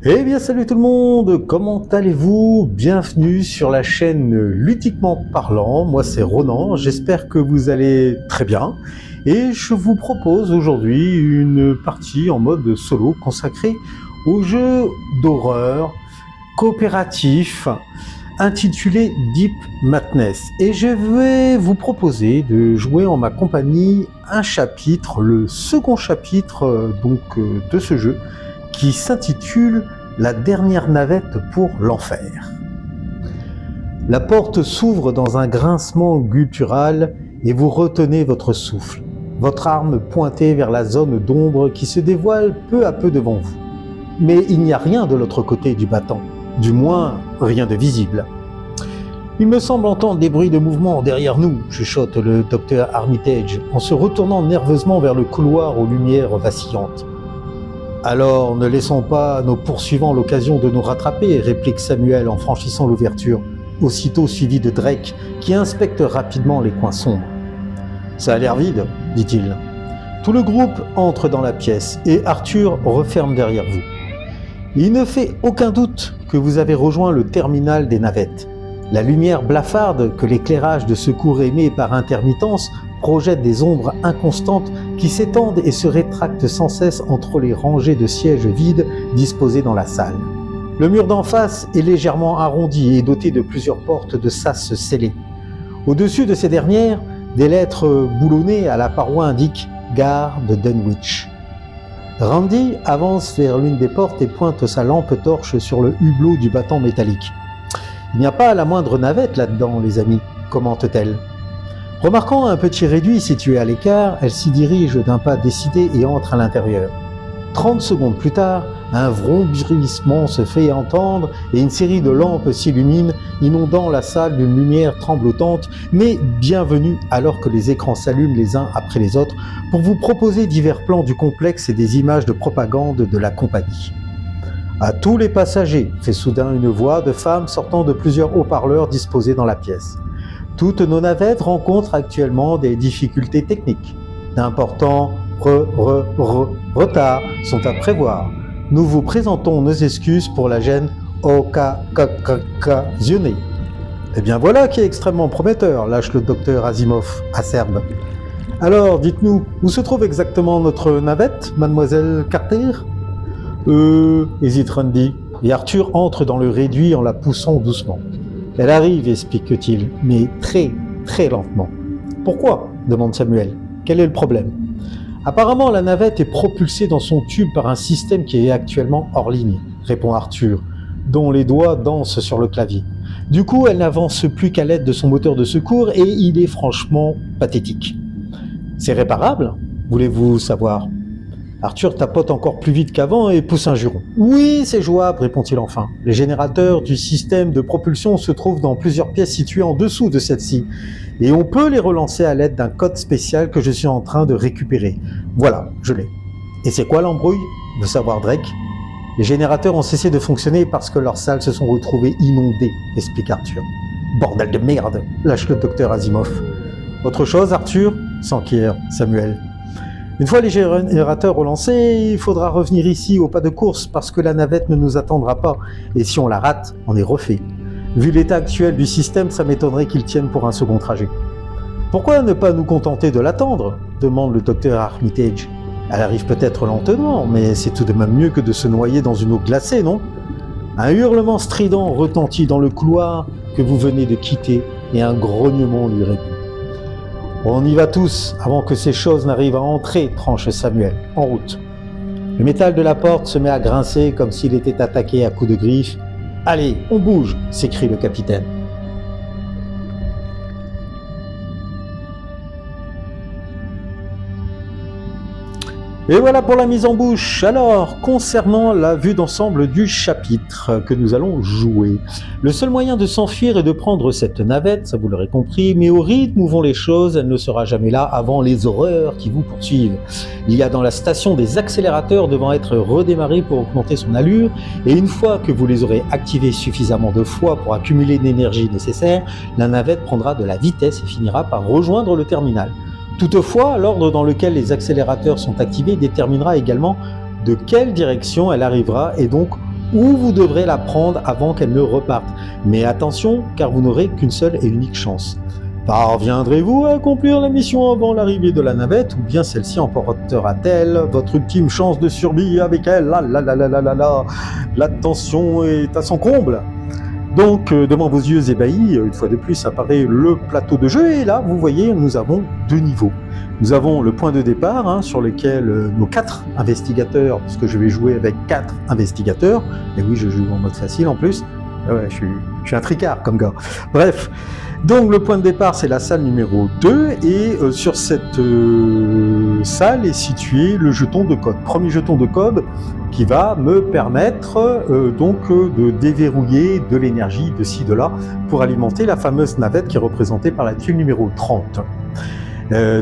Eh bien salut tout le monde, comment allez-vous? Bienvenue sur la chaîne Ludiquement Parlant, moi c'est Ronan, j'espère que vous allez très bien et je vous propose aujourd'hui une partie en mode solo consacrée au jeu d'horreur coopératif intitulé Deep Madness et je vais vous proposer de jouer en ma compagnie un chapitre, le second chapitre de ce jeu qui s'intitule La dernière navette pour l'enfer. La porte s'ouvre dans un grincement guttural et vous retenez votre souffle, votre arme pointée vers la zone d'ombre qui se dévoile peu à peu devant vous. Mais il n'y a rien de l'autre côté du battant, du moins rien de visible. Il me semble entendre des bruits de mouvement derrière nous, chuchote le docteur Armitage en se retournant nerveusement vers le couloir aux lumières vacillantes. Alors ne laissons pas nos poursuivants l'occasion de nous rattraper, réplique Samuel en franchissant l'ouverture, aussitôt suivi de Drake qui inspecte rapidement les coins sombres. Ça a l'air vide, dit-il. Tout le groupe entre dans la pièce et Arthur referme derrière vous. Il ne fait aucun doute que vous avez rejoint le terminal des navettes. La lumière blafarde que l'éclairage de secours émet par intermittence projette des ombres inconstantes qui s'étendent et se rétractent sans cesse entre les rangées de sièges vides disposés dans la salle. Le mur d'en face est légèrement arrondi et doté de plusieurs portes de sas scellées. Au-dessus de ces dernières, des lettres boulonnées à la paroi indiquent « Gare de Dunwich ». Randy avance vers l'une des portes et pointe sa lampe torche sur le hublot du battant métallique. « Il n'y a pas la moindre navette là-dedans, les amis, commente-t-elle. Remarquant un petit réduit situé à l'écart, elle s'y dirige d'un pas décidé et entre à l'intérieur. 30 secondes plus tard, un vrombissement se fait entendre et une série de lampes s'illumine, inondant la salle d'une lumière tremblotante, mais bienvenue alors que les écrans s'allument les uns après les autres pour vous proposer divers plans du complexe et des images de propagande de la compagnie. À tous les passagers, fait soudain une voix de femme sortant de plusieurs haut-parleurs disposés dans la pièce. Toutes nos navettes rencontrent actuellement des difficultés techniques. D'importants retards sont à prévoir. Nous vous présentons nos excuses pour la gêne occasionnée. Eh bien voilà qui est extrêmement prometteur, lâche le docteur Asimov, acerbe. Alors, dites-nous, où se trouve exactement notre navette, mademoiselle Carter? Hésite Randy, et Arthur entre dans le réduit en la poussant doucement. Elle arrive, explique-t-il, mais très, très lentement. Pourquoi? Demande Samuel. Quel est le problème? Apparemment, la navette est propulsée dans son tube par un système qui est actuellement hors ligne, répond Arthur, dont les doigts dansent sur le clavier. Du coup, elle n'avance plus qu'à l'aide de son moteur de secours et il est franchement pathétique. C'est réparable? Voulez-vous savoir? Arthur tapote encore plus vite qu'avant et pousse un juron. « Oui, c'est jouable, répond-il enfin. Les générateurs du système de propulsion se trouvent dans plusieurs pièces situées en dessous de celle-ci. Et on peut les relancer à l'aide d'un code spécial que je suis en train de récupérer. Voilà, je l'ai. Et c'est quoi l'embrouille? Veut savoir Drake. Les générateurs ont cessé de fonctionner parce que leurs salles se sont retrouvées inondées, explique Arthur. Bordel de merde, lâche le docteur Asimov. Autre chose, Arthur? S'enquiert Samuel. Une fois les générateurs relancés, il faudra revenir ici au pas de course parce que la navette ne nous attendra pas et si on la rate, on est refait. Vu l'état actuel du système, ça m'étonnerait qu'il tienne pour un second trajet. Pourquoi ne pas nous contenter de l'attendre? Demande le docteur Armitage. Elle arrive peut-être lentement, mais c'est tout de même mieux que de se noyer dans une eau glacée, non? Un hurlement strident retentit dans le couloir que vous venez de quitter et un grognement lui répond. On y va tous, avant que ces choses n'arrivent à entrer, tranche Samuel, en route. Le métal de la porte se met à grincer comme s'il était attaqué à coups de griffe. « Allez, on bouge !» s'écrie le capitaine. Et voilà pour la mise en bouche. Alors, concernant la vue d'ensemble du chapitre que nous allons jouer, le seul moyen de s'enfuir est de prendre cette navette, ça vous l'aurez compris, mais au rythme où vont les choses, elle ne sera jamais là avant les horreurs qui vous poursuivent. Il y a dans la station des accélérateurs devant être redémarrés pour augmenter son allure, et une fois que vous les aurez activés suffisamment de fois pour accumuler l'énergie nécessaire, la navette prendra de la vitesse et finira par rejoindre le terminal. Toutefois, l'ordre dans lequel les accélérateurs sont activés déterminera également de quelle direction elle arrivera et donc ou vous devrez la prendre avant qu'elle ne reparte. Mais attention, car vous n'aurez qu'une seule et unique chance. Parviendrez-vous à accomplir la mission avant l'arrivée de la navette, ou bien celle-ci emportera-t-elle votre ultime chance de survie avec elle? La tension est à son comble. Donc, devant vos yeux ébahis, une fois de plus apparaît le plateau de jeu, et là, vous voyez, nous avons 2 niveaux. Nous avons le point de départ, sur lequel nos 4 investigateurs, parce que je vais jouer avec 4 investigateurs, et oui, je joue en mode facile en plus, ouais, je suis un tricard comme gars. Bref, donc le point de départ, c'est la salle numéro 2, et sur cette salle est situé le jeton de code. Premier jeton de code qui va me permettre de déverrouiller de l'énergie de ci, de là, pour alimenter la fameuse navette qui est représentée par la tuile numéro 30.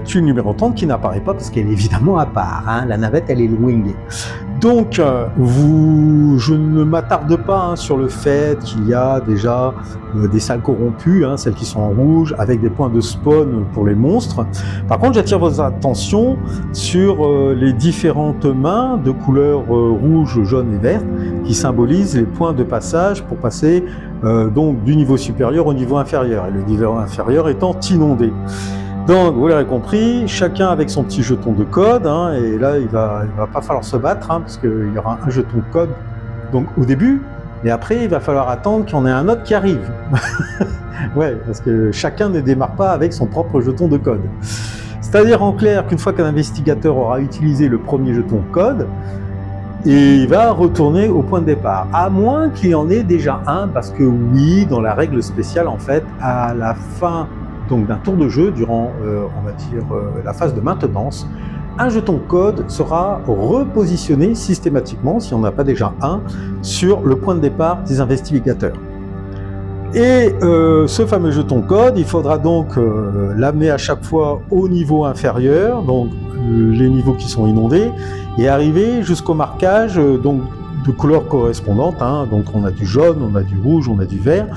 Tuile numéro 30 qui n'apparaît pas parce qu'elle est évidemment à part, la navette elle est loin. Donc je ne m'attarde pas sur le fait qu'il y a déjà des salles corrompues, celles qui sont en rouge, avec des points de spawn pour les monstres. Par contre, j'attire votre attention sur les différentes mains de couleur rouge, jaune et verte qui symbolisent les points de passage pour passer donc du niveau supérieur au niveau inférieur, et le niveau inférieur étant inondé. Donc, vous l'aurez compris, chacun avec son petit jeton de code, et là, il va pas falloir se battre, parce qu'il y aura un jeton de code donc, au début, et après, il va falloir attendre qu'il y en ait un autre qui arrive. Ouais, parce que chacun ne démarre pas avec son propre jeton de code. C'est-à-dire, en clair, qu'une fois qu'un investigateur aura utilisé le premier jeton de code, et il va retourner au point de départ, à moins qu'il y en ait déjà un, parce que oui, dans la règle spéciale, en fait, à la fin donc d'un tour de jeu, durant on va dire la phase de maintenance, un jeton code sera repositionné systématiquement, si on n'a pas déjà un, sur le point de départ des investigateurs. Et ce fameux jeton code, il faudra donc l'amener à chaque fois au niveau inférieur, donc les niveaux qui sont inondés, et arriver jusqu'au marquage donc de couleurs correspondantes, donc on a du jaune, on a du rouge, on a du vert,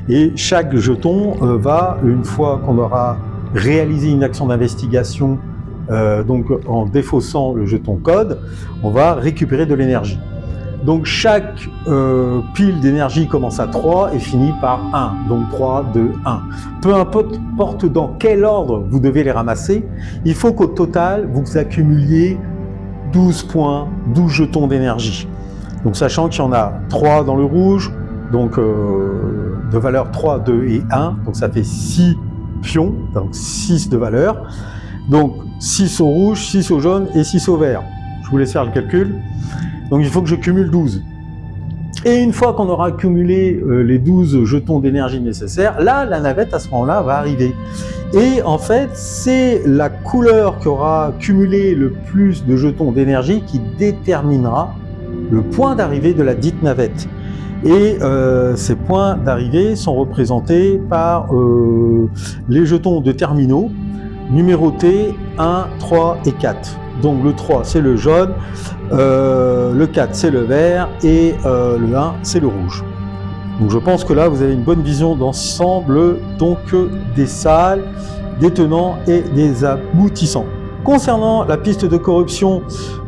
et chaque jeton va, une fois qu'on aura réalisé une action d'investigation, donc en défaussant le jeton code, on va récupérer de l'énergie. Donc chaque pile d'énergie commence à 3 et finit par 1, donc 3, 2, 1. Peu importe dans quel ordre vous devez les ramasser, il faut qu'au total vous accumuliez 12 points, 12 jetons d'énergie. Donc sachant qu'il y en a 3 dans le rouge, donc de valeur 3, 2 et 1, donc ça fait 6 pions, donc 6 de valeur. Donc 6 au rouge, 6 au jaune et 6 au vert. Je vous laisse faire le calcul. Donc il faut que je cumule 12. Et une fois qu'on aura accumulé les 12 jetons d'énergie nécessaires, là, la navette à ce moment-là va arriver. Et en fait, c'est la couleur qui aura cumulé le plus de jetons d'énergie qui déterminera le point d'arrivée de la dite navette. Et ces points d'arrivée sont représentés par les jetons de terminaux numérotés 1, 3 et 4. Donc le 3 c'est le jaune, le 4 c'est le vert et le 1 c'est le rouge. Donc je pense que là vous avez une bonne vision d'ensemble donc des salles, des tenants et des aboutissants. Concernant la piste de corruption,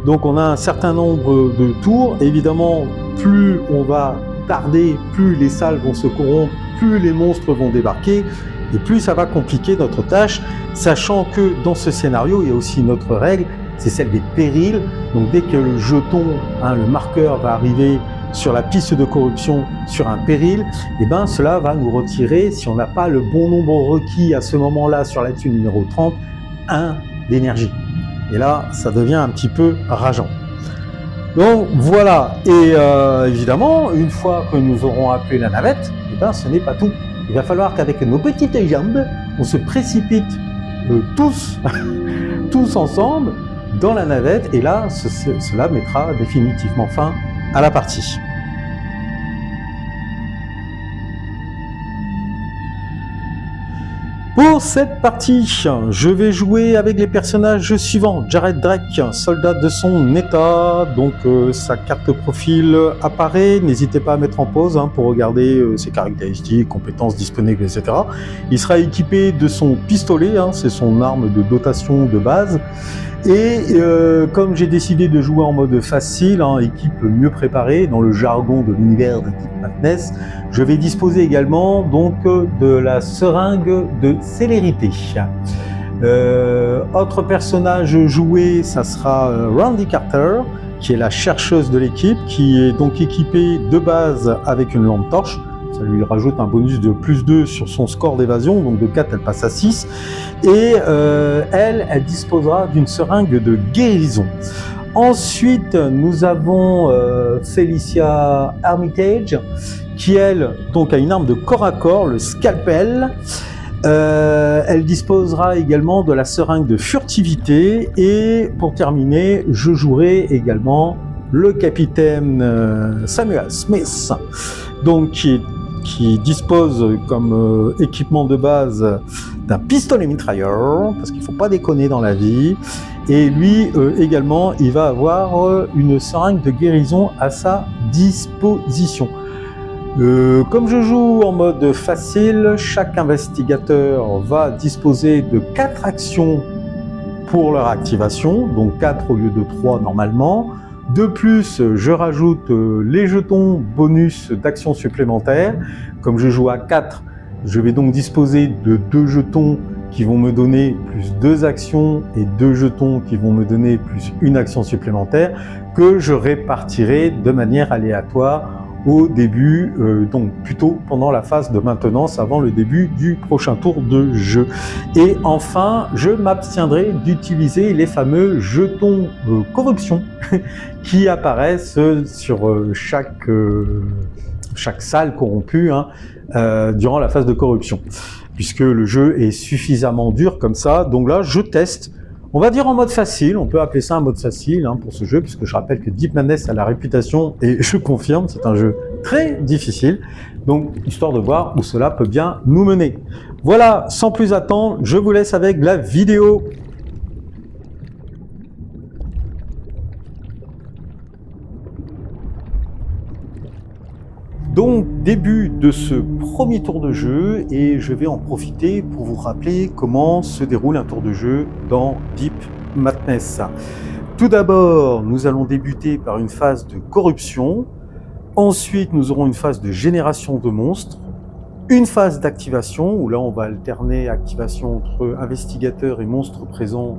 donc on a un certain nombre de tours. Évidemment, plus on va tarder, plus les salles vont se corrompre, plus les monstres vont débarquer, et plus ça va compliquer notre tâche, sachant que dans ce scénario, il y a aussi une autre règle, c'est celle des périls. Donc dès que le jeton, le marqueur va arriver sur la piste de corruption sur un péril, et ben cela va nous retirer, si on n'a pas le bon nombre requis à ce moment-là sur la tuile numéro 30, 1 d'énergie. Et là, ça devient un petit peu rageant. Donc voilà, et évidemment, une fois que nous aurons appelé la navette, et ben ce n'est pas tout. Il va falloir qu'avec nos petites jambes, on se précipite tous, tous ensemble dans la navette, et là, cela mettra définitivement fin à la partie. Pour cette partie, je vais jouer avec les personnages suivants. Jared Drake, soldat de son état, donc sa carte profil apparaît. N'hésitez pas à mettre en pause pour regarder ses caractéristiques, compétences disponibles, etc. Il sera équipé de son pistolet, c'est son arme de dotation de base. Et comme j'ai décidé de jouer en mode facile, hein, équipe mieux préparée, dans le jargon de l'univers de Deep Madness, je vais disposer également donc de la seringue de célérité. Autre personnage joué, ça sera Randy Carter, qui est la chercheuse de l'équipe, qui est donc équipée de base avec une lampe torche. Ça lui rajoute un bonus de plus 2 sur son score d'évasion, donc de 4 elle passe à 6. Et elle disposera d'une seringue de guérison. Ensuite, nous avons Felicia Armitage, qui elle donc a une arme de corps à corps, le scalpel. Elle disposera également de la seringue de furtivité. Et pour terminer, je jouerai également le capitaine Samuel Smith, donc qui dispose comme équipement de base d'un pistolet mitrailleur, parce qu'il ne faut pas déconner dans la vie. Et lui également, il va avoir une seringue de guérison à sa disposition. Comme je joue en mode facile, chaque investigateur va disposer de 4 actions pour leur activation, donc 4 au lieu de 3 normalement. De plus, je rajoute les jetons bonus d'actions supplémentaires. Comme je joue à 4, je vais donc disposer de 2 jetons qui vont me donner plus 2 actions et 2 jetons qui vont me donner plus 1 action supplémentaire que je répartirai de manière aléatoire au début, donc plutôt pendant la phase de maintenance avant le début du prochain tour de jeu. Et enfin, je m'abstiendrai d'utiliser les fameux jetons corruption qui apparaissent sur chaque salle corrompue durant la phase de corruption, puisque le jeu est suffisamment dur comme ça. Donc là, je teste. On va dire en mode facile, on peut appeler ça un mode facile pour ce jeu, puisque je rappelle que Deep Madness a la réputation, et je confirme, c'est un jeu très difficile, donc histoire de voir où cela peut bien nous mener. Voilà, sans plus attendre, je vous laisse avec la vidéo. Donc, début de ce premier tour de jeu, et je vais en profiter pour vous rappeler comment se déroule un tour de jeu dans Deep Madness. Tout d'abord, nous allons débuter par une phase de corruption. Ensuite, nous aurons une phase de génération de monstres. Une phase d'activation, où là on va alterner activation entre investigateurs et monstres présents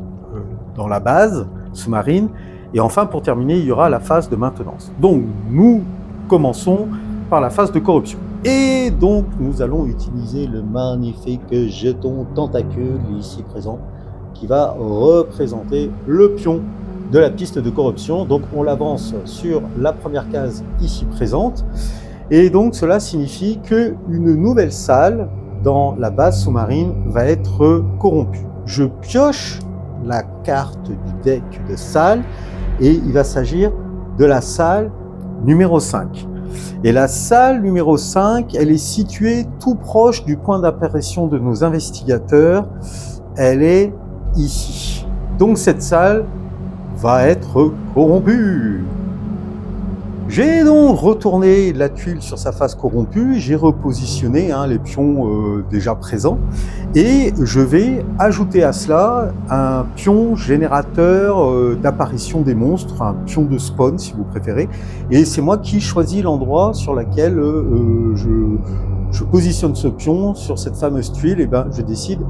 dans la base sous-marine. Et enfin, pour terminer, il y aura la phase de maintenance. Donc, nous commençons par la phase de corruption. Et donc, nous allons utiliser le magnifique jeton tentacule ici présent, qui va représenter le pion de la piste de corruption. Donc, on l'avance sur la première case ici présente. Et donc, cela signifie qu'une nouvelle salle dans la base sous-marine va être corrompue. Je pioche la carte du deck de salle et il va s'agir de la salle numéro 5. Et la salle numéro 5, elle est située tout proche du point d'apparition de nos investigateurs. Elle est ici. Donc cette salle va être corrompue. J'ai donc retourné la tuile sur sa face corrompue, j'ai repositionné les pions déjà présents et je vais ajouter à cela un pion générateur d'apparition des monstres, un pion de spawn si vous préférez, et c'est moi qui choisis l'endroit sur lequel je positionne ce pion sur cette fameuse tuile, et je décide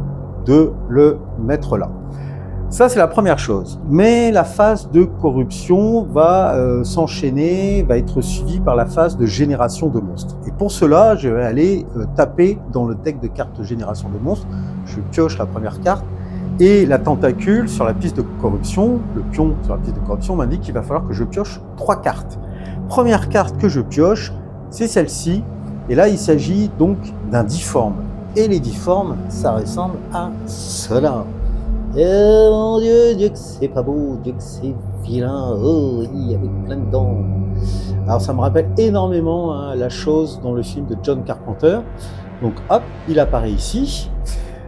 de le mettre là. Ça, c'est la première chose. Mais la phase de corruption va s'enchaîner, va être suivie par la phase de génération de monstres. Et pour cela, je vais aller taper dans le deck de cartes génération de monstres. Je pioche la première carte et la tentacule sur la piste de corruption, le pion sur la piste de corruption m'indique qu'il va falloir que je pioche 3 cartes. Première carte que je pioche, c'est celle-ci. Et là, il s'agit donc d'un difforme. Et les difformes, ça ressemble à cela. Oh mon Dieu, Dieu que c'est pas beau, Dieu que c'est vilain, oh oui, avec plein de dents. Alors ça me rappelle énormément la chose dans le film de John Carpenter. Donc hop, il apparaît ici.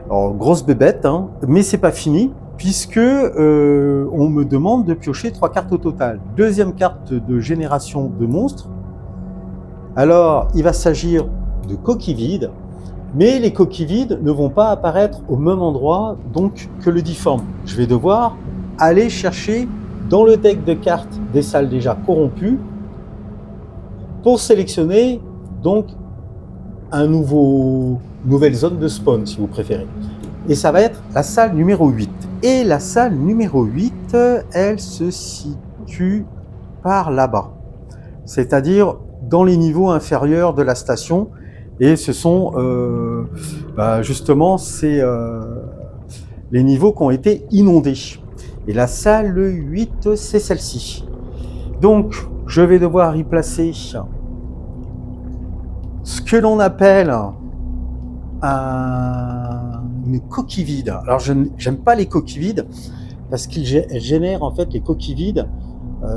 Alors grosse bébête, mais c'est pas fini, puisque on me demande de piocher 3 cartes au total. Deuxième carte de génération de monstres. Alors il va s'agir de coquilles vides. Mais les coquilles vides ne vont pas apparaître au même endroit donc que le difforme. Je vais devoir aller chercher dans le deck de cartes des salles déjà corrompues pour sélectionner donc nouvelle zone de spawn, si vous préférez. Et ça va être la salle numéro 8. Et la salle numéro 8, elle se situe par là-bas. C'est-à-dire dans les niveaux inférieurs de la station. Et ce sont justement les niveaux qui ont été inondés. Et la salle 8, c'est celle-ci. Donc, je vais devoir y placer ce que l'on appelle une coquille vide. Alors, je n'aime pas les coquilles vides parce qu'ils génèrent en fait les coquilles vides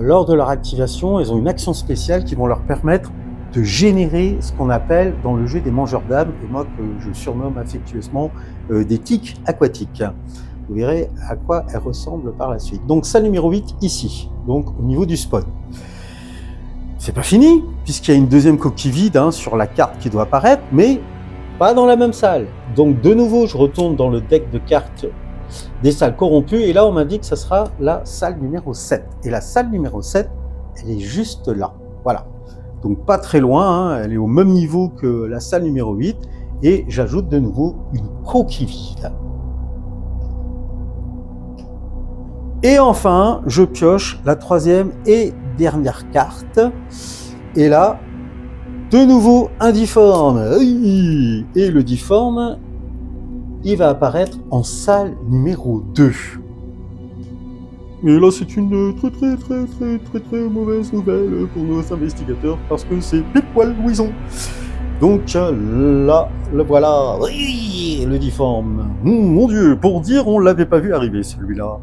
lors de leur activation. Elles ont une action spéciale qui vont leur permettre de générer ce qu'on appelle dans le jeu des mangeurs d'âmes, et moi que je surnomme affectueusement des tiques aquatiques. Vous verrez à quoi elles ressemblent par la suite. Donc salle numéro 8 ici, donc au niveau du spawn. C'est pas fini, puisqu'il y a une deuxième coquille vide sur la carte qui doit apparaître, mais pas dans la même salle. Donc de nouveau, je retourne dans le deck de cartes des salles corrompues, et là on m'indique que ça sera la salle numéro 7. Et la salle numéro 7, elle est juste là. Voilà. Donc pas très loin, elle est au même niveau que la salle numéro 8, et j'ajoute de nouveau une coquille vide. Et enfin, je pioche la troisième et dernière carte. Et là, de nouveau un difforme. Et le difforme, il va apparaître en salle numéro 2. Et là, c'est une très mauvaise nouvelle pour nos investigateurs, parce que c'est pile poil où ils ont. Donc là, le voilà. Oui, le difforme. Mon Dieu, pour dire, on l'avait pas vu arriver celui-là.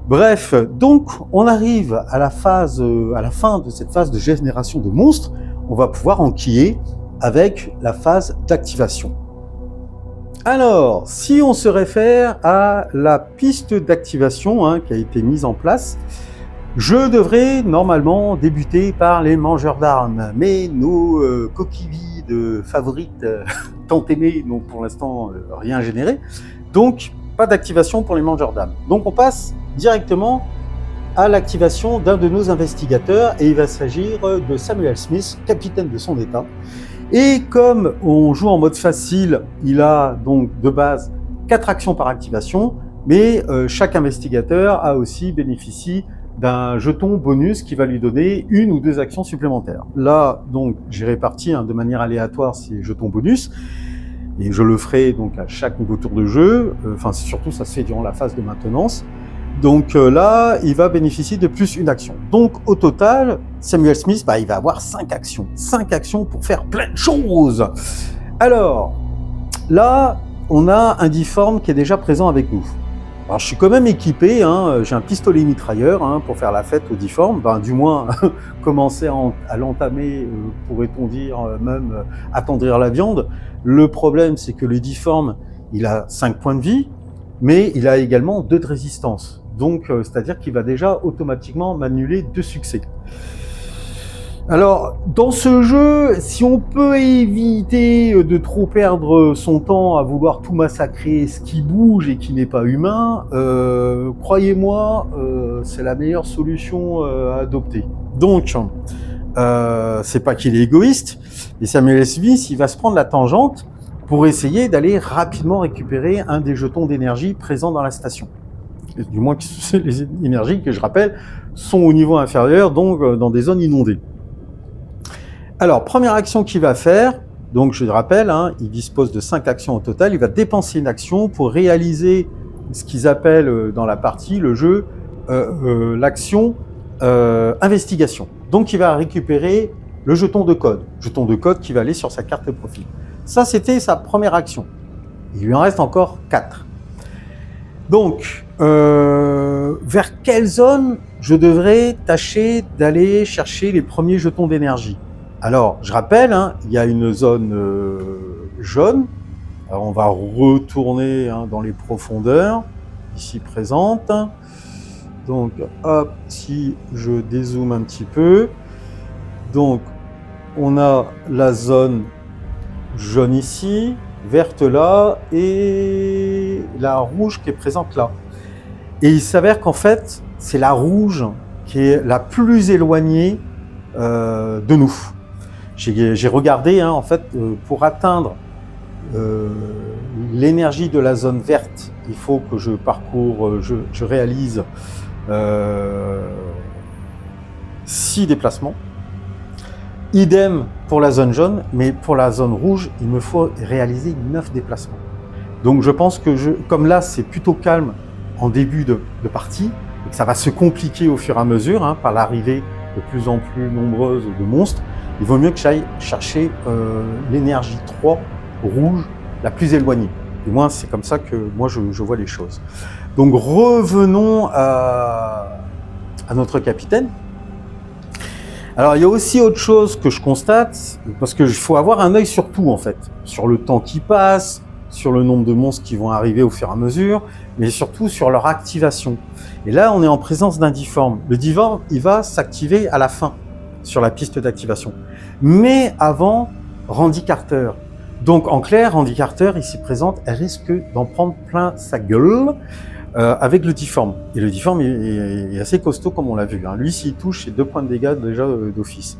Bref, donc on arrive à la fin de cette phase de génération de monstres. On va pouvoir enquiller avec la phase d'activation. Alors, si on se réfère à la piste d'activation qui a été mise en place, je devrais normalement débuter par les mangeurs d'armes. Mais nos coquilles vides favorites, tant aimées, n'ont pour l'instant rien généré. Donc, pas d'activation pour les mangeurs d'armes. Donc, on passe directement à l'activation d'un de nos investigateurs, et il va s'agir de Samuel Smith, capitaine de son état. Et comme on joue en mode facile, il a donc de base 4 actions par activation, mais chaque investigateur bénéficie d'un jeton bonus qui va lui donner 1 ou 2 actions supplémentaires. Là, donc, j'ai réparti de manière aléatoire ces jetons bonus, et je le ferai donc à chaque nouveau tour de jeu. Surtout, ça se fait durant la phase de maintenance. Donc là, il va bénéficier de plus 1 action. Donc au total, Samuel Smith, il va avoir 5 actions. 5 actions pour faire plein de choses. Alors, là, on a un difforme qui est déjà présent avec nous. Alors je suis quand même équipé, j'ai un pistolet mitrailleur pour faire la fête au difforme. Du moins, commencer à l'entamer, pourrait-on dire, même attendrir la viande. Le problème, c'est que le difforme, il a 5 points de vie, mais il a également 2 de résistance. Donc, c'est-à-dire qu'il va déjà automatiquement m'annuler 2 succès. Alors, dans ce jeu, si on peut éviter de trop perdre son temps à vouloir tout massacrer ce qui bouge et qui n'est pas humain, croyez-moi, c'est la meilleure solution à adopter. Donc, c'est pas qu'il est égoïste, mais Samuel Smith, il va se prendre la tangente pour essayer d'aller rapidement récupérer un des jetons d'énergie présents dans la station. Du moins, les énergies que je rappelle sont au niveau inférieur, donc dans des zones inondées. Alors, première action qu'il va faire, donc je le rappelle, il dispose de 5 actions au total, il va dépenser 1 action pour réaliser ce qu'ils appellent dans la partie, le jeu, l'action investigation. Donc, il va récupérer le jeton de code qui va aller sur sa carte de profil. Ça, c'était sa première action. Il lui en reste encore 4. Donc, vers quelle zone je devrais tâcher d'aller chercher les premiers jetons d'énergie? Alors, je rappelle, il y a une zone jaune. Alors, on va retourner dans les profondeurs, ici présentes. Donc, hop, si je dézoome un petit peu. Donc, on a la zone jaune ici, verte là, et la rouge qui est présente là. Et il s'avère qu'en fait, c'est la rouge qui est la plus éloignée de nous. J'ai regardé, hein, en fait, pour atteindre l'énergie de la zone verte, il faut que je parcours, je réalise 6 déplacements. Idem pour la zone jaune, mais pour la zone rouge, il me faut réaliser 9 déplacements. Donc je pense que, comme là c'est plutôt calme en début de partie, et que ça va se compliquer au fur et à mesure, hein, par l'arrivée de plus en plus nombreuse de monstres, il vaut mieux que j'aille chercher l'énergie 3 rouge la plus éloignée. Du moins c'est comme ça que moi je vois les choses. Donc revenons à notre capitaine. Alors il y a aussi autre chose que je constate, parce qu'il faut avoir un œil sur tout en fait, sur le temps qui passe, sur le nombre de monstres qui vont arriver au fur et à mesure, mais surtout sur leur activation. Et là on est en présence d'un difforme. Le difforme il va s'activer à la fin sur la piste d'activation. Mais avant, Randy Carter. Donc en clair, Randy Carter il s'y présente, elle risque d'en prendre plein sa gueule. Avec le difforme. Et le difforme est assez costaud comme on l'a vu. Hein. Lui, s'il touche, c'est 2 points de dégâts déjà d'office.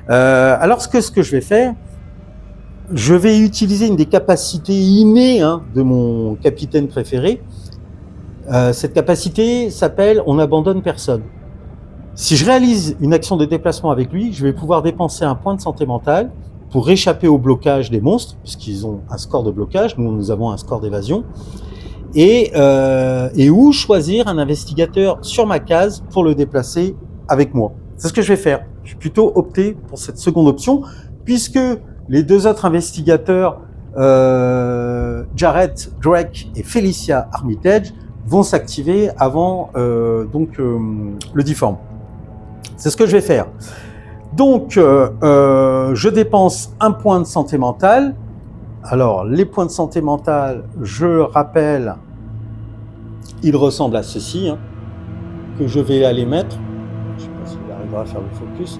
Alors ce que je vais faire, je vais utiliser une des capacités innées, hein, de mon capitaine préféré. Cette capacité s'appelle « On n'abandonne personne ». Si je réalise une action de déplacement avec lui, je vais pouvoir dépenser un point de santé mentale pour échapper au blocage des monstres, puisqu'ils ont un score de blocage, nous avons un score d'évasion. Et ou choisir un investigateur sur ma case pour le déplacer avec moi. C'est ce que je vais faire. Je vais plutôt opter pour cette seconde option, puisque les 2 autres investigateurs, Jared Drake et Felicia Armitage, vont s'activer avant le difforme. C'est ce que je vais faire. Donc, je dépense un point de santé mentale. Alors, les points de santé mentale, je rappelle, ils ressemblent à ceci, hein, que je vais aller mettre, je ne sais pas s'il arrivera à faire le focus,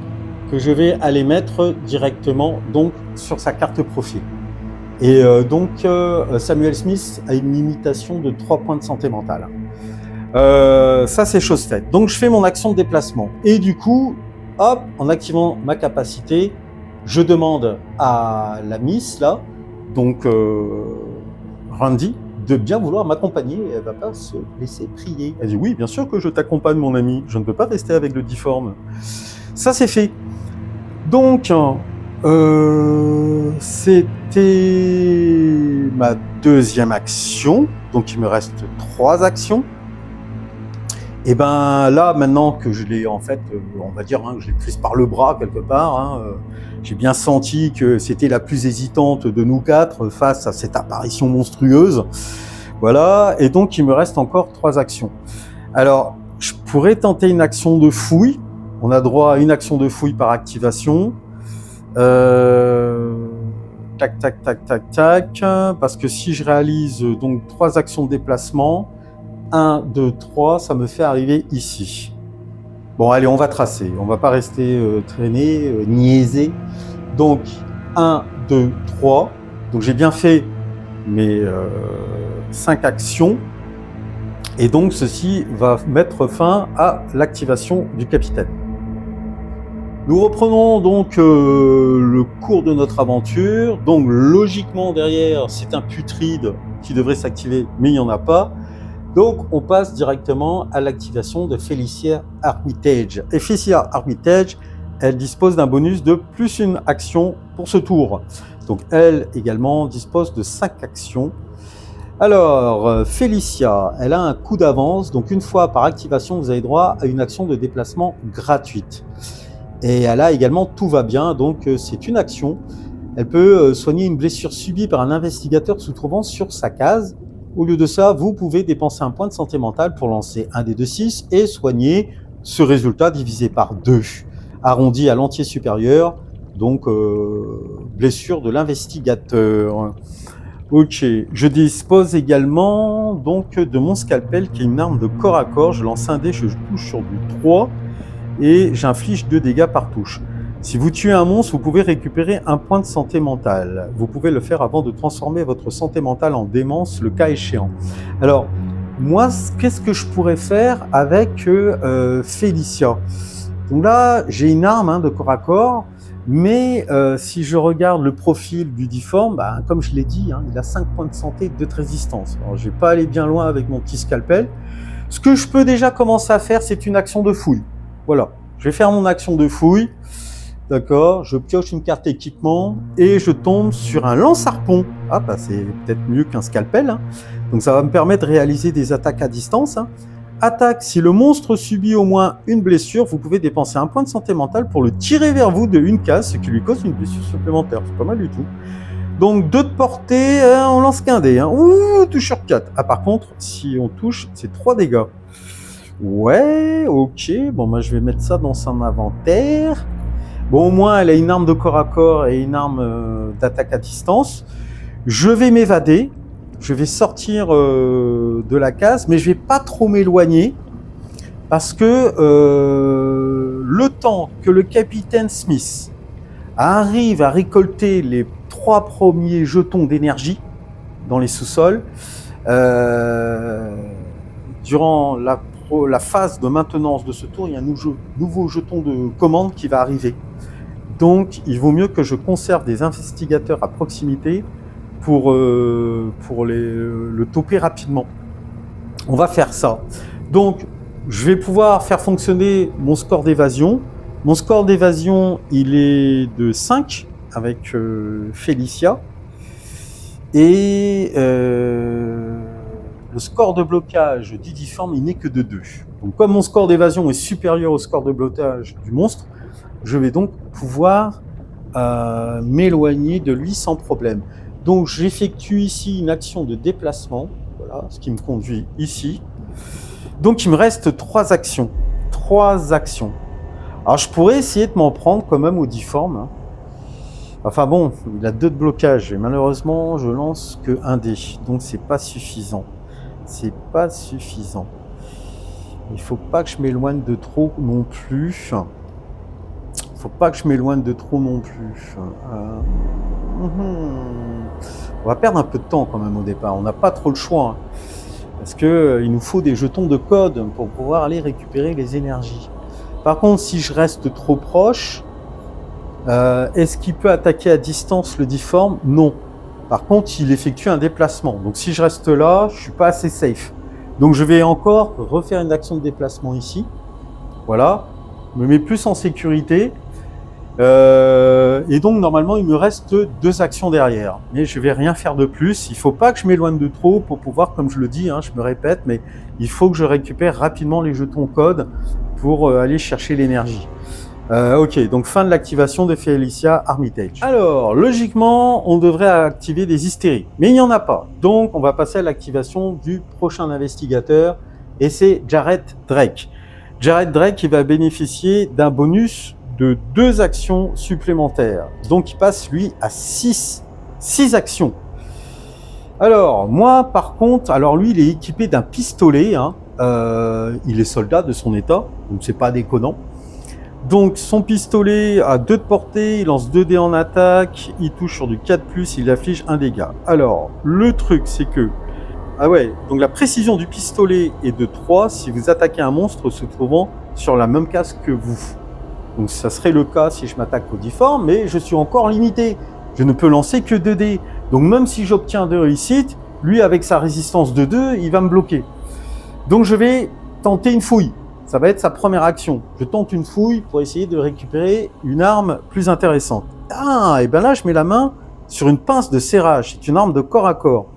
que je vais aller mettre directement donc sur sa carte profil. Et Samuel Smith a une limitation de 3 points de santé mentale. Ça, c'est chose faite. Donc, je fais mon action de déplacement. Et du coup, hop, en activant ma capacité, je demande à la Miss, là, donc Randy, de bien vouloir m'accompagner, et elle va pas se laisser prier. Elle dit oui, bien sûr que je t'accompagne mon ami, je ne peux pas rester avec le difforme. Ça c'est fait. Donc c'était ma 2e action, donc il me reste 3 actions. Et ben là, maintenant que je l'ai en fait, on va dire, hein, que je l'ai prise par le bras quelque part, hein, j'ai bien senti que c'était la plus hésitante de nous 4 face à cette apparition monstrueuse. Voilà, et donc il me reste encore 3 actions. Alors, je pourrais tenter une action de fouille. On a droit à une action de fouille par activation. Tac, tac, tac, tac, tac. Parce que si je réalise donc 3 actions de déplacement, 1, 2, 3, ça me fait arriver ici. Bon, allez, on va tracer. On va pas rester traîné, niaiser. Donc, 1, 2, 3. Donc, j'ai bien fait mes 5 actions. Et donc, ceci va mettre fin à l'activation du capitaine. Nous reprenons donc le cours de notre aventure. Donc, logiquement, derrière, c'est un putride qui devrait s'activer, mais il n'y en a pas. Donc, on passe directement à l'activation de Felicia Armitage. Et Felicia Armitage, elle dispose d'un bonus de plus 1 action pour ce tour. Donc, elle également dispose de 5 actions. Alors, Felicia, elle a un coup d'avance. Donc, une fois par activation, vous avez droit à une action de déplacement gratuite. Et elle a également Tout va bien. Donc, c'est une action. Elle peut soigner une blessure subie par un investigateur se trouvant sur sa case. Au lieu de ça, vous pouvez dépenser un point de santé mentale pour lancer un dé de 6 et soigner ce résultat divisé par 2, arrondi à l'entier supérieur, donc blessure de l'investigateur. Ok, je dispose également donc de mon scalpel qui est une arme de corps à corps. Je lance un dé, je touche sur du 3 et j'inflige 2 dégâts par touche. Si vous tuez un monstre, vous pouvez récupérer un point de santé mentale. Vous pouvez le faire avant de transformer votre santé mentale en démence, le cas échéant. Alors, moi, qu'est-ce que je pourrais faire avec Félicia? Donc là, j'ai une arme de corps à corps, mais si je regarde le profil du difforme, comme je l'ai dit, il a 5 points de santé, 2 de résistance. Alors, je vais pas aller bien loin avec mon petit scalpel. Ce que je peux déjà commencer à faire, c'est une action de fouille. Voilà, je vais faire mon action de fouille. D'accord, je pioche une carte équipement et je tombe sur un lance-harpon. Ah c'est peut-être mieux qu'un scalpel. Donc ça va me permettre de réaliser des attaques à distance. Attaque, si le monstre subit au moins une blessure, vous pouvez dépenser un point de santé mentale pour le tirer vers vous de une case, ce qui lui cause une blessure supplémentaire. C'est pas mal du tout. Donc 2 de portée, on lance qu'un dé. Ouh, touche sur 4. Ah par contre, si on touche, c'est 3 dégâts. Ouais, ok. Bon, moi je vais mettre ça dans son inventaire. Bon, au moins, elle a une arme de corps à corps et une arme d'attaque à distance. Je vais m'évader. Je vais sortir de la case, mais je vais pas trop m'éloigner parce que le temps que le capitaine Smith arrive à récolter les 3 premiers jetons d'énergie dans les sous-sols, durant la phase de maintenance de ce tour, il y a un nouveau jeton de commande qui va arriver. Donc, il vaut mieux que je conserve des investigateurs à proximité pour le toper rapidement. On va faire ça. Donc, je vais pouvoir faire fonctionner mon score d'évasion. Mon score d'évasion, il est de 5 avec Félicia. Et le score de blocage du difforme, il n'est que de 2. Donc, comme mon score d'évasion est supérieur au score de blocage du monstre, je vais donc pouvoir m'éloigner de lui sans problème. Donc j'effectue ici une action de déplacement, voilà, ce qui me conduit ici. Donc il me reste 3 actions. 3 actions. Alors je pourrais essayer de m'en prendre quand même au difforme. Enfin bon, il a 2 de blocage et malheureusement je lance que 1 dé. Donc c'est pas suffisant. C'est pas suffisant. Il faut pas que je m'éloigne de trop non plus. Faut pas que je m'éloigne de trop non plus. On va perdre un peu de temps quand même au départ. On n'a pas trop le choix. Parce qu'il nous faut des jetons de code pour pouvoir aller récupérer les énergies. Par contre, si je reste trop proche, est-ce qu'il peut attaquer à distance le difforme? Non. Par contre, il effectue un déplacement. Donc si je reste là, je suis pas assez safe. Donc je vais encore refaire une action de déplacement ici. Voilà. Je me mets plus en sécurité. Et donc normalement il me reste 2 actions derrière, mais je vais rien faire de plus. Il faut pas que je m'éloigne de trop pour pouvoir, comme je le dis, je me répète, mais il faut que je récupère rapidement les jetons code pour aller chercher l'énergie. Ok, donc fin de l'activation de Félicia Armitage. Alors logiquement on devrait activer des hystéries, mais il n'y en a pas, donc on va passer à l'activation du prochain investigateur, et c'est Jared Drake. Jared Drake qui va bénéficier d'un bonus de 2 actions supplémentaires. Donc il passe lui à 6 actions. Alors moi par contre, alors lui il est équipé d'un pistolet, il est soldat de son état, donc c'est pas déconnant. Donc son pistolet a 2 de portée, il lance 2 dés en attaque, il touche sur du 4+, il afflige 1 dégât. Alors le truc c'est que, donc la précision du pistolet est de 3 si vous attaquez un monstre se trouvant sur la même case que vous. Donc ça serait le cas si je m'attaque au difforme, mais je suis encore limité. Je ne peux lancer que 2 dés. Donc même si j'obtiens 2 réussites, lui avec sa résistance de 2, il va me bloquer. Donc je vais tenter une fouille. Ça va être sa première action. Je tente une fouille pour essayer de récupérer une arme plus intéressante. Ah, et bien là je mets la main sur une pince de serrage. C'est une arme de corps à corps.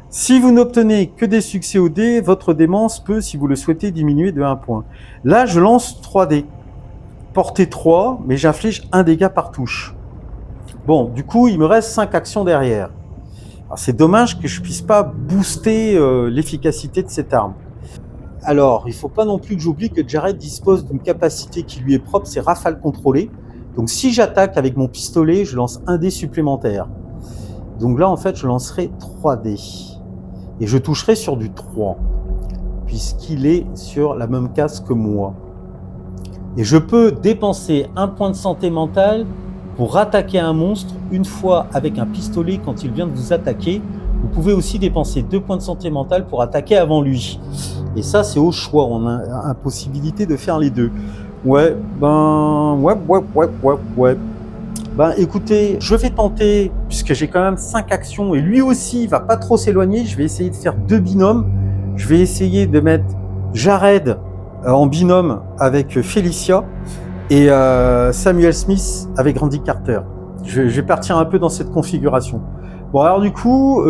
Si vous n'obtenez que des succès au dé, votre démence peut, si vous le souhaitez, diminuer de 1 point. Là je lance 3 dés. Portée 3, mais j'inflige 1 dégât par touche. Bon, du coup, il me reste 5 actions derrière. C'est dommage que je puisse pas booster l'efficacité de cette arme. Alors, il faut pas non plus que j'oublie que Jared dispose d'une capacité qui lui est propre, c'est rafale contrôlée. Donc si j'attaque avec mon pistolet, je lance 1 dé supplémentaire. Donc là, en fait, je lancerai 3 dés. Et je toucherai sur du 3, puisqu'il est sur la même case que moi. Et je peux dépenser 1 point de santé mentale pour attaquer un monstre une fois avec un pistolet quand il vient de vous attaquer, Vous pouvez aussi dépenser 2 points de santé mentale pour attaquer avant lui. Et ça, c'est au choix. On a la possibilité de faire les deux. Ouais. Ben, écoutez, je vais tenter, puisque j'ai quand même 5 actions, et lui aussi, il va pas trop s'éloigner. Je vais essayer de faire 2 binômes. Je vais essayer de mettre Jared en binôme avec Felicia et Samuel Smith avec Randy Carter. Je vais partir un peu dans cette configuration. Bon, alors du coup,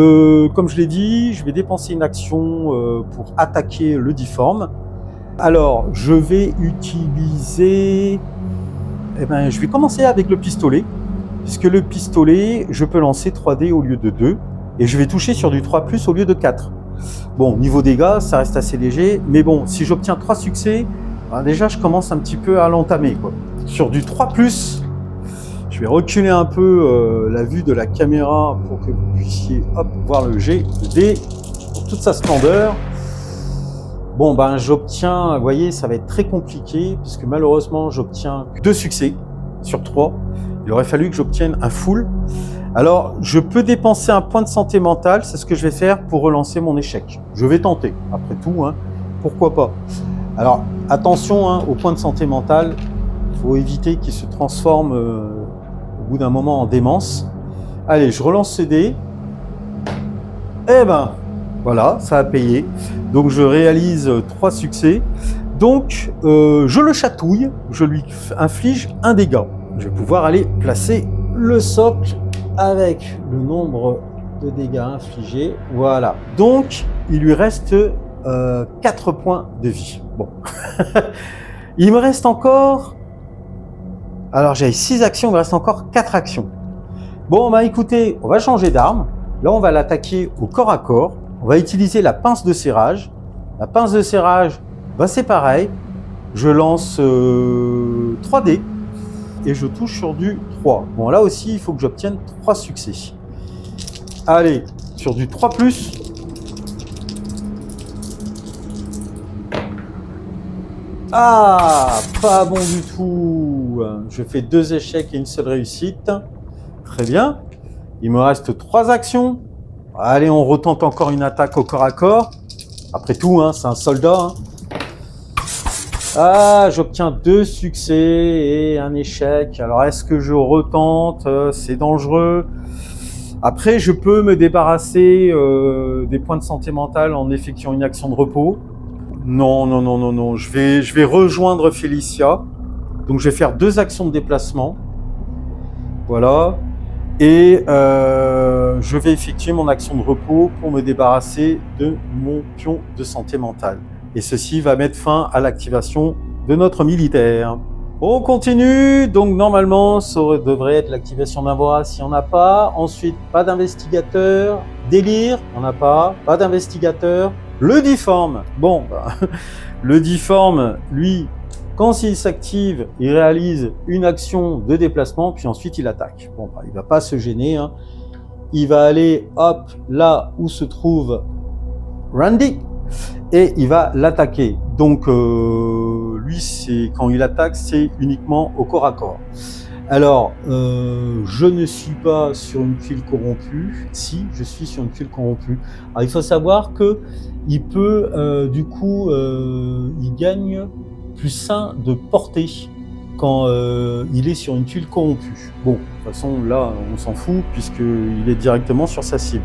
comme je l'ai dit, je vais dépenser une action pour attaquer le difforme. Alors, je vais utiliser... je vais commencer avec le pistolet, puisque le pistolet, je peux lancer 3D au lieu de 2, et je vais toucher sur du 3+, au lieu de 4. Bon, niveau dégâts, ça reste assez léger, mais bon, si j'obtiens 3 succès, ben déjà, je commence un petit peu à l'entamer, quoi. Sur du 3+, je vais reculer un peu la vue de la caméra pour que vous puissiez voir le jet de dés pour toute sa splendeur. Bon, ben j'obtiens, vous voyez, ça va être très compliqué, puisque malheureusement, j'obtiens 2 succès sur 3. Il aurait fallu que j'obtienne un full. Alors, je peux dépenser un point de santé mentale, c'est ce que je vais faire pour relancer mon échec. Je vais tenter, après tout, hein, pourquoi pas. Alors, attention au point de santé mentale, il faut éviter qu'il se transforme au bout d'un moment en démence. Allez, je relance ce dé. Eh ben, voilà, ça a payé. Donc, je réalise 3 succès. Donc, je le chatouille, je lui inflige un dégât. Je vais pouvoir aller placer le socle avec le nombre de dégâts infligés. Voilà. Donc, il lui reste 4 points de vie. Bon. Il me reste encore... Alors, j'avais 6 actions, il me reste encore 4 actions. Bon, bah écoutez, on va changer d'arme. Là, on va l'attaquer au corps à corps. On va utiliser la pince de serrage. La pince de serrage, bah, c'est pareil. Je lance 3D. Et je touche sur du 3. Bon, là aussi, il faut que j'obtienne 3 succès. Allez, sur du 3+. Ah, pas bon du tout. Je fais 2 échecs et une seule réussite. Très bien. Il me reste 3 actions. Allez, on retente encore une attaque au corps à corps. Après tout, hein, c'est un soldat. Hein. Ah, j'obtiens 2 succès et un échec. Alors, est-ce que je retente? C'est dangereux. Après, je peux me débarrasser des points de santé mentale en effectuant une action de repos. Non. Je vais rejoindre Felicia. Donc, je vais faire 2 actions de déplacement. Voilà. Et je vais effectuer mon action de repos pour me débarrasser de mon pion de santé mentale. Et ceci va mettre fin à l'activation de notre militaire. On continue, donc normalement ça devrait être l'activation d'un vorace si on n'a pas. Ensuite, pas d'investigateur. Délire, on n'a pas. Pas d'investigateur. Le difforme. Bon, le difforme, lui, quand il s'active, il réalise une action de déplacement, puis ensuite il attaque. Bon, il ne va pas se gêner. Hein. Il va aller, hop, là où se trouve Randy. Et il va l'attaquer. Donc, lui, quand il attaque, c'est uniquement au corps à corps. Alors, je ne suis pas sur une tuile corrompue. Si, je suis sur une tuile corrompue. Alors, il faut savoir que il peut, du coup, il gagne plus 1 de portée quand il est sur une tuile corrompue. Bon, de toute façon, là, on s'en fout puisqu'il est directement sur sa cible.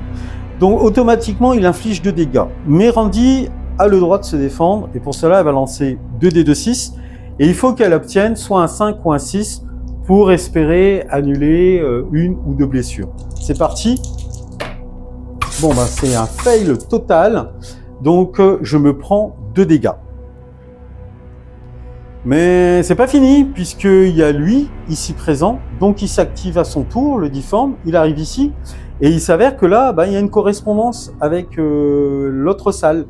Donc, automatiquement, il inflige 2 dégâts. Mais Randy a le droit de se défendre et pour cela, elle va lancer 2 dés de 6 et il faut qu'elle obtienne soit un 5 ou un 6 pour espérer annuler 1 ou 2 blessures. C'est parti. Bon, bah, c'est un fail total. Donc, je me prends 2 dégâts. Mais c'est pas fini, puisqu'il y a lui, ici présent, donc il s'active à son tour, le difforme, il arrive ici, et il s'avère que là, il y a une correspondance avec l'autre salle.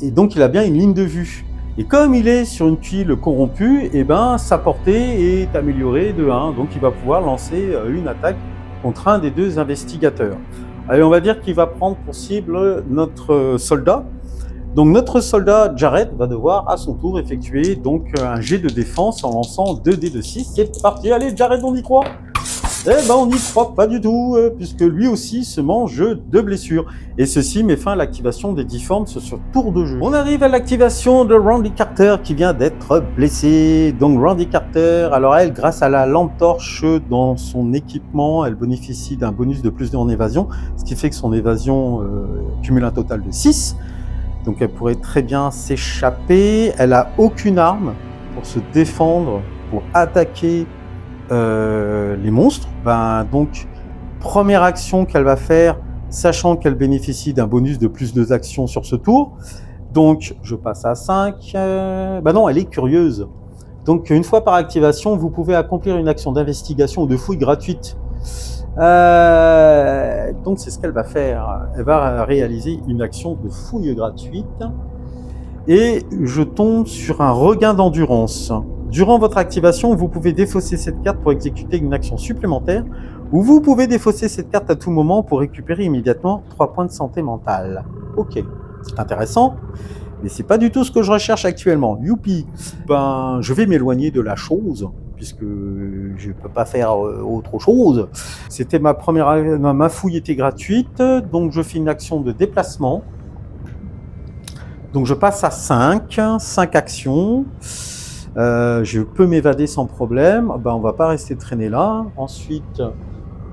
Et donc il a bien une ligne de vue. Et comme il est sur une tuile corrompue, sa portée est améliorée de 1, donc il va pouvoir lancer une attaque contre un des 2 investigateurs. Allez, on va dire qu'il va prendre pour cible notre soldat. Donc notre soldat Jared va devoir à son tour effectuer donc un jet de défense en lançant 2 dés de 6. C'est parti, allez Jared, on y croit. Eh ben, on n'y croit pas du tout, puisque lui aussi se mange de blessures. Et ceci met fin à l'activation des Deforms sur ce tour de jeu. On arrive à l'activation de Randy Carter qui vient d'être blessé. Donc Randy Carter, alors elle, grâce à la lampe torche dans son équipement, elle bénéficie d'un bonus de plus 2 en évasion, ce qui fait que son évasion cumule un total de 6. Donc elle pourrait très bien s'échapper. Elle a aucune arme pour se défendre, pour attaquer les monstres. Donc première action qu'elle va faire, sachant qu'elle bénéficie d'un bonus de plus 2 actions sur ce tour. Donc je passe à 5. Non, elle est curieuse. Donc une fois par activation, vous pouvez accomplir une action d'investigation ou de fouille gratuite. Donc c'est ce qu'elle va faire. Elle va réaliser une action de fouille gratuite. Et je tombe sur un regain d'endurance. Durant votre activation, vous pouvez défausser cette carte pour exécuter une action supplémentaire, ou vous pouvez défausser cette carte à tout moment pour récupérer immédiatement 3 points de santé mentale. Ok, c'est intéressant, mais c'est pas du tout ce que je recherche actuellement. Youpi. Je vais m'éloigner de la chose, puisque je peux pas faire autre chose. C'était ma fouille était gratuite, donc je fais une action de déplacement. Donc je passe à 5 actions. Je peux m'évader sans problème. On va pas rester traîné là. Ensuite,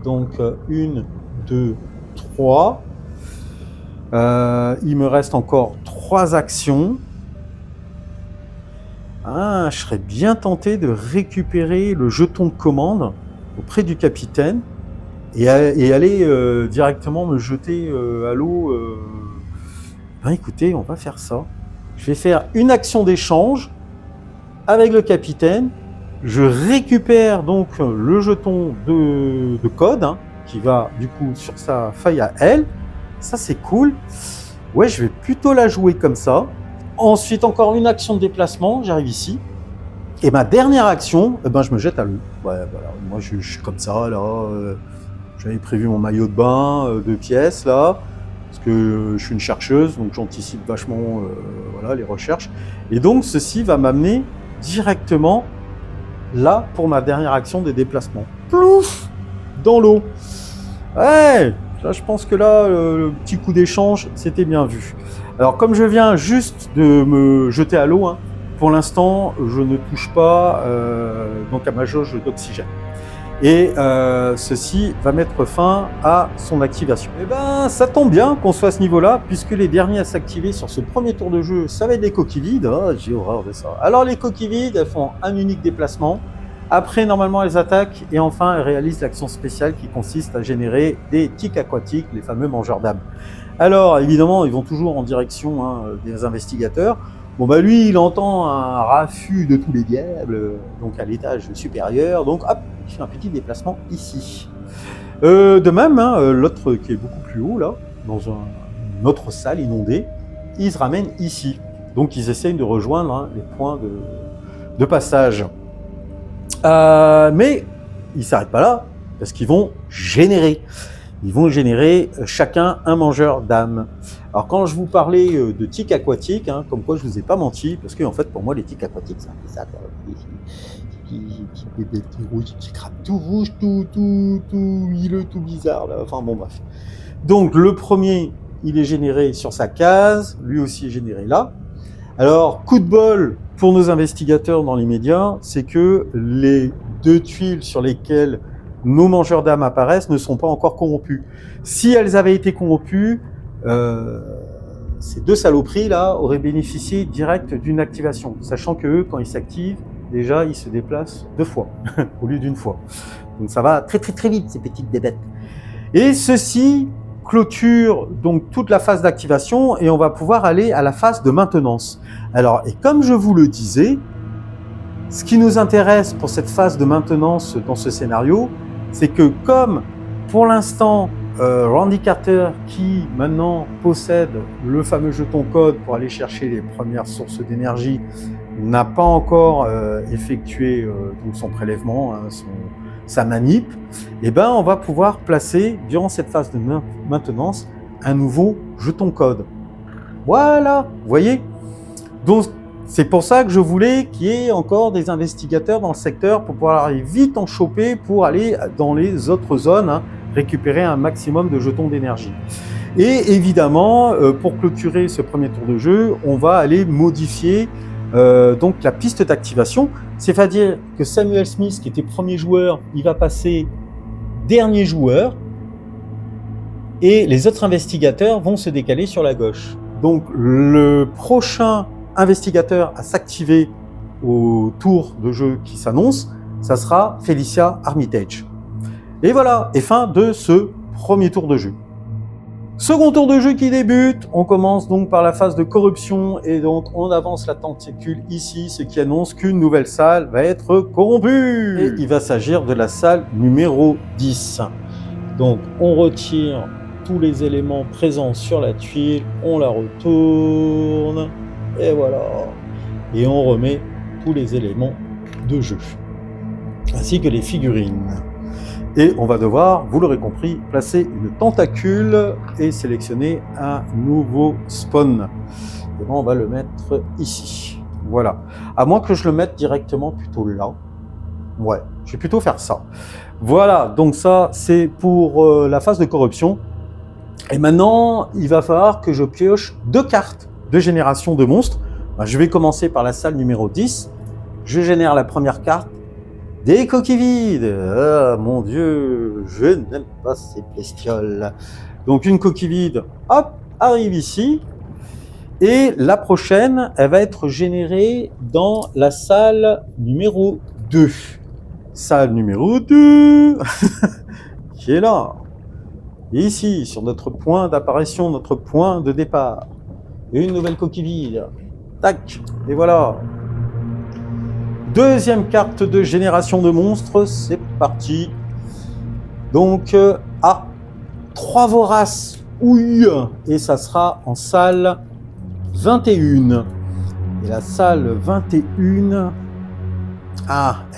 donc 1, 2, 3. Il me reste encore 3 actions. Je serais bien tenté de récupérer le jeton de commande auprès du capitaine et aller directement me jeter à l'eau. Écoutez, on va faire ça. Je vais faire une action d'échange avec le capitaine. Je récupère donc le jeton de code qui va du coup sur sa feuille à elle. Ça c'est cool. Ouais, je vais plutôt la jouer comme ça. Ensuite, encore une action de déplacement. J'arrive ici. Et ma dernière action, je me jette à l'eau. Ouais, voilà. Moi, je suis comme ça là. J'avais prévu mon maillot de bain, 2 pièces là. Parce que je suis une chercheuse, donc j'anticipe vachement les recherches. Et donc, ceci va m'amener directement là pour ma dernière action des déplacements. Plouf! Dans l'eau. Ouais! Là, je pense que là, le petit coup d'échange, c'était bien vu. Alors, comme je viens juste de me jeter à l'eau, pour l'instant, je ne touche pas donc à ma jauge d'oxygène. Et ceci va mettre fin à son activation. Ça tombe bien qu'on soit à ce niveau-là, puisque les derniers à s'activer sur ce premier tour de jeu, ça va être les coquilles vides. J'ai horreur de ça. Alors les coquilles vides, elles font un unique déplacement. Après, normalement, elles attaquent et enfin, elles réalisent l'action spéciale qui consiste à générer des tics aquatiques, les fameux mangeurs d'âmes. Alors, évidemment, ils vont toujours en direction des investigateurs. Lui, il entend un raffut de tous les diables, donc à l'étage supérieur. Donc, hop, il fait un petit déplacement ici. De même, l'autre qui est beaucoup plus haut, là, dans une autre salle inondée, ils se ramènent ici. Donc, ils essayent de rejoindre les points de passage. Mais ils ne s'arrêtent pas là, parce qu'ils vont générer. Ils vont générer chacun un mangeur d'âme. Alors quand je vous parlais de tics aquatiques, comme quoi je vous ai pas menti, parce que en fait pour moi les tics aquatiques c'est un peu ça, petits bébés tout rouges, qui crament tout rouge, tout huileux, tout bizarre là. Enfin bon bref. Donc le premier il est généré sur sa case, lui aussi est généré là. Alors coup de bol pour nos investigateurs dans les médias, c'est que les 2 tuiles sur lesquelles nos mangeurs d'âme apparaissent ne sont pas encore corrompues. Si elles avaient été corrompues, ces 2 saloperies là auraient bénéficié direct d'une activation, sachant que eux, quand ils s'activent, déjà ils se déplacent 2 fois au lieu d'1 fois. Donc ça va très très très vite ces petites bébêtes. Et ceci clôture donc toute la phase d'activation et on va pouvoir aller à la phase de maintenance. Alors, et comme je vous le disais, ce qui nous intéresse pour cette phase de maintenance dans ce scénario, c'est que comme pour l'instant, Randy Carter, qui maintenant possède le fameux jeton code pour aller chercher les premières sources d'énergie, n'a pas encore effectué donc son prélèvement, sa manip, on va pouvoir placer durant cette phase de maintenance un nouveau jeton code. Voilà, vous voyez ? Donc C'est pour ça que je voulais qu'il y ait encore des investigateurs dans le secteur pour pouvoir aller vite en choper pour aller dans les autres zones, hein, récupérer un maximum de jetons d'énergie. Et évidemment, pour clôturer ce premier tour de jeu, on va aller modifier donc la piste d'activation. C'est-à-dire que Samuel Smith, qui était premier joueur, il va passer dernier joueur et les autres investigateurs vont se décaler sur la gauche. Donc le prochain investigateur à s'activer au tour de jeu qui s'annonce, ça sera Felicia Armitage. Et voilà, et fin de ce premier tour de jeu. Second tour de jeu qui débute, on commence donc par la phase de corruption et donc on avance la tentacule ici, ce qui annonce qu'une nouvelle salle va être corrompue. Et il va s'agir de la salle numéro 10. Donc on retire tous les éléments présents sur la tuile, on la retourne, et voilà. Et on remet tous les éléments de jeu, ainsi que les figurines. Et on va devoir, vous l'aurez compris, placer une tentacule et sélectionner un nouveau spawn. Et bon, on va le mettre ici. Voilà. À moins que je le mette directement plutôt là. Ouais, je vais plutôt faire ça. Voilà, donc ça, c'est pour la phase de corruption. Et maintenant, il va falloir que je pioche 2 cartes de génération de monstres. Je vais commencer par la salle numéro 10. Je génère la première carte. Des coquilles vides. Ah, mon Dieu, je n'aime pas ces bestioles. Donc une coquille vide, hop, arrive ici. Et la prochaine, elle va être générée dans la salle numéro 2. Salle numéro 2, qui est là. Et ici, sur notre point d'apparition, notre point de départ. Une nouvelle coquille vide. Tac, et voilà. Deuxième carte de génération de monstres, c'est parti. Donc, 3 voraces, ouille, et ça sera en salle 21. Et la salle 21,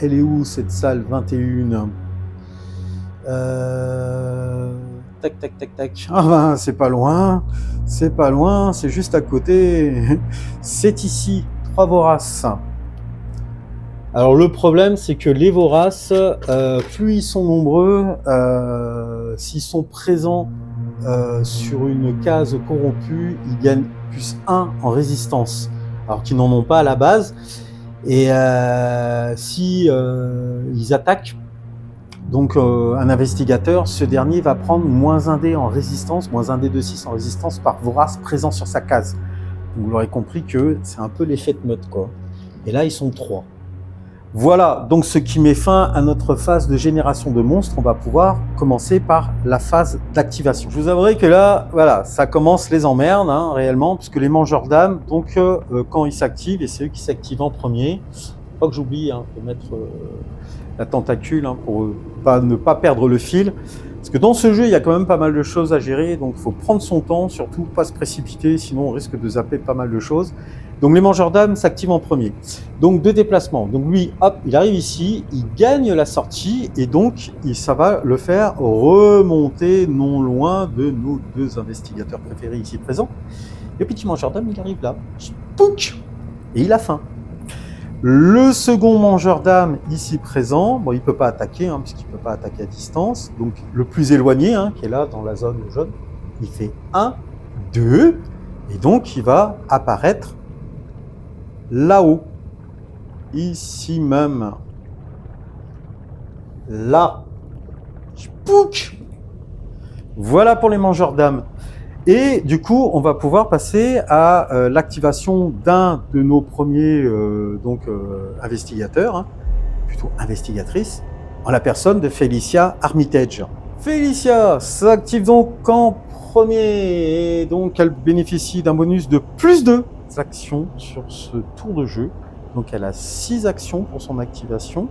elle est où cette salle 21 ? Tac, tac, tac, tac. Ah ben, c'est pas loin, c'est juste à côté. C'est ici, 3 voraces. Alors le problème, c'est que les voraces, plus ils sont nombreux, s'ils sont présents sur une case corrompue, ils gagnent plus 1 en résistance, alors qu'ils n'en ont pas à la base. Et si ils attaquent donc un investigateur, ce dernier va prendre moins 1 dé en résistance, moins 1 dé de 6 en résistance par vorace présent sur sa case. Donc, vous l'aurez compris que c'est un peu l'effet de meute, quoi. Et là, ils sont 3. Voilà, donc ce qui met fin à notre phase de génération de monstres. On va pouvoir commencer par la phase d'activation. Je vous avouerai que là, voilà, ça commence les emmerdes, hein, réellement, puisque les mangeurs d'âmes, donc quand ils s'activent, et c'est eux qui s'activent en premier, pas que j'oublie de mettre la tentacule pour ne pas perdre le fil. Parce que dans ce jeu, il y a quand même pas mal de choses à gérer, donc il faut prendre son temps, surtout pas se précipiter, sinon on risque de zapper pas mal de choses. Donc les mangeurs d'âmes s'activent en premier. Donc 2 déplacements. Donc lui, hop, il arrive ici, il gagne la sortie et donc ça va le faire remonter non loin de nos 2 investigateurs préférés ici présents. Le petit mangeur d'âmes, il arrive là, pouc, et il a faim. Le second mangeur d'âme ici présent, bon, il peut pas attaquer, puisqu'il peut pas attaquer à distance. Donc le plus éloigné, qui est là dans la zone jaune, il fait 1, 2, et donc il va apparaître là-haut, ici même, là, pouc. Voilà pour les mangeurs d'âme. Et du coup, on va pouvoir passer à l'activation d'un de nos premiers investigateurs, plutôt investigatrice, en la personne de Felicia Armitage. Felicia s'active donc en premier, et donc elle bénéficie d'un bonus de plus 2 actions sur ce tour de jeu. Donc elle a 6 actions pour son activation,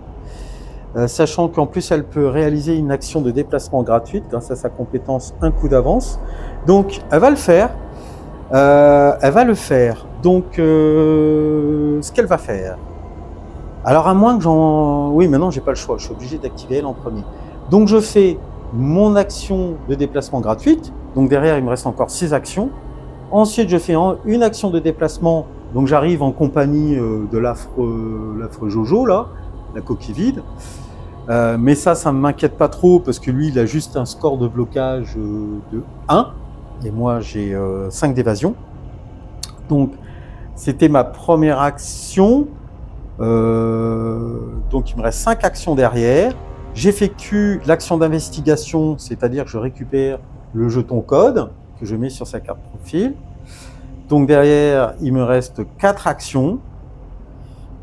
sachant qu'en plus elle peut réaliser une action de déplacement gratuite grâce à sa compétence un coup d'avance. Donc elle va le faire. Donc ce qu'elle va faire. Alors à moins que oui, maintenant j'ai pas le choix, je suis obligé d'activer elle en premier. Donc je fais mon action de déplacement gratuite. Donc derrière il me reste encore 6 actions. Ensuite je fais une action de déplacement Donc j'arrive en compagnie de l'affreux Jojo, là, la coquille vide. Mais ça ne m'inquiète pas trop parce que lui, il a juste un score de blocage de 1. Et moi, j'ai 5 d'évasion. Donc, c'était ma première action. Donc, il me reste 5 actions derrière. J'effectue l'action d'investigation, c'est-à-dire que je récupère le jeton code que je mets sur sa carte profil. Donc, derrière, il me reste 4 actions.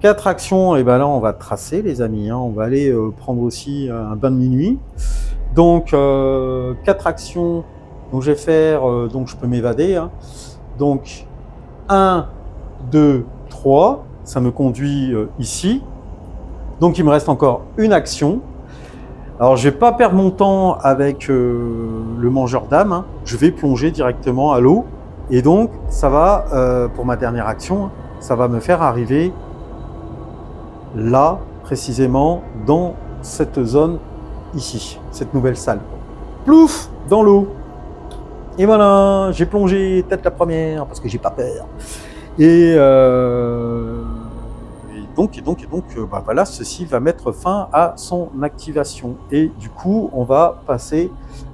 4 actions, et ben là, on va tracer, les amis. Hein. On va aller prendre aussi un bain de minuit. Donc, 4 actions. Donc, je vais faire, donc je peux m'évader. Hein. Donc, 1, 2, 3. Ça me conduit ici. Donc, il me reste encore une action. Alors, je ne vais pas perdre mon temps avec le mangeur d'âme. Hein. Je vais plonger directement à l'eau. Et donc, ça va, pour ma dernière action, ça va me faire arriver là, précisément, dans cette zone ici, cette nouvelle salle. Plouf, dans l'eau. Et voilà, j'ai plongé tête la première parce que j'ai pas peur. Et donc, bah voilà, ceci va mettre fin à son activation. Et du coup, on va passer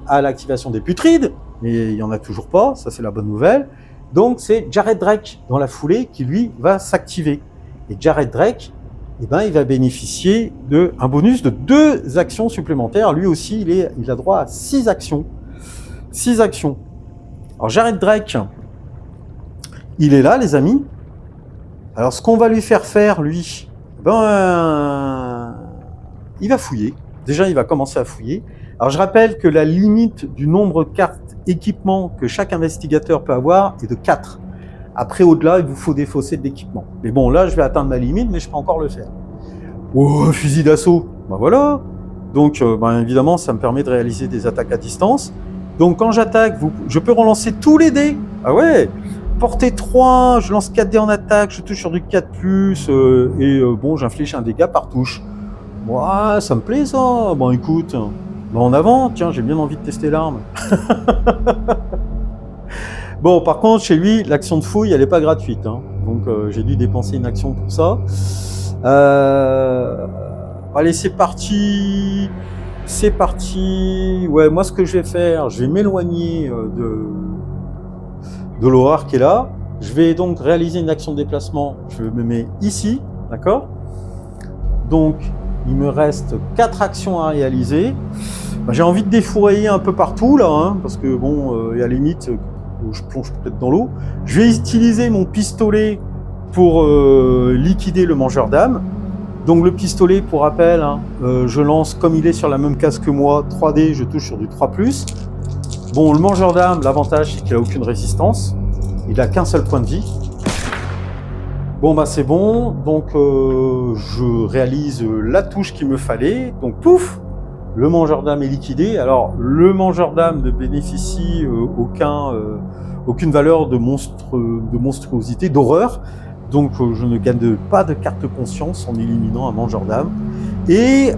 à l'activation des putrides. Mais il n'y en a toujours pas, ça c'est la bonne nouvelle. Donc c'est Jared Drake dans la foulée qui lui va s'activer. Et Jared Drake, eh ben, il va bénéficier d'un bonus de 2 actions supplémentaires. Lui aussi, il a droit à 6 actions. 6 actions. Alors Jared Drake, il est là, les amis. Alors ce qu'on va lui faire, lui, ben, il va fouiller. Déjà, il va commencer à fouiller. Alors je rappelle que la limite du nombre de cartes équipement que chaque investigateur peut avoir est de 4. Après, au-delà, il vous faut défausser de l'équipement. Mais bon, là, je vais atteindre ma limite, mais je peux encore le faire. Oh, fusil d'assaut. Ben voilà. Donc, ben, évidemment, ça me permet de réaliser des attaques à distance. Donc, quand j'attaque, je peux relancer tous les dés. Ah ouais. Portée 3, je lance 4 dés en attaque, je touche sur du 4+, et bon, j'inflige un dégât par touche. Moi, ça me plaît, ça. Bon, écoute, ben, en avant, tiens, j'ai bien envie de tester l'arme. Bon, par contre, chez lui, l'action de fouille, elle n'est pas gratuite. Hein. Donc, j'ai dû dépenser une action pour ça. Allez, c'est parti. C'est parti. Ouais, moi, ce que je vais faire, je vais m'éloigner de l'horreur qui est là. Je vais donc réaliser une action de déplacement. Je me mets ici, d'accord? Donc, il me reste 4 actions à réaliser. Ben, j'ai envie de défourailler un peu partout, là, hein, parce que, bon, à la limite... je plonge peut-être dans l'eau. Je vais utiliser mon pistolet pour liquider le mangeur d'âme. Donc le pistolet, pour rappel, hein, je lance comme il est sur la même case que moi, 3D, je touche sur du 3+. Bon, le mangeur d'âme, l'avantage, c'est qu'il n'a aucune résistance. Il n'a qu'un seul point de vie. Bon, bah c'est bon. Donc je réalise la touche qu'il me fallait. Donc pouf, le mangeur d'âme est liquidé. Alors, le mangeur d'âme ne bénéficie aucune valeur de monstruosité, d'horreur. Donc, je ne gagne pas de carte conscience en éliminant un mangeur d'âme. Et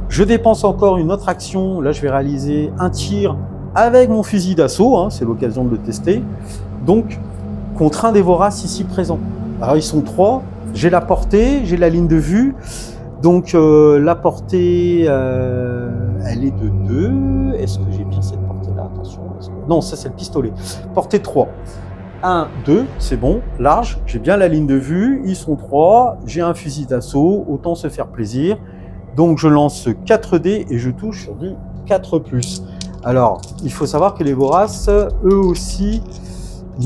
je dépense encore une autre action. Là, je vais réaliser un tir avec mon fusil d'assaut. Hein, c'est l'occasion de le tester. Donc, contre un des voraces ici présent. Alors, ils sont 3. J'ai la portée, j'ai la ligne de vue. Donc la portée, elle est de 2. Est-ce que j'ai bien cette portée-là? Attention. Non, ça c'est le pistolet. Portée 3. 1, 2, c'est bon, large. J'ai bien la ligne de vue. Ils sont 3. J'ai un fusil d'assaut. Autant se faire plaisir. Donc je lance 4 dés et je touche sur du 4+. Alors, il faut savoir que les voraces, eux aussi,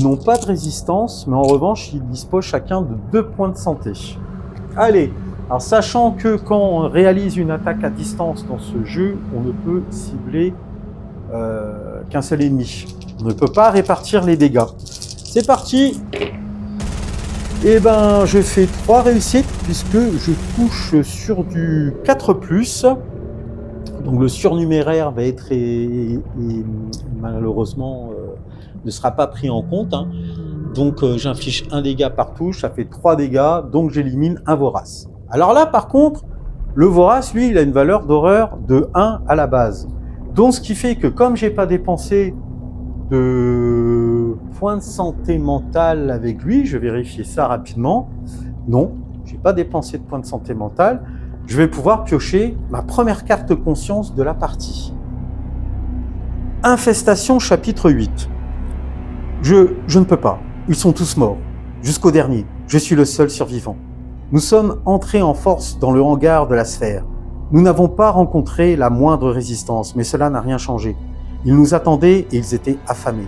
n'ont pas de résistance. Mais en revanche, ils disposent chacun de 2 points de santé. Allez. Alors, sachant que quand on réalise une attaque à distance dans ce jeu, on ne peut cibler qu'un seul ennemi. On ne peut pas répartir les dégâts. C'est parti. Et ben, je fais 3 réussites puisque je touche sur du 4+. Donc le surnuméraire va être malheureusement ne sera pas pris en compte. Hein. Donc j'inflige un dégât par touche, ça fait 3 dégâts, donc j'élimine un vorace. Alors là, par contre, le vorace, lui, il a une valeur d'horreur de 1 à la base. Donc, ce qui fait que comme j'ai pas dépensé de points de santé mentale avec lui. Je vais vérifier ça rapidement. Non, j'ai pas dépensé de points de santé mentale. Je vais pouvoir piocher ma première carte conscience de la partie. Infestation chapitre 8. Je ne peux pas. Ils sont tous morts. Jusqu'au dernier. Je suis le seul survivant. Nous sommes entrés en force dans le hangar de la sphère. Nous n'avons pas rencontré la moindre résistance, mais cela n'a rien changé. Ils nous attendaient et ils étaient affamés.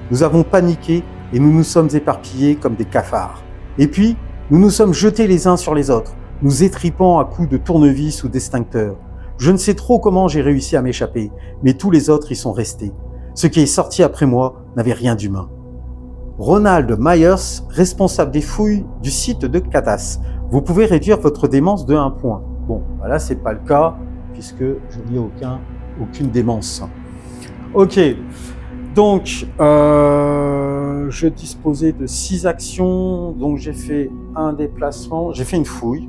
Nous avons paniqué et nous nous sommes éparpillés comme des cafards. Et puis, nous nous sommes jetés les uns sur les autres, nous étripant à coups de tournevis ou d'extincteurs. Je ne sais trop comment j'ai réussi à m'échapper, mais tous les autres y sont restés. Ce qui est sorti après moi n'avait rien d'humain. Ronald Myers, responsable des fouilles du site de Cadas. Vous pouvez réduire votre démence de 1 point. Bon, là c'est pas le cas, puisque je n'ai aucune démence. Ok, donc je disposais de 6 actions, donc j'ai fait un déplacement, j'ai fait une fouille,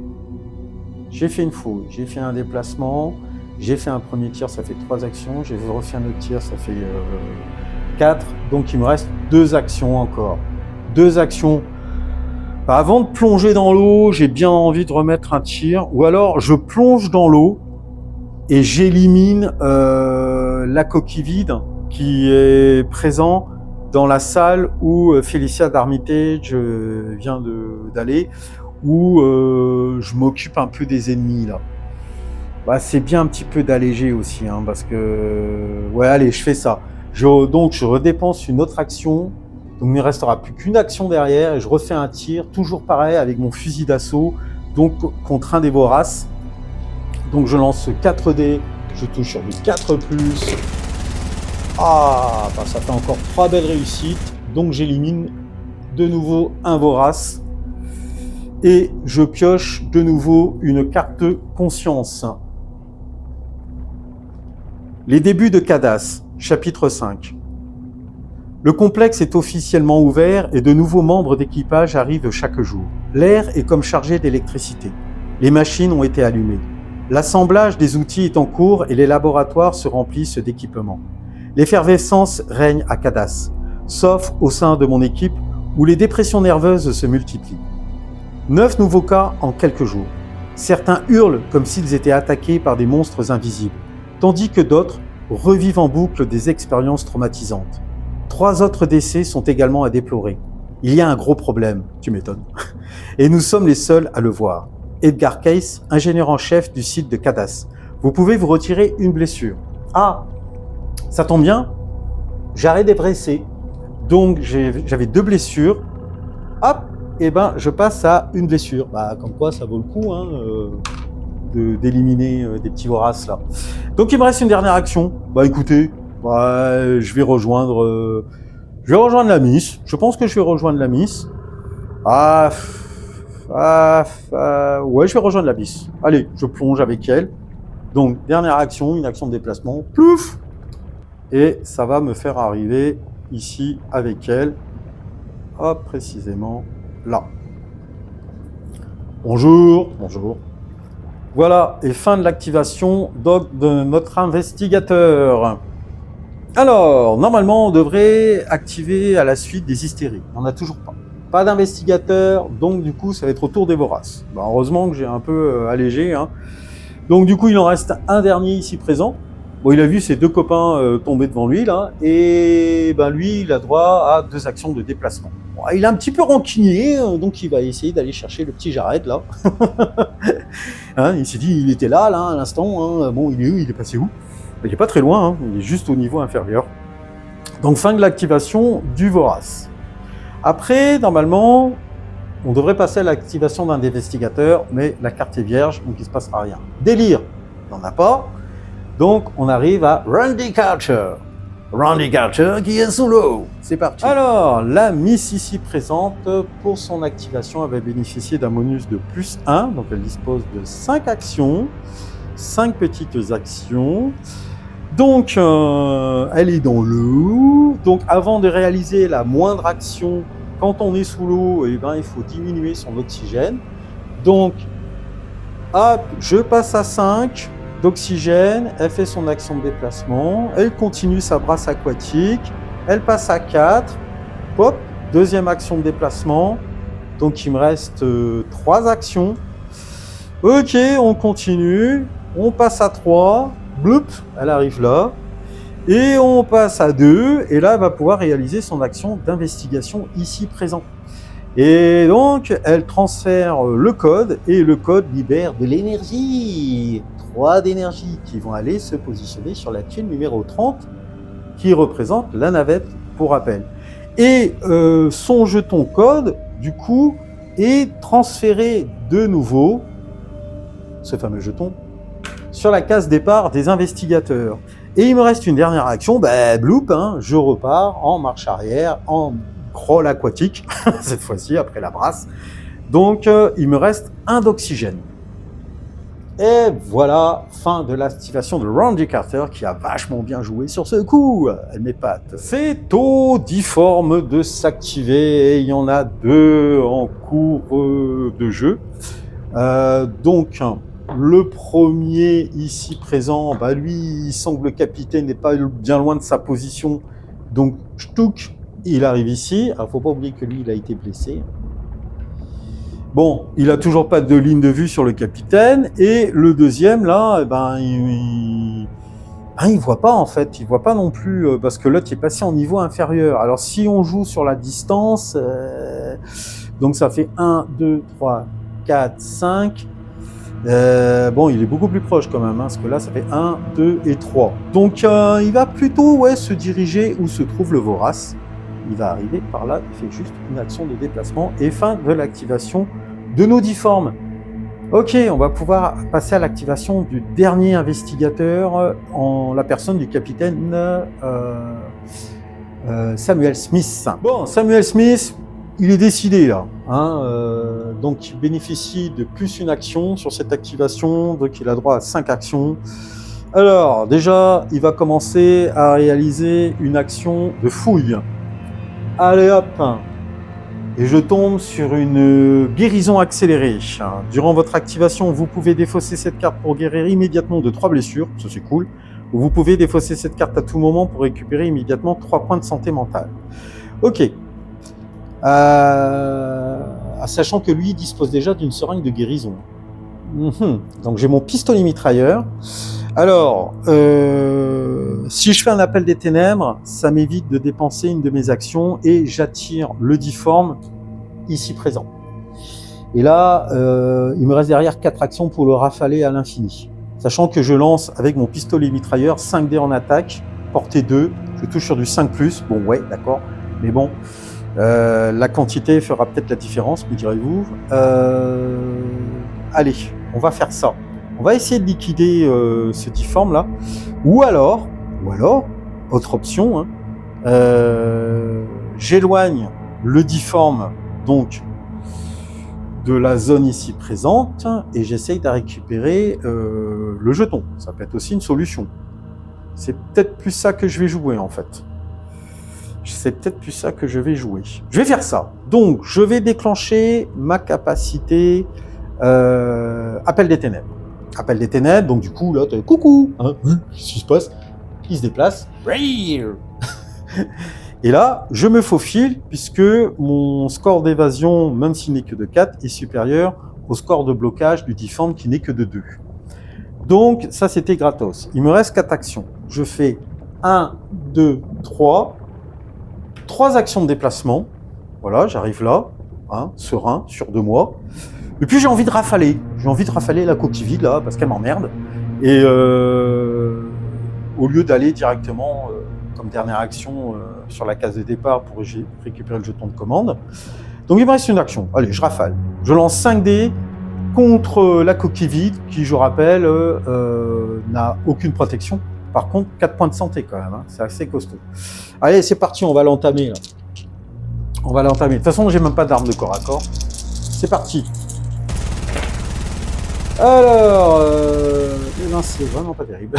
j'ai fait un déplacement, j'ai fait un premier tir, ça fait 3 actions, j'ai refait un autre tir, ça fait 4, donc il me reste 2 actions encore. 2 actions. Avant de plonger dans l'eau, j'ai bien envie de remettre un tir, ou alors je plonge dans l'eau et j'élimine la coquille vide qui est présent dans la salle où Felicia d'Armitage vient d'aller, où je m'occupe un peu des ennemis là. Bah, c'est bien un petit peu d'alléger aussi, hein, parce que... Ouais, allez, je fais ça. Donc je redépense une autre action, donc il ne restera plus qu'une action derrière, et je refais un tir, toujours pareil, avec mon fusil d'assaut, donc contre un des voraces. Donc je lance 4 dés, je touche sur du 4+. Ah, bah ça fait encore 3 belles réussites, donc j'élimine de nouveau un vorace. Et je pioche de nouveau une carte conscience. Les débuts de Cadas, chapitre 5. Le complexe est officiellement ouvert et de nouveaux membres d'équipage arrivent chaque jour. L'air est comme chargé d'électricité. Les machines ont été allumées. L'assemblage des outils est en cours et les laboratoires se remplissent d'équipements. L'effervescence règne à Cadas, sauf au sein de mon équipe où les dépressions nerveuses se multiplient. 9 nouveaux cas en quelques jours. Certains hurlent comme s'ils étaient attaqués par des monstres invisibles, tandis que d'autres revivent en boucle des expériences traumatisantes. 3 autres décès sont également à déplorer. Il y a un gros problème, tu m'étonnes. Et nous sommes les seuls à le voir. Edgar Case, ingénieur en chef du site de Cadas. Vous pouvez vous retirer une blessure. Ah, ça tombe bien, j'arrête des blessés. Donc j'avais 2 blessures. Hop, et ben je passe à une blessure. Bah comme quoi ça vaut le coup hein, d'éliminer des petits voraces là. Donc il me reste une dernière action. Bah écoutez, je vais rejoindre la Miss. Je pense que je vais rejoindre la Miss. Ouais, je vais rejoindre la Miss. Allez, je plonge avec elle. Donc dernière action, une action de déplacement. Plouf. Et ça va me faire arriver ici avec elle. Hop, précisément là. Bonjour, bonjour. Voilà, et fin de l'activation de notre investigateur. Alors, normalement, on devrait activer à la suite des hystéries. On n'a toujours pas. Pas d'investigateur, donc du coup, ça va être au tour des voraces. Bah, heureusement que j'ai un peu allégé. Hein. Donc du coup, il en reste un dernier ici présent. Bon, il a vu ses 2 copains tomber devant lui, là, et ben lui, il a droit à 2 actions de déplacement. Bon, il est un petit peu rancunier, donc il va essayer d'aller chercher le petit Jared, là. Hein, il s'est dit, il était là, à l'instant, hein. Bon, il est où? Il est passé où? Il n'est pas très loin, hein. Il est juste au niveau inférieur. Donc, fin de l'activation du vorace. Après, normalement, on devrait passer à l'activation d'un investigateur, mais la carte est vierge, donc il ne se passera rien. Délire, il n'en a pas. Donc, on arrive à Randy Carter. Randy Carter qui est sous l'eau. C'est parti. Alors, la Miss ici présente, pour son activation, elle va bénéficier d'un bonus de +1. Donc, elle dispose de 5 actions. 5 petites actions. Donc, elle est dans l'eau. Donc, avant de réaliser la moindre action, quand on est sous l'eau, eh ben, il faut diminuer son oxygène. Donc, hop, je passe à 5. D'oxygène, elle fait son action de déplacement, elle continue sa brasse aquatique, Elle passe à 4. Hop, deuxième action de déplacement. Donc il me reste 3 actions. Ok, on continue. On passe à 3. Bloup, elle arrive là. Et on passe à 2. Et là, elle va pouvoir réaliser son action d'investigation ici présent. Et donc, elle transfère le code. Et le code libère de l'énergie. 3 d'énergie qui vont aller se positionner sur la tuile numéro 30, qui représente la navette pour rappel. Et son jeton code, du coup, est transféré de nouveau, ce fameux jeton, sur la case départ des investigateurs. Et il me reste une dernière action, bloup, je repars en marche arrière, en crawl aquatique, cette fois-ci, après la brasse. Donc, il me reste 1 d'oxygène. Et voilà, fin de l'activation de Randy Carter, qui a vachement bien joué sur ce coup. Elle m'épate. C'est au difforme de s'activer, et il y en a 2 en cours de jeu. Donc, le premier ici présent, lui, il sent que le capitaine n'est pas bien loin de sa position. Donc, ch'touk, il arrive ici. Alors, faut pas oublier que lui, il a été blessé. Bon, il a toujours pas de ligne de vue sur le capitaine. Et le deuxième, là, il voit pas, en fait. Il voit pas non plus, parce que l'autre est passé en niveau inférieur. Alors, si on joue sur la distance, donc ça fait 1, 2, 3, 4, 5. Bon, il est beaucoup plus proche quand même, parce que là, ça fait 1, 2 et 3. Donc, il va plutôt se diriger où se trouve le Vorace. Il va arriver par là, il fait juste une action de déplacement et fin de l'activation de nos difformes. Ok, on va pouvoir passer à l'activation du dernier investigateur en la personne du capitaine Samuel Smith. Bon, Samuel Smith, il est décidé là. Donc, il bénéficie de plus une action sur cette activation, donc il a droit à 5 actions. Alors, déjà, il va commencer à réaliser une action de fouille. Allez hop, et je tombe sur une guérison accélérée. Durant votre activation, vous pouvez défausser cette carte pour guérir immédiatement de 3 blessures, ça c'est cool. Ou vous pouvez défausser cette carte à tout moment pour récupérer immédiatement 3 points de santé mentale. Ok. Sachant que lui dispose déjà d'une seringue de guérison. Donc j'ai mon pistolet mitrailleur. Alors, si je fais un appel des ténèbres, ça m'évite de dépenser une de mes actions et j'attire le difforme ici présent. Et là, il me reste derrière 4 actions pour le rafaler à l'infini. Sachant que je lance avec mon pistolet mitrailleur 5 dés en attaque, portée 2, je touche sur du 5+, bon ouais, d'accord, mais bon, la quantité fera peut-être la différence, me direz-vous. Allez, on va faire ça. On va essayer de liquider ce difforme là, ou alors, autre option, j'éloigne le difforme donc de la zone ici présente et j'essaye de récupérer le jeton. Ça peut être aussi une solution. C'est peut-être plus ça que je vais jouer en fait. Je vais faire ça. Donc, je vais déclencher ma capacité appel des ténèbres. Appel des ténèbres, donc du coup, là, coucou, qu'est-ce qui se passe? Il se déplace. Et là, je me faufile, puisque mon score d'évasion, même s'il n'est que de 4, est supérieur au score de blocage du difforme qui n'est que de 2. Donc, ça, c'était gratos. Il me reste 4 actions. Je fais 1, 2, 3. 3 actions de déplacement. Voilà, j'arrive là, serein, sûr de moi. Et puis j'ai envie de rafaler. J'ai envie de rafaler la coquille vide là, parce qu'elle m'emmerde. Et au lieu d'aller directement, comme dernière action, sur la case de départ pour récupérer le jeton de commande. Donc il me reste une action. Allez, je rafale. Je lance 5 dés contre la coquille vide, qui, je rappelle, n'a aucune protection. Par contre, 4 points de santé quand même. C'est assez costaud. Allez, c'est parti, on va l'entamer là. On va l'entamer. De toute façon, j'ai même pas d'arme de corps à corps. C'est parti. Alors, non, c'est vraiment pas terrible.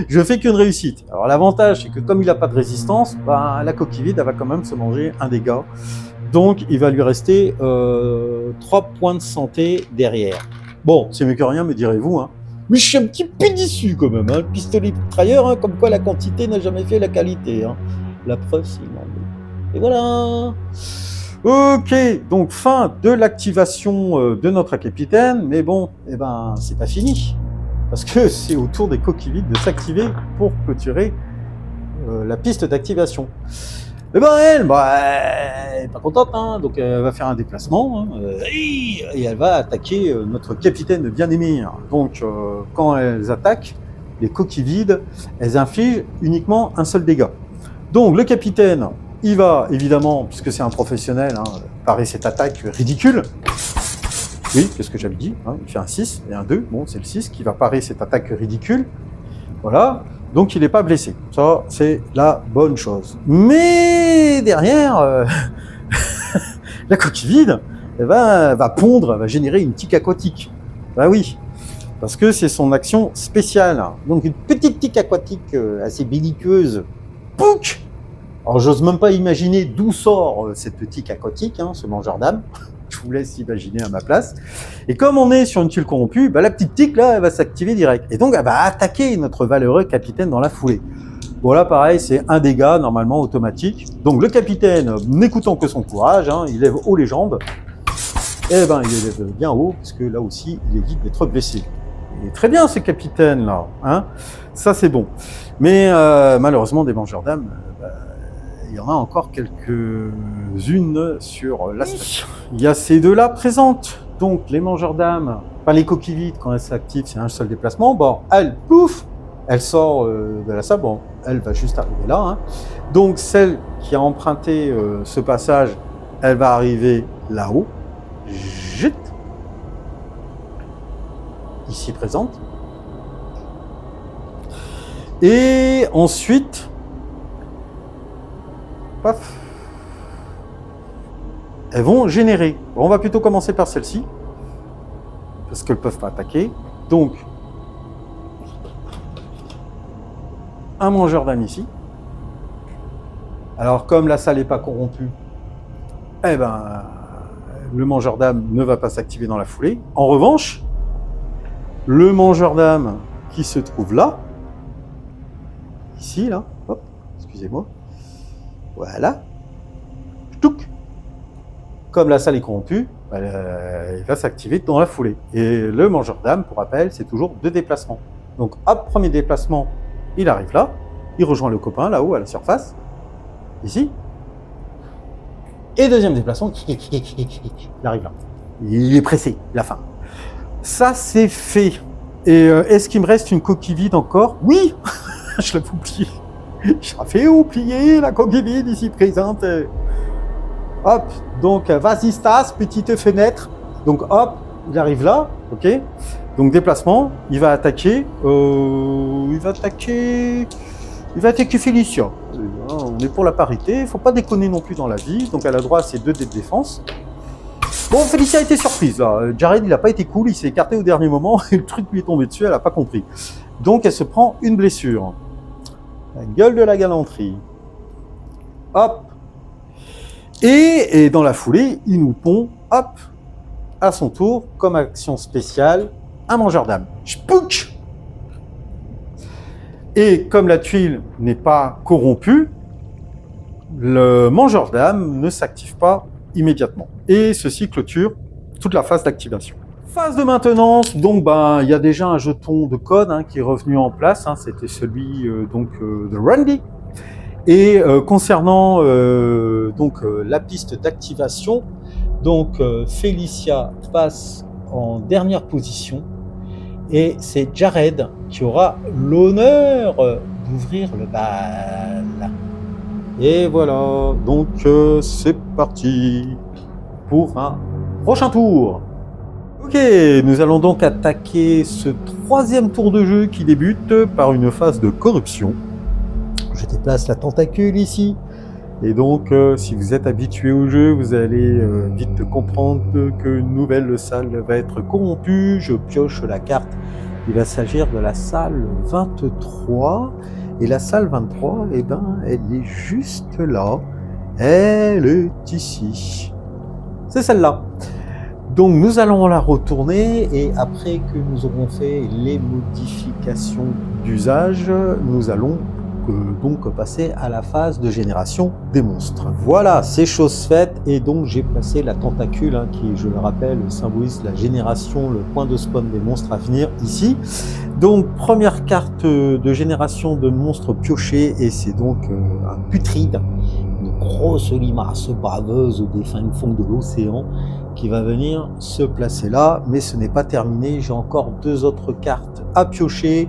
Je fais qu'une réussite. Alors l'avantage, c'est que comme il n'a pas de résistance, la coquille vide, elle va quand même se manger un dégât. Donc il va lui rester 3 points de santé derrière. Bon, c'est mieux que rien, me direz-vous. Mais je suis un petit peu déçu quand même, hein. Le pistolet mitrailleur, hein, comme quoi la quantité n'a jamais fait la qualité, hein. La preuve, c'est énorme. Et voilà. Ok, donc fin de l'activation de notre capitaine, mais bon, eh ben, c'est pas fini. Parce que c'est au tour des coquilles vides de s'activer pour clôturer la piste d'activation. Eh ben elle est pas contente, hein, donc elle va faire un déplacement, hein, et elle va attaquer notre capitaine bien-aimé. Donc quand elles attaquent, les coquilles vides, elles infligent uniquement un seul dégât. Donc le capitaine, il va évidemment, puisque c'est un professionnel, hein, parer cette attaque ridicule. Oui, qu'est-ce que j'avais dit, hein, il fait un 6 et un 2, bon c'est le 6 qui va parer cette attaque ridicule. Voilà, donc il n'est pas blessé, ça c'est la bonne chose. Mais derrière, la coquille vide, elle va pondre, elle va générer une tique aquatique. Bah oui, parce que c'est son action spéciale. Donc une petite tique aquatique assez belliqueuse. Pouc! Alors j'ose même pas imaginer d'où sort cette tique aquatique, hein, ce mangeur d'âme. Je vous laisse imaginer à ma place. Et comme on est sur une tuile corrompue, bah, la petite tique là, elle va s'activer direct. Et donc elle va attaquer notre valeureux capitaine dans la foulée. Bon là pareil, c'est un dégât normalement automatique. Donc le capitaine, n'écoutant que son courage, hein, il lève haut les jambes. Eh ben il les lève bien haut, parce que là aussi, il évite d'être blessé. Il est très bien ce capitaine là, hein. Ça c'est bon. Mais malheureusement des mangeurs d'âme, il y en a encore quelques-unes sur la station. Il y a ces deux-là présentes. Donc les mangeurs d'âme, enfin les coquilles vides, quand elles s'activent, c'est un seul déplacement. Bon, elle, plouf, elle sort de la salle. Bon, elle va juste arriver là, hein. Donc celle qui a emprunté ce passage, elle va arriver là-haut. Jut. Ici présente. Et ensuite, paf, elles vont générer. Bon, on va plutôt commencer par celle-ci, parce qu'elles ne peuvent pas attaquer. Donc, un mangeur d'âme ici. Alors, comme la salle n'est pas corrompue, eh ben, le mangeur d'âme ne va pas s'activer dans la foulée. En revanche, le mangeur d'âme qui se trouve là, ici, là, hop, excusez-moi, voilà, touc. Comme la salle est corrompue, il va s'activer dans la foulée. Et le mangeur d'âme, pour rappel, c'est toujours 2 déplacements. Donc, hop, premier déplacement, il arrive là, il rejoint le copain là-haut à la surface, ici. Et deuxième déplacement, il arrive là. Il est pressé, la fin. Ça, c'est fait. Et est-ce qu'il me reste une coquille vide encore? Oui. Je l'avais oublié. J'avais oublié la coquille vide ici présente. Hop, donc vas-y Stas, petite fenêtre. Donc hop, il arrive là, ok. Donc déplacement, il va attaquer Félicia. On est pour la parité, il faut pas déconner non plus dans la vie. Donc elle a droit à ses 2 dés de défense. Bon, Félicia a été surprise là. Jared, il n'a pas été cool, il s'est écarté au dernier moment et le truc lui est tombé dessus, elle n'a pas compris. Donc elle se prend une blessure. La gueule de la galanterie. Hop. Et dans la foulée, il nous pond, hop, à son tour, comme action spéciale, un mangeur d'âme. Spouk. Et comme la tuile n'est pas corrompue, le mangeur d'âme ne s'active pas immédiatement. Et ceci clôture toute la phase d'activation. Phase de maintenance, donc il y a déjà un jeton de code qui est revenu en place, c'était celui de Randy. Et concernant la piste d'activation, donc Félicia passe en dernière position et c'est Jared qui aura l'honneur d'ouvrir le bal. Et voilà, donc c'est parti pour un prochain tour. Ok, nous allons donc attaquer ce 3e tour de jeu qui débute par une phase de corruption. Je déplace la tentacule ici. Et donc, si vous êtes habitué au jeu, vous allez vite comprendre qu'une nouvelle salle va être corrompue. Je pioche la carte. Il va s'agir de la salle 23. Et la salle 23, eh ben, elle est juste là. Elle est ici. C'est celle-là. Donc nous allons la retourner et après que nous aurons fait les modifications d'usage, nous allons donc passer à la phase de génération des monstres. Voilà, c'est chose faite et donc j'ai placé la tentacule qui, je le rappelle, symbolise la génération, le point de spawn des monstres à venir ici. Donc première carte de génération de monstres piochés et c'est donc un putride, une grosse limace baveuse des fins fonds de l'océan qui va venir se placer là, mais ce n'est pas terminé, j'ai encore 2 autres cartes à piocher.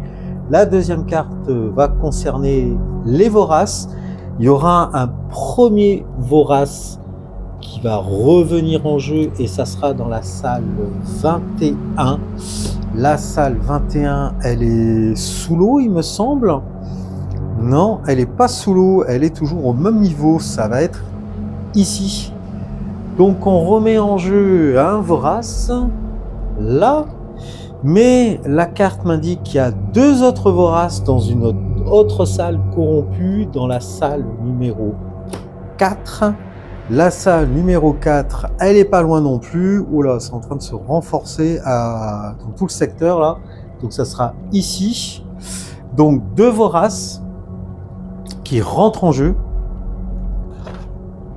La deuxième carte va concerner les voraces. Il y aura un premier vorace qui va revenir en jeu et ça sera dans la salle 21. La salle 21, elle est sous l'eau, il me semble. Non, elle n'est pas sous l'eau, elle est toujours au même niveau, ça va être ici. Donc on remet en jeu un vorace, là. Mais la carte m'indique qu'il y a 2 autres voraces dans une autre salle corrompue, dans la salle numéro 4. La salle numéro 4, elle n'est pas loin non plus. Oula, c'est en train de se renforcer dans tout le secteur là. Donc ça sera ici. Donc 2 voraces qui rentrent en jeu.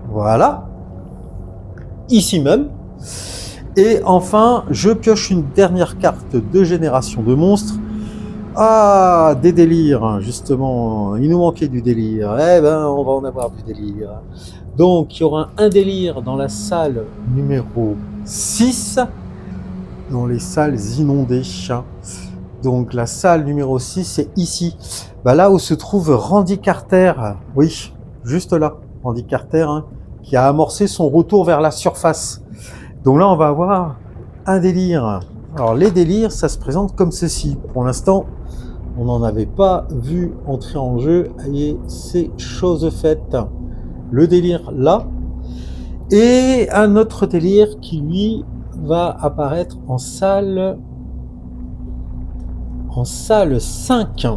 Voilà. Ici même. Et enfin, je pioche une dernière carte de génération de monstres. Ah, des délires, justement. Il nous manquait du délire. Eh ben, on va en avoir du délire. Donc, il y aura un délire dans la salle numéro 6, dans les salles inondées. Donc, la salle numéro 6, c'est ici. Bah, là où se trouve Randy Carter. Oui, juste là. Randy Carter, qui a amorcé son retour vers la surface. Donc là, on va avoir un délire. Alors, les délires, ça se présente comme ceci. Pour l'instant, on n'en avait pas vu entrer en jeu et c'est chose faite. Le délire là. Et un autre délire qui, lui, va apparaître en salle 5.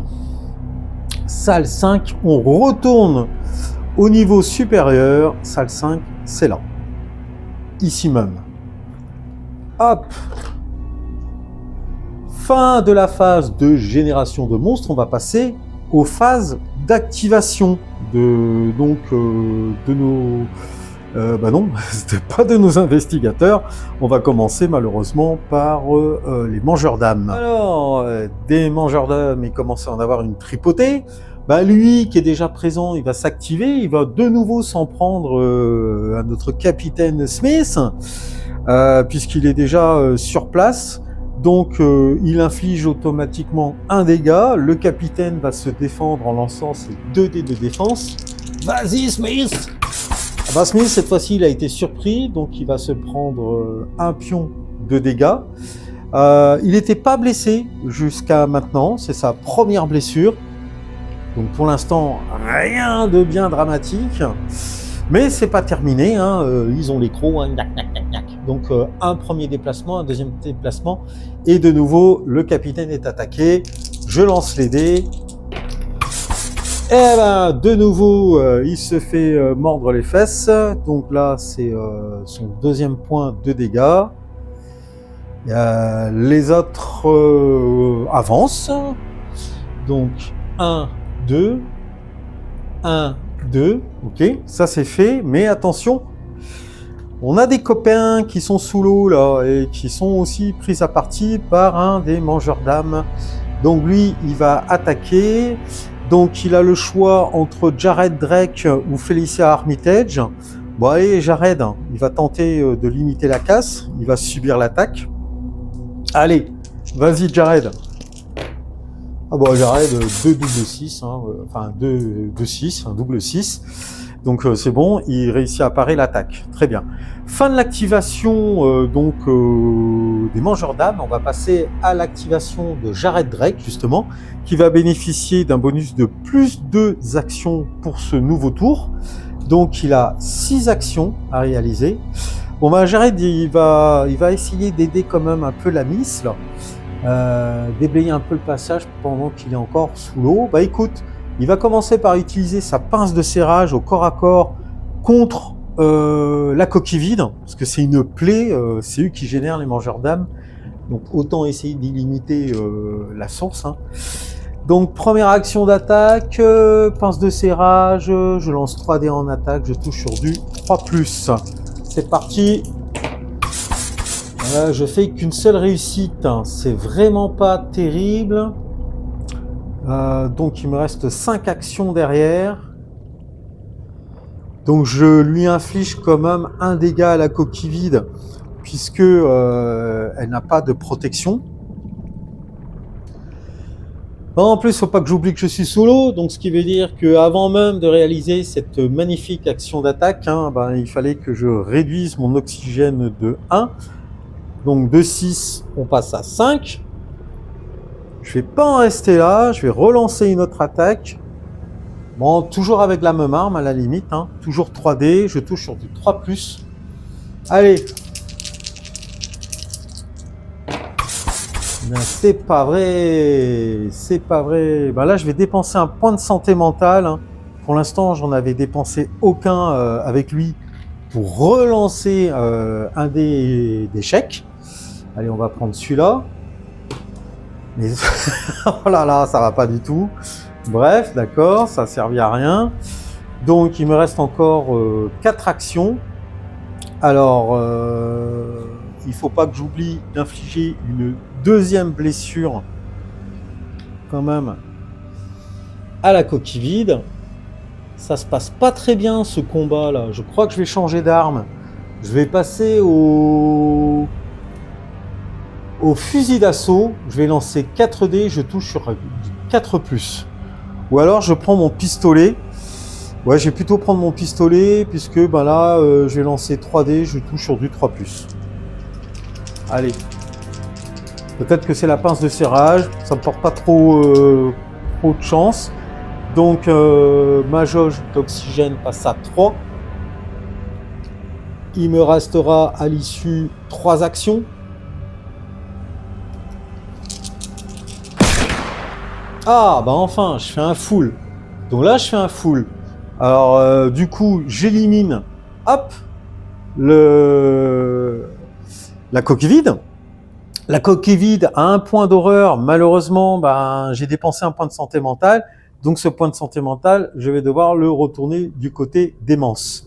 Salle 5, on retourne au niveau supérieur. Salle 5, c'est là. Ici même. Hop. Fin de la phase de génération de monstres, on va passer aux phases d'activation de nos... non, c'était pas de nos investigateurs. On va commencer malheureusement par les mangeurs d'âmes. Alors, des mangeurs d'âmes, il commence à en avoir une tripotée. Lui qui est déjà présent, il va s'activer, il va de nouveau s'en prendre à notre capitaine Smith. Puisqu'il est déjà sur place, donc il inflige automatiquement un dégât. Le capitaine va se défendre en lançant ses 2 dés de défense. Vas-y Smith! Smith, cette fois-ci, il a été surpris, donc il va se prendre un pion de dégâts. Il n'était pas blessé jusqu'à maintenant, c'est sa première blessure. Donc pour l'instant, rien de bien dramatique. Mais c'est pas terminé, ils ont les crocs, Donc un premier déplacement, un deuxième déplacement, et de nouveau le capitaine est attaqué. Je lance les dés. Et de nouveau, il se fait mordre les fesses. Donc là, c'est son 2e point de dégâts. Les autres avancent. Donc 1, 2, 1, 2, ok, ça c'est fait, mais attention, on a des copains qui sont sous l'eau là et qui sont aussi pris à partie par un des mangeurs d'âmes. Donc lui, il va attaquer. Donc il a le choix entre Jared Drake ou Felicia Armitage. Bon allez, Jared, il va tenter de limiter la casse, il va subir l'attaque. Allez, vas-y Jared. Ah bon, Jared, 2 double 6, enfin 2 6, un double 6. Donc c'est bon, il réussit à parer l'attaque. Très bien. Fin de l'activation des mangeurs d'âmes. On va passer à l'activation de Jared Drake, justement, qui va bénéficier d'un bonus de plus 2 actions pour ce nouveau tour. Donc il a 6 actions à réaliser. Bon Jared, il va essayer d'aider quand même un peu la Miss, là. Déblayer un peu le passage pendant qu'il est encore sous l'eau. Écoute, il va commencer par utiliser sa pince de serrage au corps à corps contre la coquille vide, parce que c'est une plaie, c'est eux qui génèrent les mangeurs d'âme. Donc autant essayer d'illimiter la source. Hein. Donc première action d'attaque, pince de serrage, je lance 3 dés en attaque, je touche sur du 3+. C'est parti. Je fais qu'une seule réussite, hein. C'est vraiment pas terrible. Donc il me reste 5 actions derrière. Donc je lui inflige quand même un dégât à la coquille vide, puisque elle n'a pas de protection. En plus, faut pas que j'oublie que je suis solo, donc ce qui veut dire qu'avant même de réaliser cette magnifique action d'attaque, hein, il fallait que je réduise mon oxygène de 1. Donc de 6, on passe à 5. Je vais pas en rester là, je vais relancer une autre attaque. Bon, toujours avec la même arme à la limite, hein. Toujours 3D, je touche sur du 3+. Allez. Ben, c'est pas vrai, c'est pas vrai. Ben là, je vais dépenser un point de santé mentale. Hein. Pour l'instant, j'en avais dépensé aucun avec lui pour relancer un dé d'échecs. Allez, on va prendre celui-là. Mais oh là là, ça va pas du tout. Bref, d'accord, ça a servi à rien. Donc, il me reste encore 4 actions. Alors, il faut pas que j'oublie d'infliger une deuxième blessure quand même à la coquille vide. Ça se passe pas très bien ce combat là. Je crois que je vais changer d'arme. Je vais passer au fusil d'assaut. Je vais lancer 4 dés, je touche sur 4+. Ou alors je prends mon pistolet. Ouais, je vais plutôt prendre mon pistolet puisque là je vais lancer 3 dés, je touche sur du 3+. Allez. Peut-être que c'est la pince de serrage, ça me porte pas trop de chance. Donc ma jauge d'oxygène passe à 3. Il me restera à l'issue 3 actions. Ah enfin, je fais un full. Donc là je fais un full. Alors du coup j'élimine hop la coquille vide. La coquille vide a un point d'horreur. Malheureusement, j'ai dépensé un point de santé mentale. Donc ce point de santé mentale, je vais devoir le retourner du côté démence.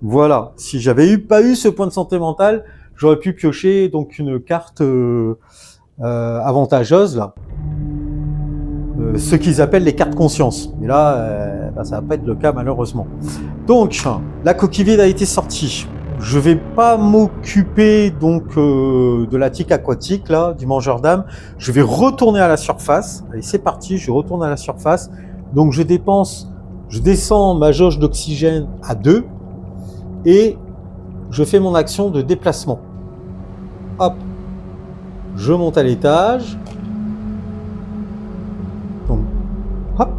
Voilà. Si j'avais pas eu ce point de santé mentale, j'aurais pu piocher donc une carte avantageuse là. Ce qu'ils appellent les cartes conscience. Mais là, ça va pas être le cas malheureusement. Donc la coquille vide a été sortie. Je vais pas m'occuper donc de la tique aquatique là, du mangeur d'âme. Je vais retourner à la surface. Allez, c'est parti, je retourne à la surface. Donc je descends ma jauge d'oxygène à 2 et je fais mon action de déplacement. Hop, je monte à l'étage. Donc, hop,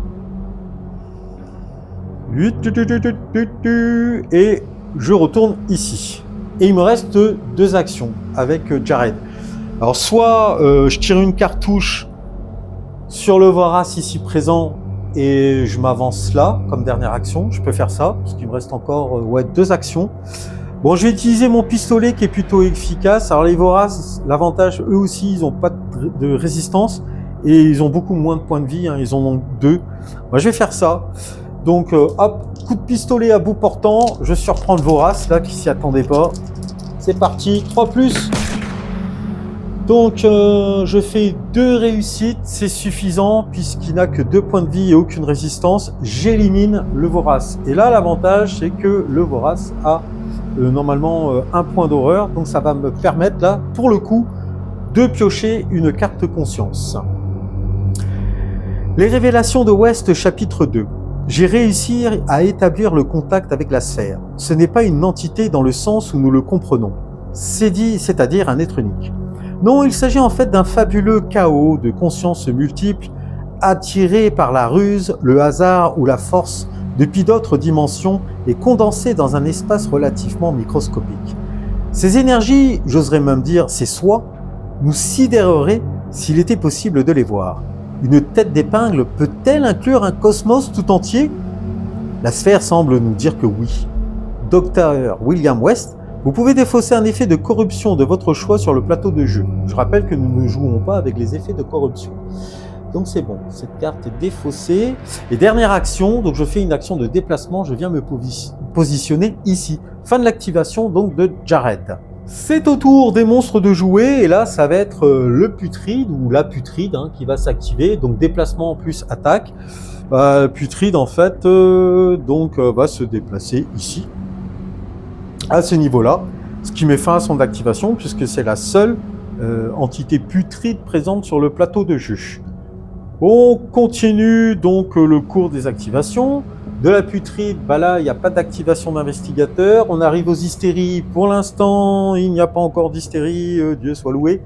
et je retourne ici. Et il me reste 2 actions avec Jared. Alors soit je tire une cartouche sur le vorace ici présent et je m'avance là comme dernière action. Je peux faire ça parce qu'il me reste encore 2 actions. Bon, je vais utiliser mon pistolet qui est plutôt efficace. Alors les voraces, l'avantage, eux aussi, ils n'ont pas de résistance et ils ont beaucoup moins de points de vie. Hein, ils en ont 2. Moi, je vais faire ça. Donc, hop, coup de pistolet à bout portant. Je surprends le vorace là qui s'y attendait pas. C'est parti, 3+. Donc, je fais 2 réussites, c'est suffisant puisqu'il n'a que 2 points de vie et aucune résistance. J'élimine le vorace. Et là, l'avantage, c'est que le vorace a normalement 1 point d'horreur. Donc, ça va me permettre là, pour le coup, de piocher une carte conscience. Les révélations de West, chapitre 2. J'ai réussi à établir le contact avec la sphère. Ce n'est pas une entité dans le sens où nous le comprenons, c'est-à-dire un être unique. Non, il s'agit en fait d'un fabuleux chaos de consciences multiples, attirées par la ruse, le hasard ou la force depuis d'autres dimensions et condensées dans un espace relativement microscopique. Ces énergies, j'oserais même dire ces soi, nous sidéreraient s'il était possible de les voir. Une tête d'épingle peut-elle inclure un cosmos tout entier ? La sphère semble nous dire que oui. Dr William West, vous pouvez défausser un effet de corruption de votre choix sur le plateau de jeu. Je rappelle que nous ne jouons pas avec les effets de corruption. Donc c'est bon, cette carte est défaussée. Et dernière action, donc je fais une action de déplacement, je viens me positionner ici. Fin de l'activation donc de Jared. C'est au tour des monstres de jouer, et là ça va être le putride ou la putride qui va s'activer, donc déplacement plus attaque. Putride en fait va se déplacer ici, à ce niveau-là, ce qui met fin à son activation puisque c'est la seule entité putride présente sur le plateau de jeu. On continue donc le cours des activations. De la putride, là il n'y a pas d'activation d'investigateur. On arrive aux hystéries. Pour l'instant, il n'y a pas encore d'hystérie, Dieu soit loué.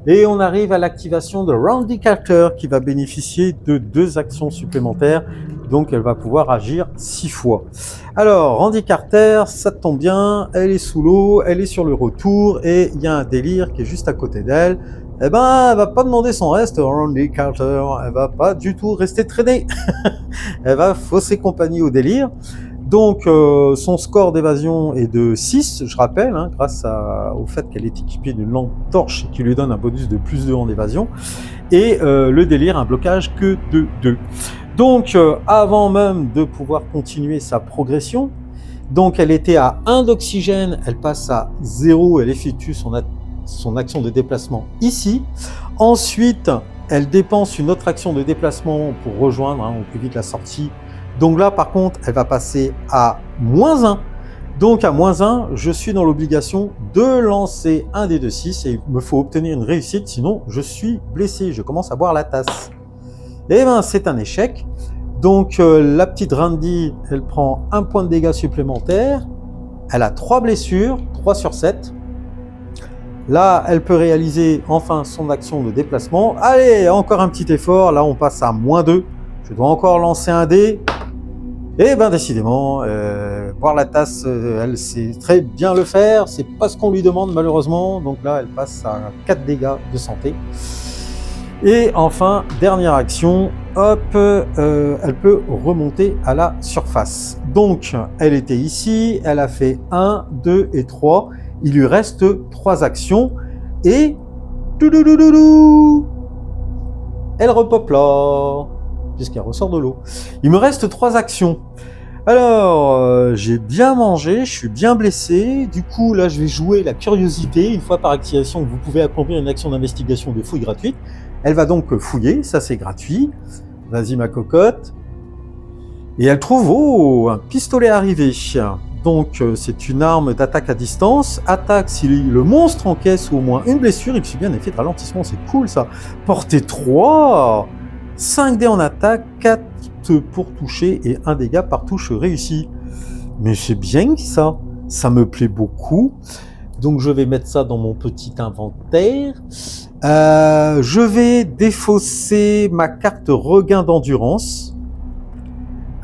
Et on arrive à l'activation de Randy Carter qui va bénéficier de 2 actions supplémentaires. Donc elle va pouvoir agir 6 fois. Alors Randy Carter, ça tombe bien, elle est sous l'eau, elle est sur le retour et il y a un délire qui est juste à côté d'elle. Elle va pas demander son reste, Randy Carter, elle va pas du tout rester traînée. Elle va fausser compagnie au délire. Donc son score d'évasion est de 6, je rappelle, grâce au fait qu'elle est équipée d'une lampe torche qui lui donne un bonus de plus 2 en évasion. Et le délire, un blocage que de 2. Donc avant même de pouvoir continuer sa progression, donc elle était à 1 d'oxygène, elle passe à 0, elle effectue son action de déplacement ici. Ensuite, elle dépense une autre action de déplacement pour rejoindre au plus vite la sortie. Donc là, par contre, elle va passer à -1. Donc à -1, je suis dans l'obligation de lancer un dé de 6 et il me faut obtenir une réussite, sinon je suis blessé, je commence à boire la tasse. Et c'est un échec. Donc la petite Randy, elle prend 1 point de dégâts supplémentaires. Elle a 3 blessures, 3 sur 7. Là, elle peut réaliser enfin son action de déplacement. Allez, encore un petit effort. Là, on passe à -2. Je dois encore lancer un dé. Et décidément, boire la tasse, elle sait très bien le faire. C'est pas ce qu'on lui demande malheureusement. Donc là, elle passe à 4 dégâts de santé. Et enfin, dernière action, hop, elle peut remonter à la surface. Donc, elle était ici, elle a fait 1, 2 et 3. Il lui reste 3 actions et elle repop là, puisqu'elle ressort de l'eau. Il me reste 3 actions. Alors, j'ai bien mangé, je suis bien blessé. Du coup, là, je vais jouer la curiosité. Une fois par activation, vous pouvez accomplir une action d'investigation de fouille gratuite. Elle va donc fouiller, ça c'est gratuit. Vas-y ma cocotte. Et elle trouve, un pistolet arrivé. Donc c'est une arme d'attaque à distance. Attaque si le monstre encaisse au moins une blessure. Il subit un effet de ralentissement, c'est cool ça. Portée 3. 5 dés en attaque, 4 pour toucher et 1 dégât par touche réussi. Mais c'est bien ça. Ça me plaît beaucoup. Donc je vais mettre ça dans mon petit inventaire. Je vais défausser ma carte regain d'endurance.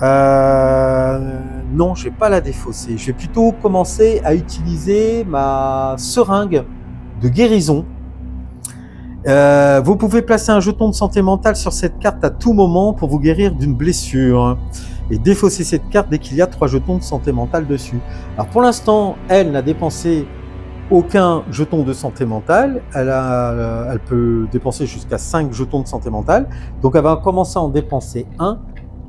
Non, je vais pas la défausser. Je vais plutôt commencer à utiliser ma seringue de guérison. Vous pouvez placer un jeton de santé mentale sur cette carte à tout moment pour vous guérir d'une blessure. Et défausser cette carte dès qu'il y a 3 jetons de santé mentale dessus. Alors pour l'instant, elle n'a dépensé aucun jeton de santé mentale. Elle peut dépenser jusqu'à 5 jetons de santé mentale. Donc elle va commencer à en dépenser un.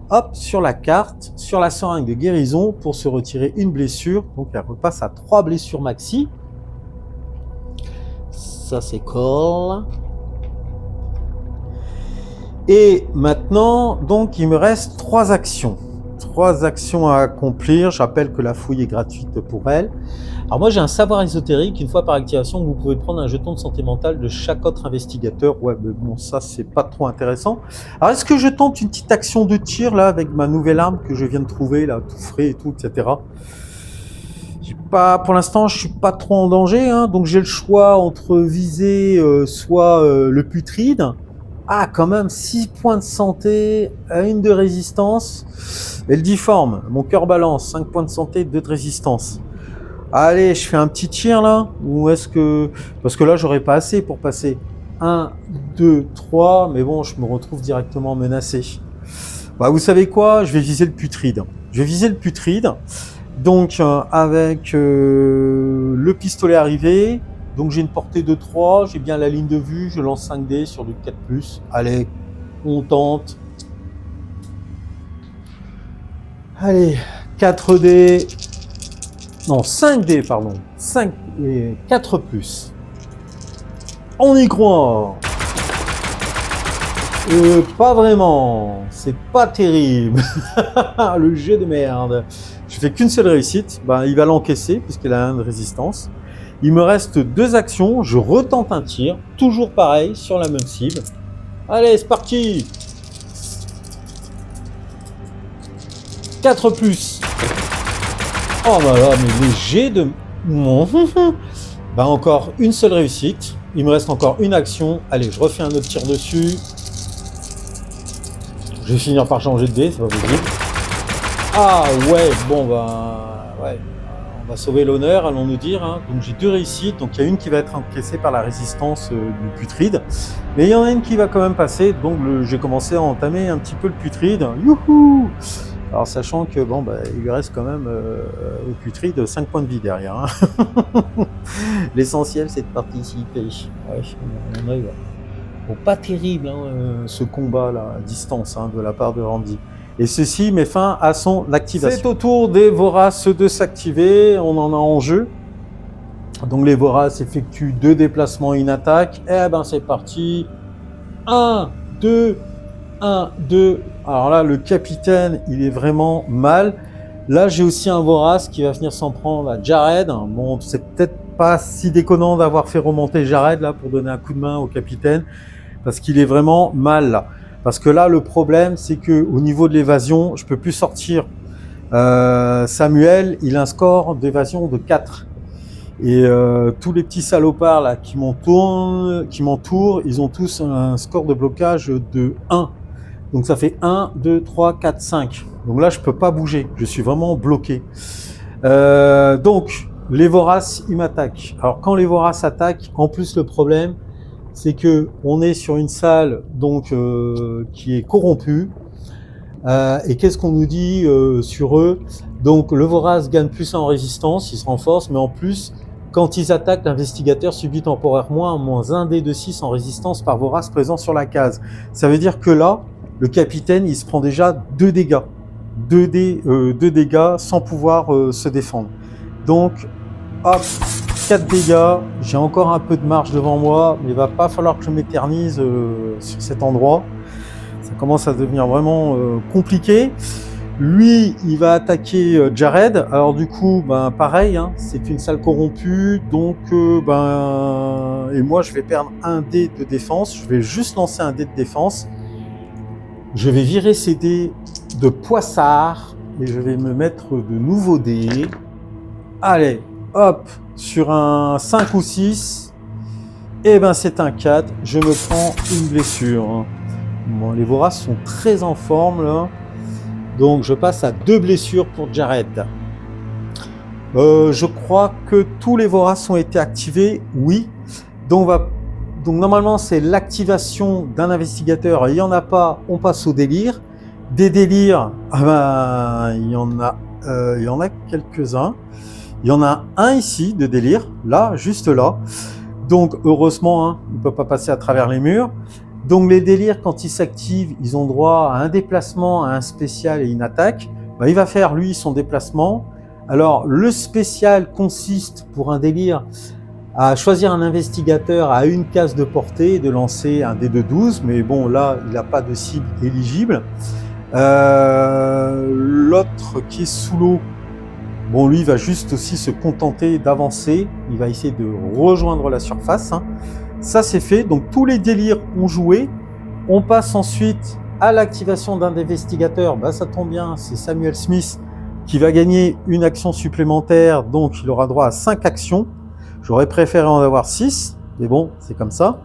Hop, sur la carte, sur la seringue de guérison pour se retirer une blessure. Donc elle repasse à 3 blessures maxi. Ça c'est cool. Et maintenant, donc il me reste 3 actions. 3 actions à accomplir. Je rappelle que la fouille est gratuite pour elle. Alors moi j'ai un savoir ésotérique, une fois par activation, vous pouvez prendre un jeton de santé mentale de chaque autre investigateur. Ouais, mais bon, ça c'est pas trop intéressant. Alors est-ce que je tente une petite action de tir là avec ma nouvelle arme que je viens de trouver là, tout frais et tout, etc. Pour l'instant, je suis pas trop en danger, donc j'ai le choix entre viser soit le putride. Ah, quand même 6 points de santé, 1 de résistance. Et le difforme, mon cœur balance, 5 points de santé, 2 de résistance. Allez, je fais un petit tir là. Ou est-ce que... Parce que là, j'aurais pas assez pour passer. 1, 2, 3. Mais bon, je me retrouve directement menacé. Vous savez quoi? Je vais viser le putride. Je vais viser le putride. Donc avec le pistolet arrivé, donc j'ai une portée de 3, j'ai bien la ligne de vue, je lance 5D sur du 4+. Allez, on tente. Allez, 4D. Non, 5D, pardon. 5 et 4+. On y croit. Pas vraiment. C'est pas terrible. Le jet de merde. Je fais qu'une seule réussite. Ben, il va l'encaisser puisqu'il a 1 de résistance. Il me reste 2 actions. Je retente un tir. Toujours pareil, sur la même cible. Allez, c'est parti. 4+. Oh bah là, mais les jets de... Bah encore une seule réussite. Il me reste encore une action. Allez, je refais un autre tir dessus. Je vais finir par changer de dé, c'est pas possible. Ah ouais, bon bah... Ouais, on va sauver l'honneur, allons nous dire. Hein. Donc j'ai 2 réussites. Donc il y a une qui va être encaissée par la résistance du putride. Mais il y en a une qui va quand même passer. Donc j'ai commencé à entamer un petit peu le putride. Youhou! Alors sachant que bon bah il lui reste quand même au putride 5 points de vie derrière. Hein. L'essentiel c'est de participer. Ouais, on arrive. Bon, pas terrible hein, ce combat là à distance hein, de la part de Randy. Et ceci met fin à son activation. C'est au tour des voraces de s'activer. On en a en jeu. Donc les voraces effectuent 2 déplacements et une attaque. Et ben c'est parti. 1, 2. 1, 2, alors là le capitaine il est vraiment mal. Là j'ai aussi un vorace qui va venir s'en prendre à Jared. Bon c'est peut-être pas si déconnant d'avoir fait remonter Jared là pour donner un coup de main au capitaine parce qu'il est vraiment mal là. Parce que là le problème c'est que au niveau de l'évasion je peux plus sortir. Samuel il a un score d'évasion de 4. Et tous les petits salopards là qui m'entourent, ils ont tous un score de blocage de 1. Donc ça fait 1, 2, 3, 4, 5. Donc là, je peux pas bouger. Je suis vraiment bloqué. Donc, les voraces, ils m'attaquent. Alors, quand les voraces attaquent, en plus, le problème, c'est que on est sur une salle donc qui est corrompue. Et qu'est-ce qu'on nous dit sur eux? Donc, le vorace gagne plus en résistance, il se renforce, mais en plus, quand ils attaquent, l'investigateur subit temporairement -1 dé de 6 en résistance par vorace présent sur la case. Ça veut dire que là, le capitaine, il se prend déjà 2 dégâts. 2 dégâts sans pouvoir se défendre. Donc, hop, 4 dégâts. J'ai encore un peu de marge devant moi, mais il va pas falloir que je m'éternise sur cet endroit. Ça commence à devenir vraiment compliqué. Lui, il va attaquer Jared. Alors du coup, ben pareil, hein, c'est une salle corrompue, donc et moi je vais perdre 1 dé de défense. Je vais juste lancer un dé de défense. Je vais virer ces dés de poissard et je vais me mettre de nouveaux dés. Allez, hop, sur un 5 ou 6, et ben c'est un 4. Je me prends une blessure. Bon, les voraces sont très en forme là. Donc je passe à 2 blessures pour Jared. Je crois que tous les voraces ont été activés, oui. Donc normalement c'est l'activation d'un investigateur. Il n'y en a pas, on passe au délire. Des délires, il y en a quelques-uns. Il y en a un ici de délire, là, juste là. Donc heureusement, hein, il ne peut pas passer à travers les murs. Donc les délires, quand ils s'activent, ils ont droit à un déplacement, à un spécial et une attaque. Il va faire, lui, son déplacement. Alors, le spécial consiste, pour un délire, à choisir un investigateur à une case de portée et de lancer un dé de 12. Mais bon, là, il n'a pas de cible éligible. L'autre qui est sous l'eau, bon, lui, il va juste aussi se contenter d'avancer. Il va essayer de rejoindre la surface, hein. Ça c'est fait, donc tous les délires ont joué. On passe ensuite à l'activation d'un investigateur. Ça tombe bien, c'est Samuel Smith qui va gagner une action supplémentaire, donc il aura droit à 5 actions. J'aurais préféré en avoir 6, mais bon, c'est comme ça.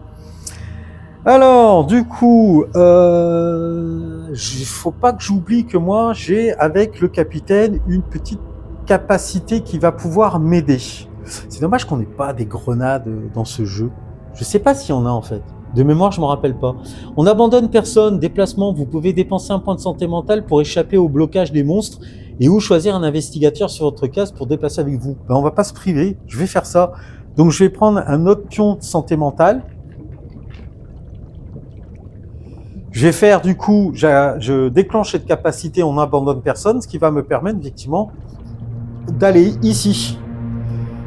Alors, du coup, il faut pas que j'oublie que moi, j'ai avec le capitaine une petite capacité qui va pouvoir m'aider. C'est dommage qu'on n'ait pas des grenades dans ce jeu. Je sais pas s'il y en a en fait. De mémoire, je me rappelle pas. On abandonne personne, déplacement, vous pouvez dépenser un point de santé mentale pour échapper au blocage des monstres et ou choisir un investigateur sur votre case pour déplacer avec vous. Ben, on va pas se priver, je vais faire ça. Donc je vais prendre un autre pion de santé mentale. Je vais faire du coup, je déclenche cette capacité, on n'abandonne personne, ce qui va me permettre effectivement d'aller ici.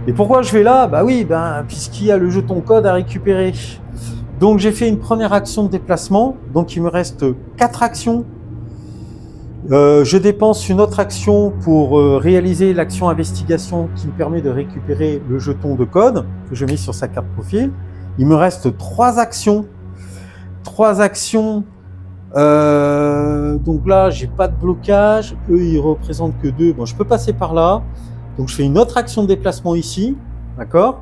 Et pourquoi je vais là? Bah oui, puisqu'il y a le jeton code à récupérer. Donc j'ai fait une première action de déplacement, donc il me reste 4 actions. Je dépense une autre action pour réaliser l'action investigation qui me permet de récupérer le jeton de code que je mets sur sa carte profil. Il me reste 3 actions. 3 actions. Donc là, j'ai pas de blocage. Eux, ils représentent que 2. Bon, je peux passer par là. Donc je fais une autre action de déplacement ici. D'accord?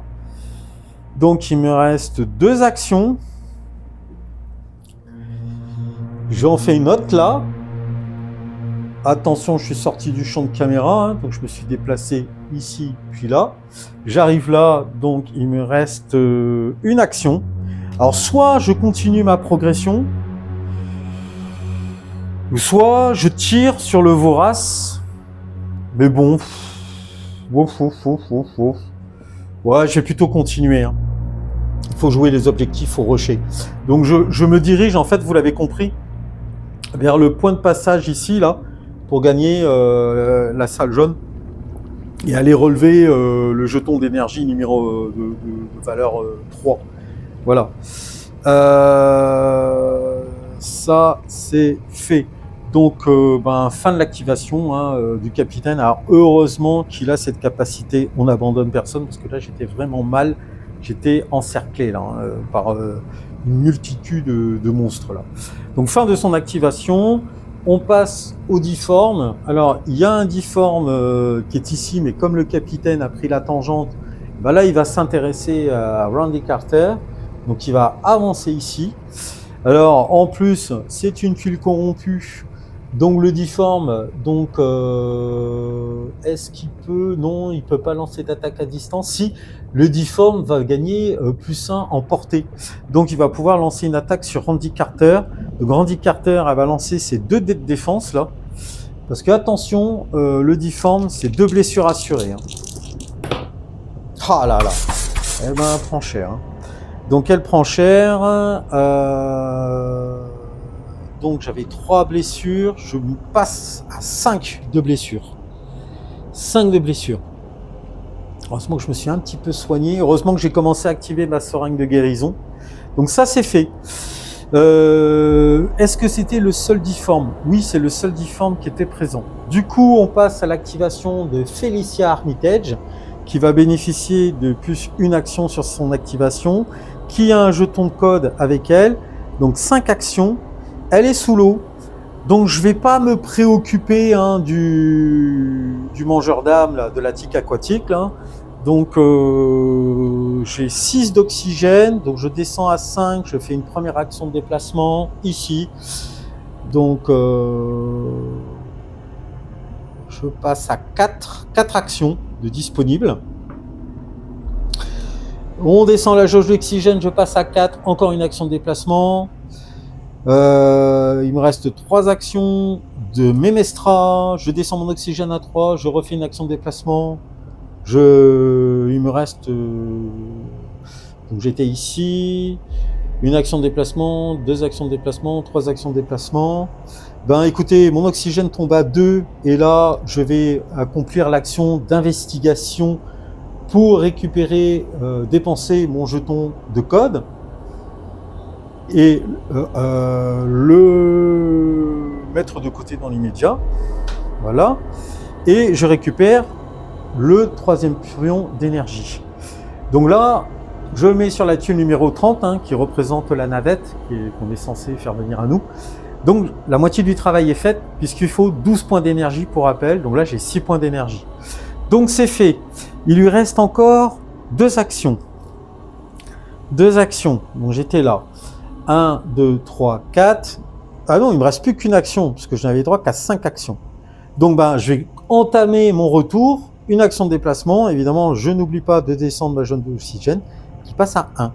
Donc il me reste 2 actions. J'en fais une autre là. Attention, je suis sorti du champ de caméra, hein, donc je me suis déplacé ici, puis là. J'arrive là, donc il me reste une action. Alors soit je continue ma progression, ou soit je tire sur le vorace. Mais bon, ouais, je vais plutôt continuer. Hein. Il faut jouer les objectifs au rocher. Donc je me dirige, en fait, vous l'avez compris, vers le point de passage ici, là, pour gagner la salle jaune et aller relever le jeton d'énergie numéro de valeur 3. Voilà. Ça, c'est fait. Donc, fin de l'activation du capitaine. Alors, heureusement qu'il a cette capacité. On n'abandonne personne parce que là, j'étais vraiment mal. J'étais encerclé là, par une multitude de monstres. Là. Donc, fin de son activation. On passe au difforme. Alors, il y a un difforme qui est ici, mais comme le capitaine a pris la tangente, là, il va s'intéresser à Randy Carter. Donc, il va avancer ici. Alors, en plus, c'est une tuile corrompue. Donc, le difforme, est-ce qu'il peut? Non, il peut pas lancer d'attaque à distance. Si, le difforme va gagner +1 en portée. Donc, il va pouvoir lancer une attaque sur Randy Carter. Donc, Randy Carter, elle va lancer ses 2 dés de défense, là. Parce que, attention, le difforme, c'est 2 blessures assurées. Hein. Ah là là. Eh ben, elle prend cher. Hein. Donc, elle prend cher. Donc, j'avais 3 blessures. Je me passe à 5 de blessures. 5 de blessures. Heureusement que je me suis un petit peu soigné. Heureusement que j'ai commencé à activer ma seringue de guérison. Donc, ça, c'est fait. Est-ce que c'était le seul difforme? Oui, c'est le seul difforme qui était présent. Du coup, on passe à l'activation de Felicia Armitage, qui va bénéficier de plus une action sur son activation, qui a un jeton de code avec elle. Donc, 5 actions. Elle est sous l'eau, donc je ne vais pas me préoccuper du mangeur d'âme, de la tique aquatique. Là. Donc j'ai 6 d'oxygène, donc je descends à 5, je fais une première action de déplacement ici. Donc je passe à 4 actions de disponibles. On descend la jauge d'oxygène, je passe à 4, encore une action de déplacement. Il me reste 3 actions de Memestra, je descends mon oxygène à 3, je refais une action de déplacement, il me reste, donc j'étais ici, une action de déplacement, 2 actions de déplacement, 3 actions de déplacement. Écoutez, mon oxygène tombe à 2 et là je vais accomplir l'action d'investigation pour récupérer, dépenser mon jeton de code. Et le mettre de côté dans l'immédiat, voilà, et je récupère le 3e pion d'énergie. Donc là, je le mets sur la tuile numéro 30, qui représente la navette qu'on est censé faire venir à nous. Donc la moitié du travail est faite, puisqu'il faut 12 points d'énergie pour rappel, donc là j'ai 6 points d'énergie. Donc c'est fait, il lui reste encore 2 actions. 2 actions, donc j'étais là. 1, 2, 3, 4. Ah non, il me reste plus qu'une action, parce que je n'avais droit qu'à 5 actions. Donc je vais entamer mon retour, une action de déplacement. Évidemment, je n'oublie pas de descendre ma jaune d'oxygène, qui passe à 1.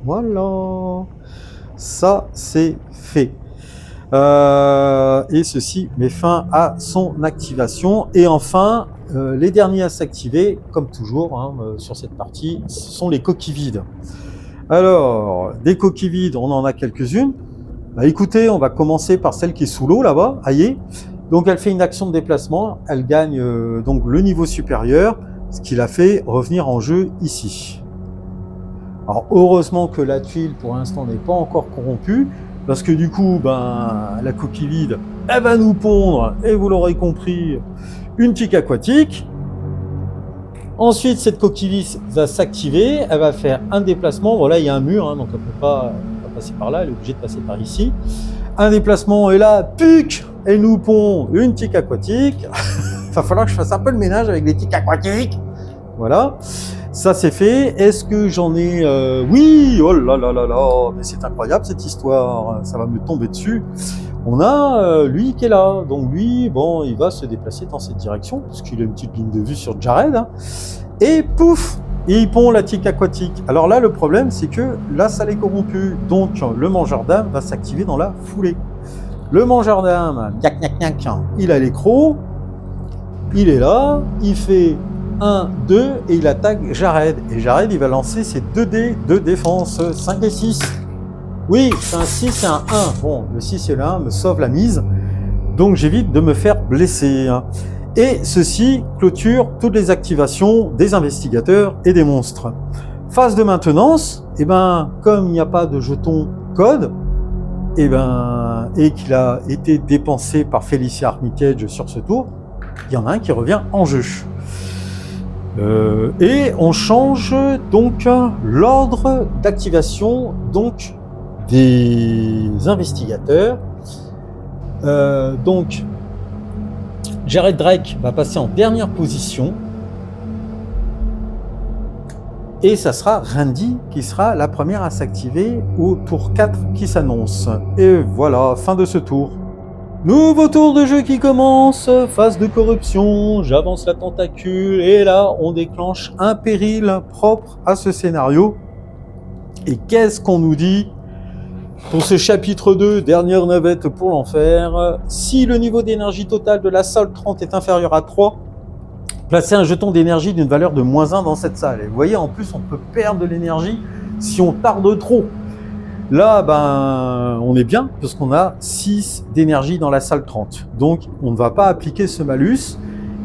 Voilà. Ça, c'est fait. Et ceci met fin à son activation. Et enfin, les derniers à s'activer, comme toujours hein, sur cette partie, ce sont les coquilles vides. Alors, des coquilles vides, on en a quelques-unes. Bah, écoutez, on va commencer par celle qui est sous l'eau là-bas, Aïe. Donc elle fait une action de déplacement, elle gagne donc le niveau supérieur, ce qui la fait revenir en jeu ici. Alors heureusement que la tuile pour l'instant n'est pas encore corrompue, parce que du coup, la coquille vide, elle va nous pondre, et vous l'aurez compris, une tique aquatique. Ensuite, cette coquille vide va s'activer, elle va faire un déplacement. Voilà, il y a un mur, hein, donc elle ne peut pas passer par là, elle est obligée de passer par ici. Un déplacement, et là, puc, elle nous pond une tique aquatique. Il va falloir que je fasse un peu le ménage avec les tiques aquatiques. Voilà, ça c'est fait. Est-ce que j'en ai... Oui, oh là là là là, mais c'est incroyable cette histoire, ça va me tomber dessus. On a lui qui est là, donc lui, bon, il va se déplacer dans cette direction, parce qu'il a une petite ligne de vue sur Jared, hein. Et pouf, il pond la tique aquatique. Alors là, le problème, c'est que là, ça l'est corrompu, donc le mangeur d'âme va s'activer dans la foulée. Le mangeur d'âme, il a l'écro, il est là, il fait 1, 2, et il attaque Jared. Et Jared, il va lancer ses 2 dés de défense, 5 et 6. Oui, c'est un 6 et un 1. Bon, le 6 et le 1 me sauvent la mise, donc j'évite de me faire blesser. Et ceci clôture toutes les activations des investigateurs et des monstres. Phase de maintenance, et comme il n'y a pas de jeton code, et qu'il a été dépensé par Felicia Armitage sur ce tour, il y en a un qui revient en jeu. Et on change donc l'ordre d'activation donc des investigateurs. Donc Jared Drake va passer en dernière position. Et ça sera Randy qui sera la première à s'activer au tour 4 qui s'annonce. Et voilà, fin de ce tour. Nouveau tour de jeu qui commence, phase de corruption, j'avance la tentacule et là on déclenche un péril propre à ce scénario. Et qu'est-ce qu'on nous dit pour ce chapitre 2, dernière navette pour l'enfer? Si le niveau d'énergie totale de la salle 30 est inférieur à 3, placez un jeton d'énergie d'une valeur de -1 dans cette salle. Et vous voyez, en plus, on peut perdre de l'énergie si on tarde trop. Là, on est bien, parce qu'on a 6 d'énergie dans la salle 30. Donc, on ne va pas appliquer ce malus.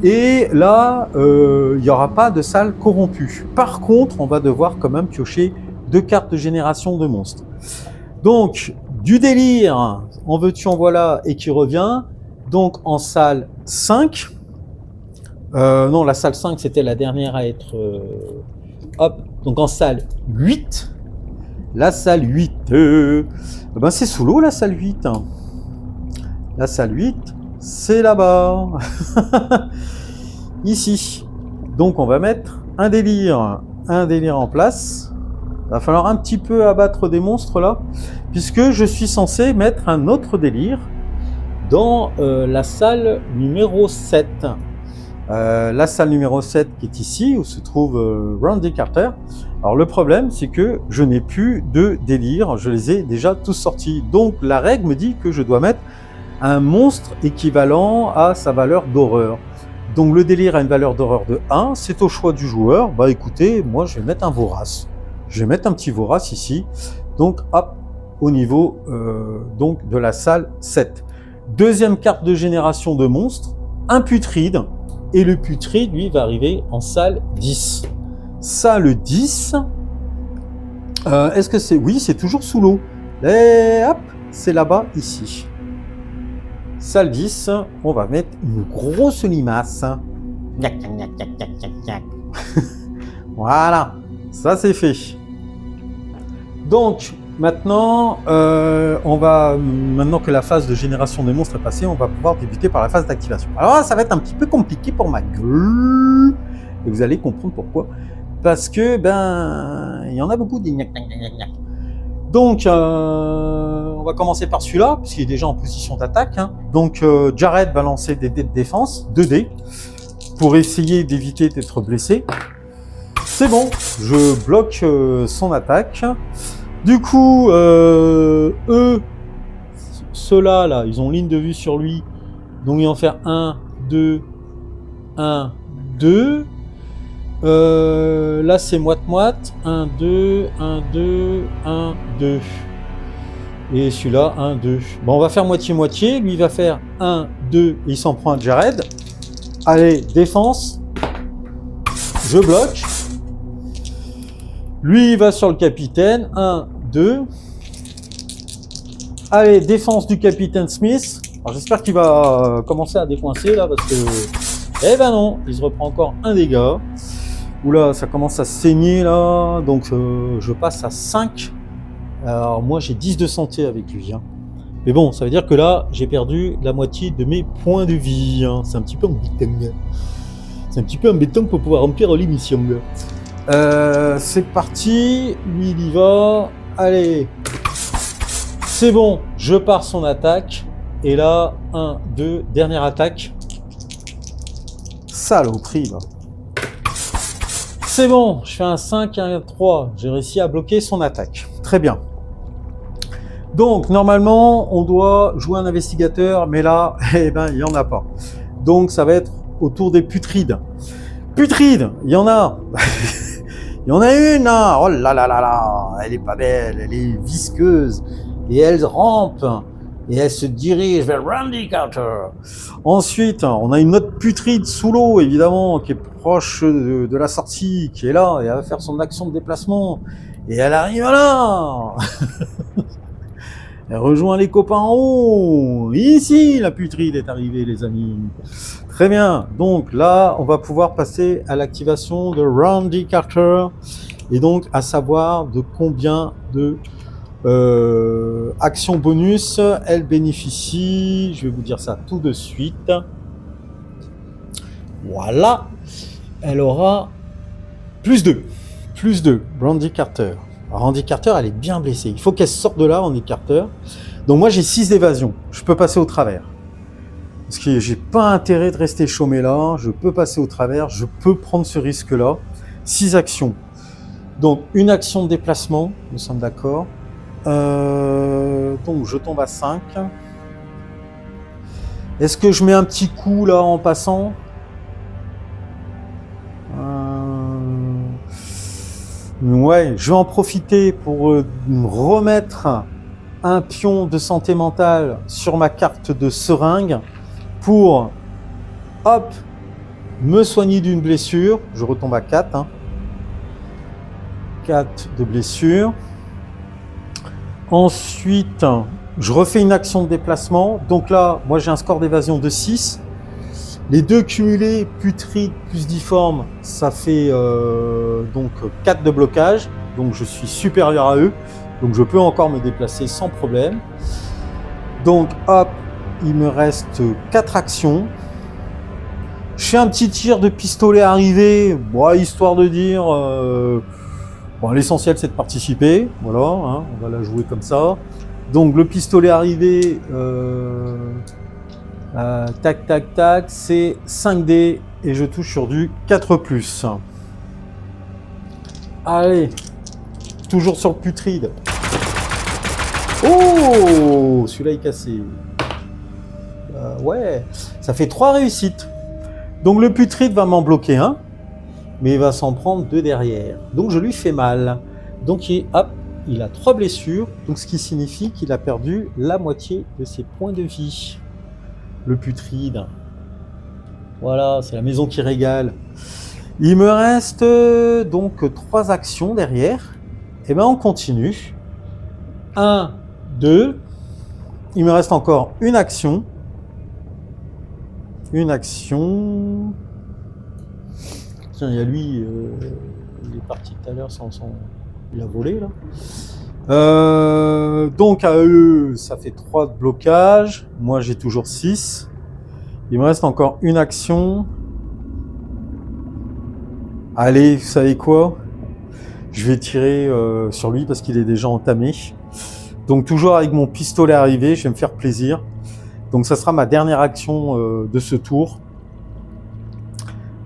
Et là, il n'y aura pas de salle corrompue. Par contre, on va devoir quand même piocher 2 cartes de génération de monstres. Donc, du délire, en veux-tu, en voilà, et qui revient. Donc, en salle 5... non, la salle 5, c'était la dernière à être... hop, donc en salle 8. La salle 8, c'est sous l'eau la salle 8. La salle 8, c'est là-bas. Ici. Donc on va mettre un délire en place. Il va falloir un petit peu abattre des monstres là, puisque je suis censé mettre un autre délire dans la salle numéro 7. La salle numéro 7 qui est ici, où se trouve Randy Carter. Alors le problème, c'est que je n'ai plus de délire, je les ai déjà tous sortis. Donc la règle me dit que je dois mettre un monstre équivalent à sa valeur d'horreur. Donc le délire a une valeur d'horreur de 1, c'est au choix du joueur. Bah écoutez, moi je vais mettre un vorace. Je vais mettre un petit vorace ici. Donc hop, au niveau donc de la salle 7. Deuxième carte de génération de monstres, un putride. Et le putride, lui, va arriver en salle 10. Salle 10, est-ce que c'est... Oui, c'est toujours sous l'eau. Et hop, c'est là-bas, ici. Salle 10, on va mettre une grosse limace. Voilà, ça c'est fait. Donc, maintenant, maintenant que la phase de génération des monstres est passée, on va pouvoir débuter par la phase d'activation. Alors là, ça va être un petit peu compliqué pour ma gueule. Et vous allez comprendre pourquoi. Parce que, il y en a beaucoup des gnac. Donc, on va commencer par celui-là, puisqu'il est déjà en position d'attaque. Donc, Jared va lancer des dés de défense, 2 dés, pour essayer d'éviter d'être blessé. C'est bon, je bloque son attaque. Du coup, eux ceux-là, là, ils ont ligne de vue sur lui. Donc ils vont faire 1, 2, 1, 2. Là, c'est moite-moite. 1, 2, 1, 2, 1, 2. Et celui-là, 1, 2. Bon, on va faire moitié-moitié. Lui, il va faire 1, 2, et il s'en prend un Jared. Allez, défense. Je bloque. Lui, il va sur le capitaine. 1, 2. Allez, défense du capitaine Smith. Alors, j'espère qu'il va commencer à décoincer, là, parce que... Eh ben non, il se reprend encore un dégât. Oula, ça commence à saigner, là. Donc, je passe à 5. Alors, moi, j'ai 10 de santé avec lui. Hein. Mais bon, ça veut dire que là, j'ai perdu la moitié de mes points de vie. Hein. C'est un petit peu embêtant. C'est un petit peu embêtant pour pouvoir remplir l'émission. C'est parti. Lui, il y va. Allez. C'est bon. Je pars son attaque. Et là, 1, 2, dernière attaque. Saloperie, là. C'est bon. Je fais un 5 et un 3. J'ai réussi à bloquer son attaque. Très bien. Donc, normalement, on doit jouer un investigateur, mais là, eh ben, il n'y en a pas. Donc, ça va être autour des putrides. Putrides, il y en a. Il y en a une, là. Oh là là là là. Elle est pas belle, elle est visqueuse. Et elle rampe. Et elle se dirige vers Randy Carter. Ensuite, on a une autre putride sous l'eau, évidemment, qui est proche de la sortie, qui est là, et elle va faire son action de déplacement. Et elle arrive là. Elle rejoint les copains en haut. Ici, la putride est arrivée, les amis. Très bien. Donc là, on va pouvoir passer à l'activation de Randy Carter. Et donc, à savoir de combien de actions bonus elle bénéficie. Je vais vous dire ça tout de suite. Voilà. Elle aura plus 2. Plus 2. Randy Carter. Randy Carter, elle est bien blessée. Il faut qu'elle sorte de là, Randy Carter. Donc moi, j'ai 6 d'évasion. Je peux passer au travers. Parce que j'ai pas intérêt de rester chômé là. Je peux passer au travers. Je peux prendre ce risque-là. 6 actions. Donc, une action de déplacement. Nous sommes d'accord. Donc, je tombe à 5. Est-ce que je mets un petit coup là en passant ? Ouais, je vais en profiter pour remettre un pion de santé mentale sur ma carte de seringue pour, hop, me soigner d'une blessure. Je retombe à 4. Hein. 4 de blessure. Ensuite, je refais une action de déplacement. Donc là, moi j'ai un score d'évasion de 6. Les deux cumulés, putride plus difforme, ça fait donc 4 de blocage. Donc je suis supérieur à eux. Donc je peux encore me déplacer sans problème. Donc hop, il me reste 4 actions. Je fais un petit tir de pistolet arrivé, bon, histoire de dire... bon, l'essentiel c'est de participer. Voilà, hein, on va la jouer comme ça. Donc le pistolet arrivé... tac, tac, tac, c'est 5D et je touche sur du 4+. Allez, toujours sur le putride. Oh, celui-là est cassé. Ouais, ça fait 3 réussites. Donc le putride va m'en bloquer un, mais il va s'en prendre 2 derrière. Donc je lui fais mal. Donc hop, il a 3 blessures, donc ce qui signifie qu'il a perdu la moitié de ses points de vie. Le putride. Voilà, c'est la maison qui régale. Il me reste donc 3 actions derrière. Et ben on continue. 1, 2. Il me reste encore une action. Une action. Tiens, il y a lui, il est parti tout à l'heure sans... Il a volé là. Donc à eux, ça fait 3 de blocage. Moi, j'ai toujours 6. Il me reste encore une action. Allez, vous savez quoi ? Je vais tirer sur lui parce qu'il est déjà entamé. Donc toujours avec mon pistolet arrivé, je vais me faire plaisir. Donc ça sera ma dernière action de ce tour.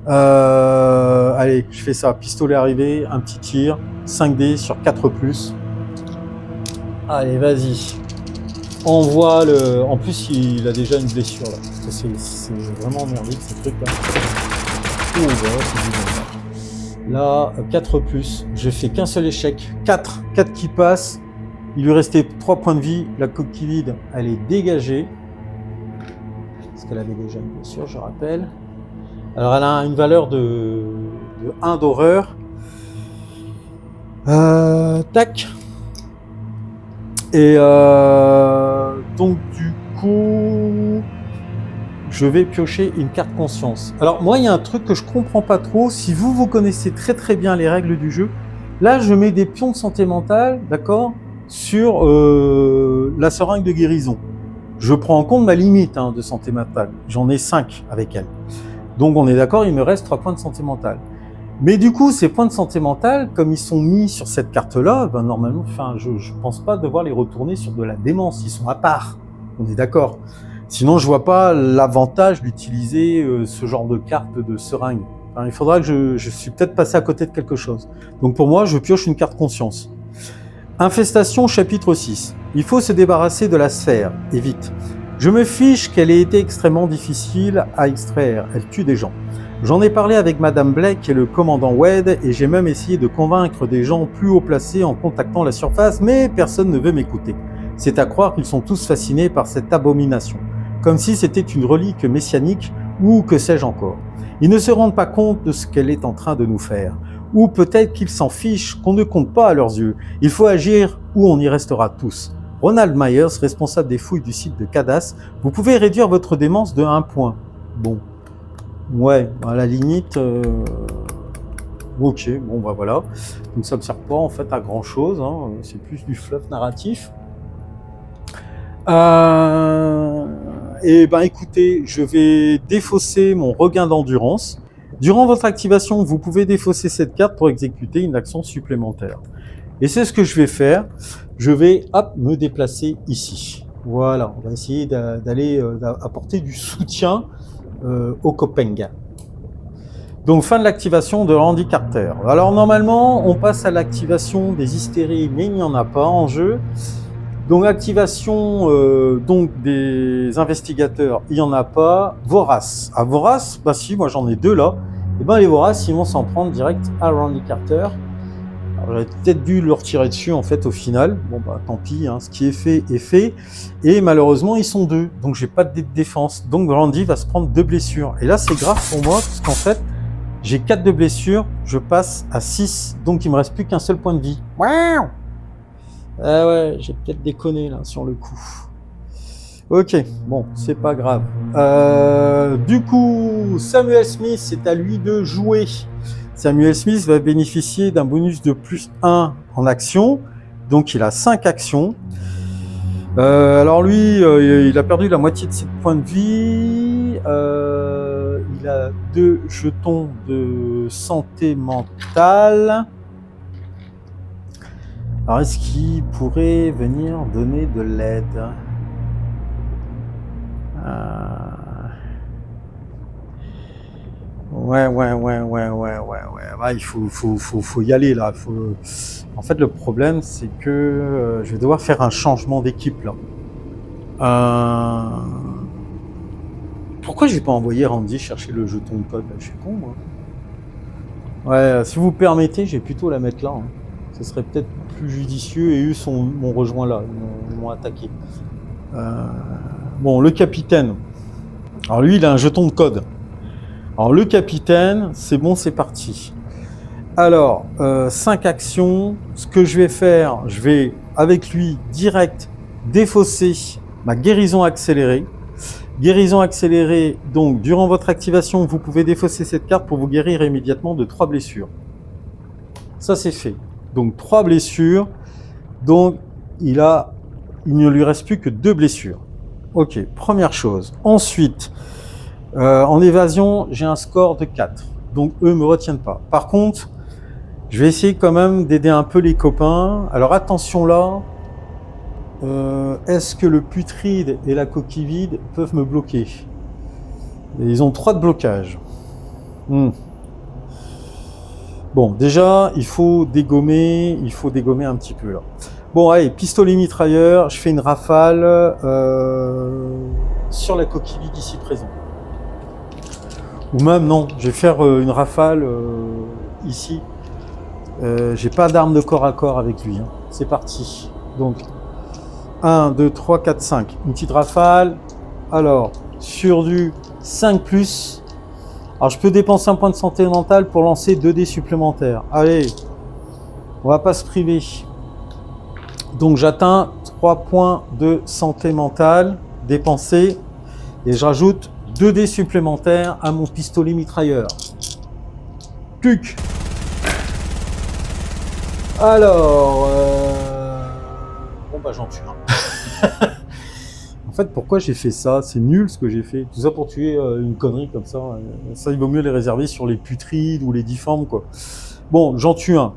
Allez, je fais ça. Pistolet arrivé, un petit tir. 5D sur 4+. Allez, vas-y. On voit le... En plus, il a déjà une blessure là. Parce que c'est vraiment merdique ces trucs là. Oh, voilà, c'est du bon, là. Là, 4+. J'ai fait qu'un seul échec. 4 qui passent. Il lui restait 3 points de vie. La coquille vide, elle est dégagée. Parce qu'elle avait déjà une blessure, je rappelle. Alors, elle a une valeur de 1 d'horreur. Tac. Et donc du coup, je vais piocher une carte conscience. Alors moi, il y a un truc que je comprends pas trop. Si vous connaissez très bien les règles du jeu, là, je mets des pions de santé mentale, d'accord, sur la seringue de guérison. Je prends en compte ma limite de santé mentale. J'en ai 5 avec elle. Donc on est d'accord, il me reste 3 points de santé mentale. Mais du coup, ces points de santé mentale, comme ils sont mis sur cette carte-là, ben normalement, je pense pas devoir les retourner sur de la démence. Ils sont à part. On est d'accord. Sinon, je vois pas l'avantage d'utiliser ce genre de carte de seringue. Enfin, il faudra que je suis peut-être passé à côté de quelque chose. Donc pour moi, je pioche une carte conscience. Infestation, chapitre 6. Il faut se débarrasser de la sphère, et vite. Je me fiche qu'elle ait été extrêmement difficile à extraire. Elle tue des gens. J'en ai parlé avec Madame Blake et le commandant Wade et j'ai même essayé de convaincre des gens plus haut placés en contactant la surface, mais personne ne veut m'écouter. C'est à croire qu'ils sont tous fascinés par cette abomination, comme si c'était une relique messianique ou que sais-je encore. Ils ne se rendent pas compte de ce qu'elle est en train de nous faire. Ou peut-être qu'ils s'en fichent, qu'on ne compte pas à leurs yeux. Il faut agir ou on y restera tous. Ronald Myers, responsable des fouilles du site de Cadas, vous pouvez réduire votre démence de 1 point. Bon. Ouais, à la limite, ok, bon bah voilà. Donc ça ne me sert pas en fait à grand chose, c'est plus du fluff narratif. Et ben écoutez, je vais défausser mon regain d'endurance. Durant votre activation, vous pouvez défausser cette carte pour exécuter une action supplémentaire. Et c'est ce que je vais faire. Je vais me déplacer ici. Voilà, on va essayer d'aller apporter du soutien au Copenhague. Donc fin de l'activation de Randy Carter. Alors normalement on passe à l'activation des hystéries, mais il n'y en a pas en jeu. Donc activation donc des investigateurs, il n'y en a pas. Vorace. À Vorace, bah si, moi j'en ai 2 là. Et ben les Voraces ils vont s'en prendre direct à Randy Carter. J'aurais peut-être dû le retirer dessus en fait au final. Bon bah tant pis, ce qui est fait est fait. Et malheureusement ils sont 2, donc j'ai pas de défense. Donc Randy va se prendre 2 blessures. Et là c'est grave pour moi parce qu'en fait j'ai 4 de blessures, je passe à 6, donc il me reste plus qu'un seul point de vie. Waouh! Ah ouais, j'ai peut-être déconné là sur le coup. Ok, bon, c'est pas grave. Du coup, Samuel Smith, c'est à lui de jouer. Samuel Smith va bénéficier d'un bonus de +1 en action, donc il a 5 actions. Alors lui, il a perdu la moitié de ses points de vie. Il a 2 jetons de santé mentale. Alors est-ce qu'il pourrait venir donner de l'aide? Ouais. Bah, il faut y aller là. En fait, le problème, c'est que je vais devoir faire un changement d'équipe là. Pourquoi j'ai pas envoyé Randy chercher le jeton de code là? Je suis con, moi. Ouais, si vous permettez, j'ai plutôt la mettre là. Ce serait peut-être plus judicieux et eux m'ont rejoint là, ils m'ont attaqué. Bon, le capitaine. Alors lui, il a un jeton de code. Alors le capitaine, c'est bon, c'est parti. Alors, 5 actions. Ce que je vais faire, je vais avec lui direct défausser ma guérison accélérée. Guérison accélérée, donc durant votre activation, vous pouvez défausser cette carte pour vous guérir immédiatement de 3 blessures. Ça c'est fait. Donc 3 blessures. Donc il ne lui reste plus que 2 blessures. Ok, première chose. Ensuite, en évasion, j'ai un score de 4. Donc eux me retiennent pas. Par contre, je vais essayer quand même d'aider un peu les copains. Alors attention là. Est-ce que le putride et la coquille vide peuvent me bloquer? Et ils ont 3 de blocage. Bon, déjà, il faut dégommer un petit peu là. Bon, allez, pistolet mitrailleur, je fais une rafale sur la coquille vide ici présent. Ou même, non, je vais faire une rafale ici. J'ai pas d'arme de corps à corps avec lui. Hein. C'est parti. Donc, 1, 2, 3, 4, 5. Une petite rafale. Alors, sur du 5+. Alors, je peux dépenser un point de santé mentale pour lancer 2 dés supplémentaires. Allez, on va pas se priver. Donc, j'atteins 3 points de santé mentale dépensés. Et je rajoute 2 dés supplémentaires à mon pistolet mitrailleur. Tuc. Alors, bon bah j'en tue un. En fait, pourquoi j'ai fait ça? C'est nul ce que j'ai fait. Tout ça pour tuer une connerie comme ça. Ça, il vaut mieux les réserver sur les putrides ou les difformes, quoi. Bon, j'en tue un.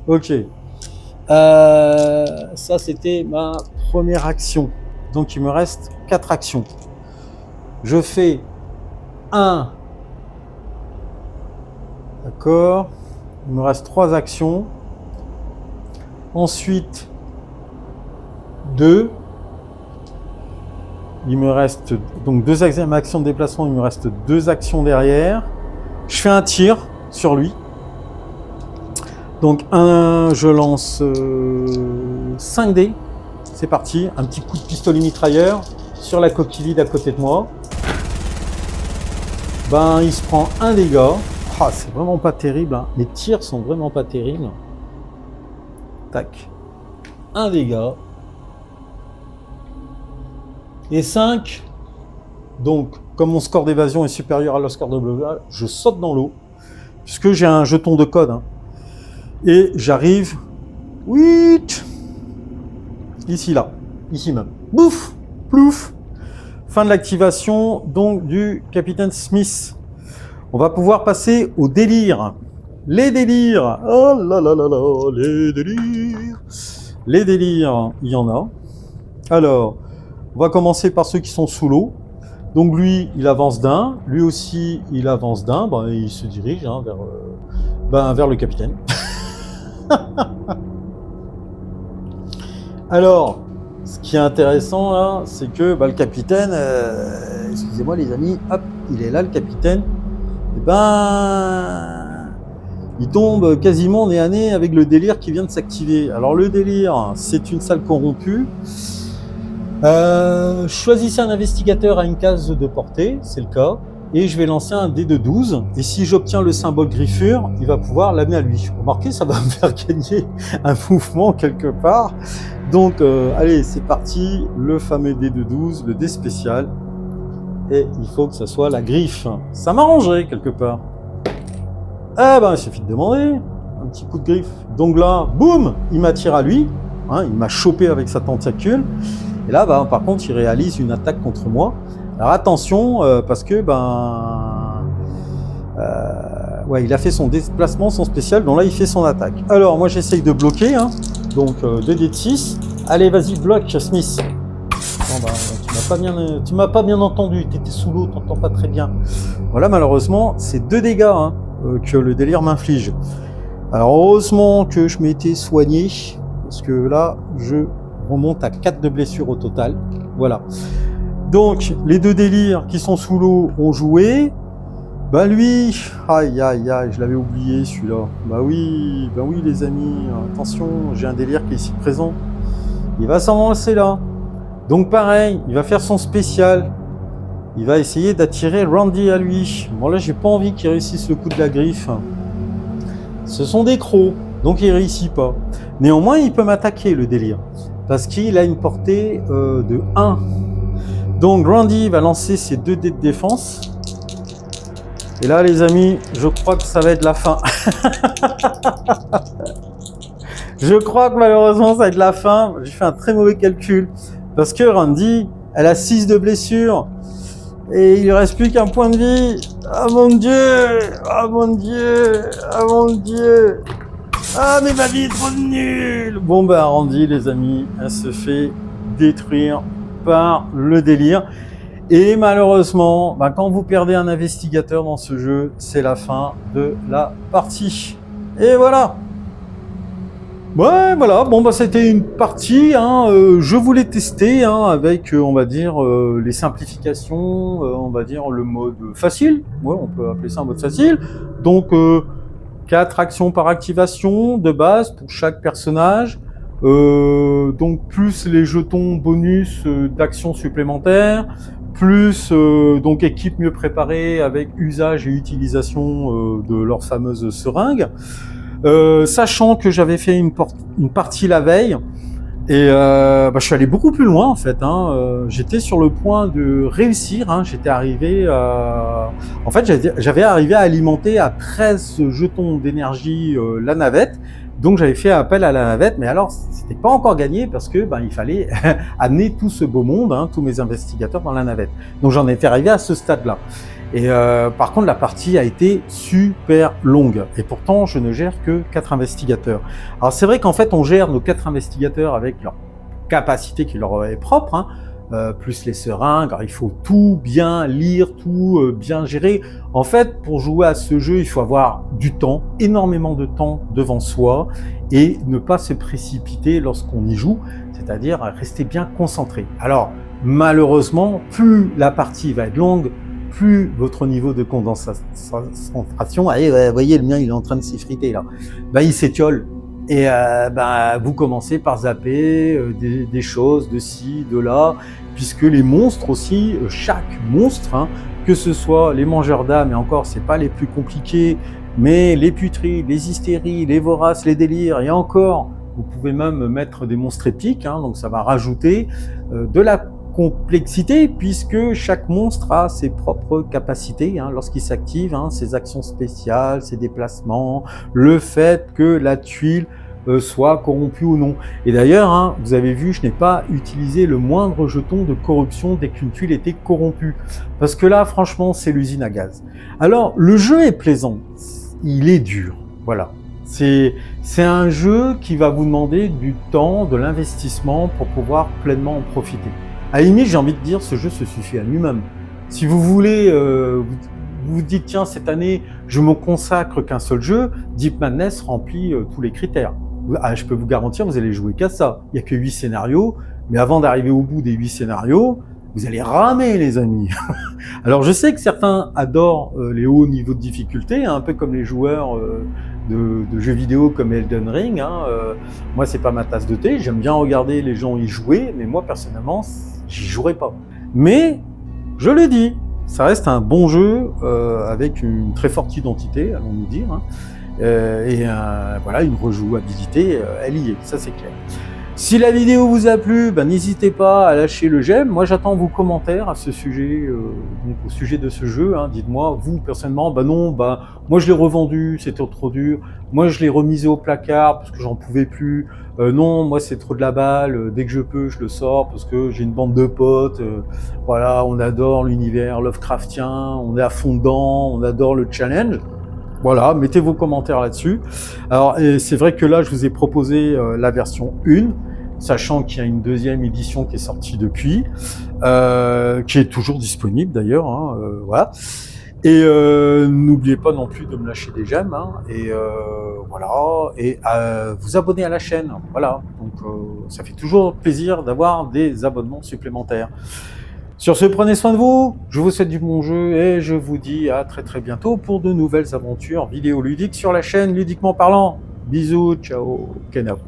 Ok. Ça, c'était ma première action. Donc, il me reste 4 actions. Je fais 1. D'accord. Il me reste 3 actions. Ensuite, 2. Il me reste donc 2 actions de déplacement. Il me reste 2 actions derrière. Je fais un tir sur lui. Donc, je lance 5 dés. C'est parti. Un petit coup de pistolet mitrailleur sur la coquille vide à côté de moi. Ben, il se prend un dégât. Ah, c'est vraiment pas terrible. Hein. Les tirs sont vraiment pas terribles. Tac. Un dégât. Et 5. Donc, comme mon score d'évasion est supérieur à leur score de blocage, je saute dans l'eau. Puisque j'ai un jeton de code. Hein. Et j'arrive. Oui. Ici, là. Ici même. Bouf. Plouf. Fin de l'activation donc du capitaine Smith. On va pouvoir passer au délire. Les délires. Oh là là là là, les délires. Les délires, il y en a. Alors, on va commencer par ceux qui sont sous l'eau. Donc lui, il avance d'un. Lui aussi, il avance d'un. Ben, il se dirige hein, vers le capitaine. Alors, ce qui est intéressant là, c'est que le capitaine, excusez-moi les amis, hop, il est là le capitaine. Et il tombe quasiment nez à nez avec le délire qui vient de s'activer. Alors le délire, c'est une salle corrompue. Choisissez un investigateur à une case de portée, c'est le cas, et je vais lancer un dé de 12. Et si j'obtiens le symbole griffure, il va pouvoir l'amener à lui. Remarquez, ça va me faire gagner un mouvement quelque part. Donc, allez, c'est parti, le fameux dé de 12, le dé spécial. Et il faut que ça soit la griffe. Ça m'arrangerait quelque part. Ah ben, il suffit de demander. Un petit coup de griffe. Donc là, boum, il m'attire à lui. Hein, il m'a chopé avec sa tentacule. Et là, par contre, il réalise une attaque contre moi. Alors attention, parce que il a fait son déplacement, son spécial. Donc là, il fait son attaque. Alors moi, j'essaye de bloquer. Hein. Donc 2 dés de 6. Allez, vas-y, bloque, Smith. Non, tu m'as pas bien entendu, tu étais sous l'eau, tu n'entends pas très bien. Voilà, malheureusement, c'est 2 dégâts hein, que le délire m'inflige. Alors, heureusement que je m'étais soigné, parce que là, je remonte à 4 de blessures au total. Voilà. Donc, les 2 délires qui sont sous l'eau ont joué. Lui, aïe, aïe, aïe, je l'avais oublié celui-là. Oui, les amis, attention, j'ai un délire qui est ici présent. Il va s'avancer là. Donc pareil, il va faire son spécial. Il va essayer d'attirer Randy à lui. Bon là, j'ai pas envie qu'il réussisse le coup de la griffe. Ce sont des crocs, donc il réussit pas. Néanmoins, il peut m'attaquer le délire. Parce qu'il a une portée de 1. Donc Randy va lancer ses 2 dés de défense. Et là les amis, je crois que ça va être la fin. Je crois que malheureusement ça va être la fin. J'ai fait un très mauvais calcul. Parce que Randy, elle a 6 de blessures. Et il lui reste plus qu'un point de vie. Ah mon Dieu! Ah mon Dieu! Ah mon Dieu! Ah mais ma vie est trop nulle! Bon Randy les amis, elle se fait détruire par le délire. Et malheureusement, quand vous perdez un investigateur dans ce jeu, c'est la fin de la partie. Et voilà! Ouais, voilà, bon bah c'était une partie, hein, je voulais tester hein, avec, on va dire, les simplifications, on va dire le mode facile, ouais, on peut appeler ça un mode facile. Donc 4 actions par activation de base pour chaque personnage, donc plus les jetons bonus d'actions supplémentaires, plus donc équipe mieux préparée avec usage et utilisation de leur fameuse seringue. Sachant que j'avais fait une partie la veille, et je suis allé beaucoup plus loin en fait. J'étais sur le point de réussir. J'étais arrivé, en fait, j'avais arrivé à alimenter à 13 jetons d'énergie la navette. Donc j'avais fait appel à la navette, mais alors c'était pas encore gagné parce que il fallait amener tout ce beau monde, tous mes investigateurs dans la navette. Donc j'en étais arrivé à ce stade-là. Et par contre, la partie a été super longue. Et pourtant, je ne gère que 4 investigateurs. Alors c'est vrai qu'en fait, on gère nos 4 investigateurs avec leur capacité qui leur est propre, plus les seringues. Alors, il faut tout bien lire, tout bien gérer. En fait, pour jouer à ce jeu, il faut avoir du temps, énormément de temps devant soi, et ne pas se précipiter lorsqu'on y joue, c'est-à-dire rester bien concentré. Alors, malheureusement, plus la partie va être longue, plus votre niveau de concentration, allez, vous voyez, le mien, il est en train de s'effriter là, il s'étiole. Et vous commencez par zapper des choses de ci, de là, puisque les monstres aussi, chaque monstre, que ce soit les mangeurs d'âmes, et encore, c'est pas les plus compliqués, mais les putrides, les hystéries, les voraces, les délires, et encore, vous pouvez même mettre des monstres épiques, donc ça va rajouter de la complexité, puisque chaque monstre a ses propres capacités lorsqu'il s'active, ses actions spéciales, ses déplacements, le fait que la tuile soit corrompue ou non. Et d'ailleurs, vous avez vu, je n'ai pas utilisé le moindre jeton de corruption dès qu'une tuile était corrompue, parce que là, franchement, c'est l'usine à gaz. Alors, le jeu est plaisant, il est dur, voilà. C'est un jeu qui va vous demander du temps, de l'investissement pour pouvoir pleinement en profiter. À la limite, j'ai envie de dire, ce jeu se suffit à lui-même. Si vous voulez, vous dites, tiens, cette année, je me consacre qu'un seul jeu, Deep Madness remplit tous les critères. Je peux vous garantir, vous allez jouer qu'à ça. Il n'y a que 8 scénarios, mais avant d'arriver au bout des 8 scénarios, vous allez ramer, les amis. Alors, je sais que certains adorent les hauts niveaux de difficulté, un peu comme les joueurs de jeux vidéo comme Elden Ring. Moi, c'est pas ma tasse de thé. J'aime bien regarder les gens y jouer, mais moi, personnellement, j'y jouerai pas. Mais, je le dis, ça reste un bon jeu avec une très forte identité, allons-nous dire, voilà, une rejouabilité, elle y est, ça c'est clair. Si la vidéo vous a plu, n'hésitez pas à lâcher le j'aime. Moi, j'attends vos commentaires à ce sujet, donc au sujet de ce jeu. Dites-moi, vous, personnellement, non, moi je l'ai revendu, c'était trop dur. Moi, je l'ai remisé au placard parce que j'en pouvais plus. Non, moi, c'est trop de la balle. Dès que je peux, je le sors parce que j'ai une bande de potes. Voilà, on adore l'univers Lovecraftien, on est à fond dedans, on adore le challenge. Voilà, mettez vos commentaires là-dessus. Alors, c'est vrai que là, je vous ai proposé la version 1, sachant qu'il y a une deuxième édition qui est sortie depuis, qui est toujours disponible d'ailleurs, voilà. Et n'oubliez pas non plus de me lâcher des j'aime, et voilà, et vous abonner à la chaîne, voilà. Donc, ça fait toujours plaisir d'avoir des abonnements supplémentaires. Sur ce, prenez soin de vous, je vous souhaite du bon jeu et je vous dis à très très bientôt pour de nouvelles aventures vidéoludiques sur la chaîne Ludiquement Parlant. Bisous, ciao, Kenavo.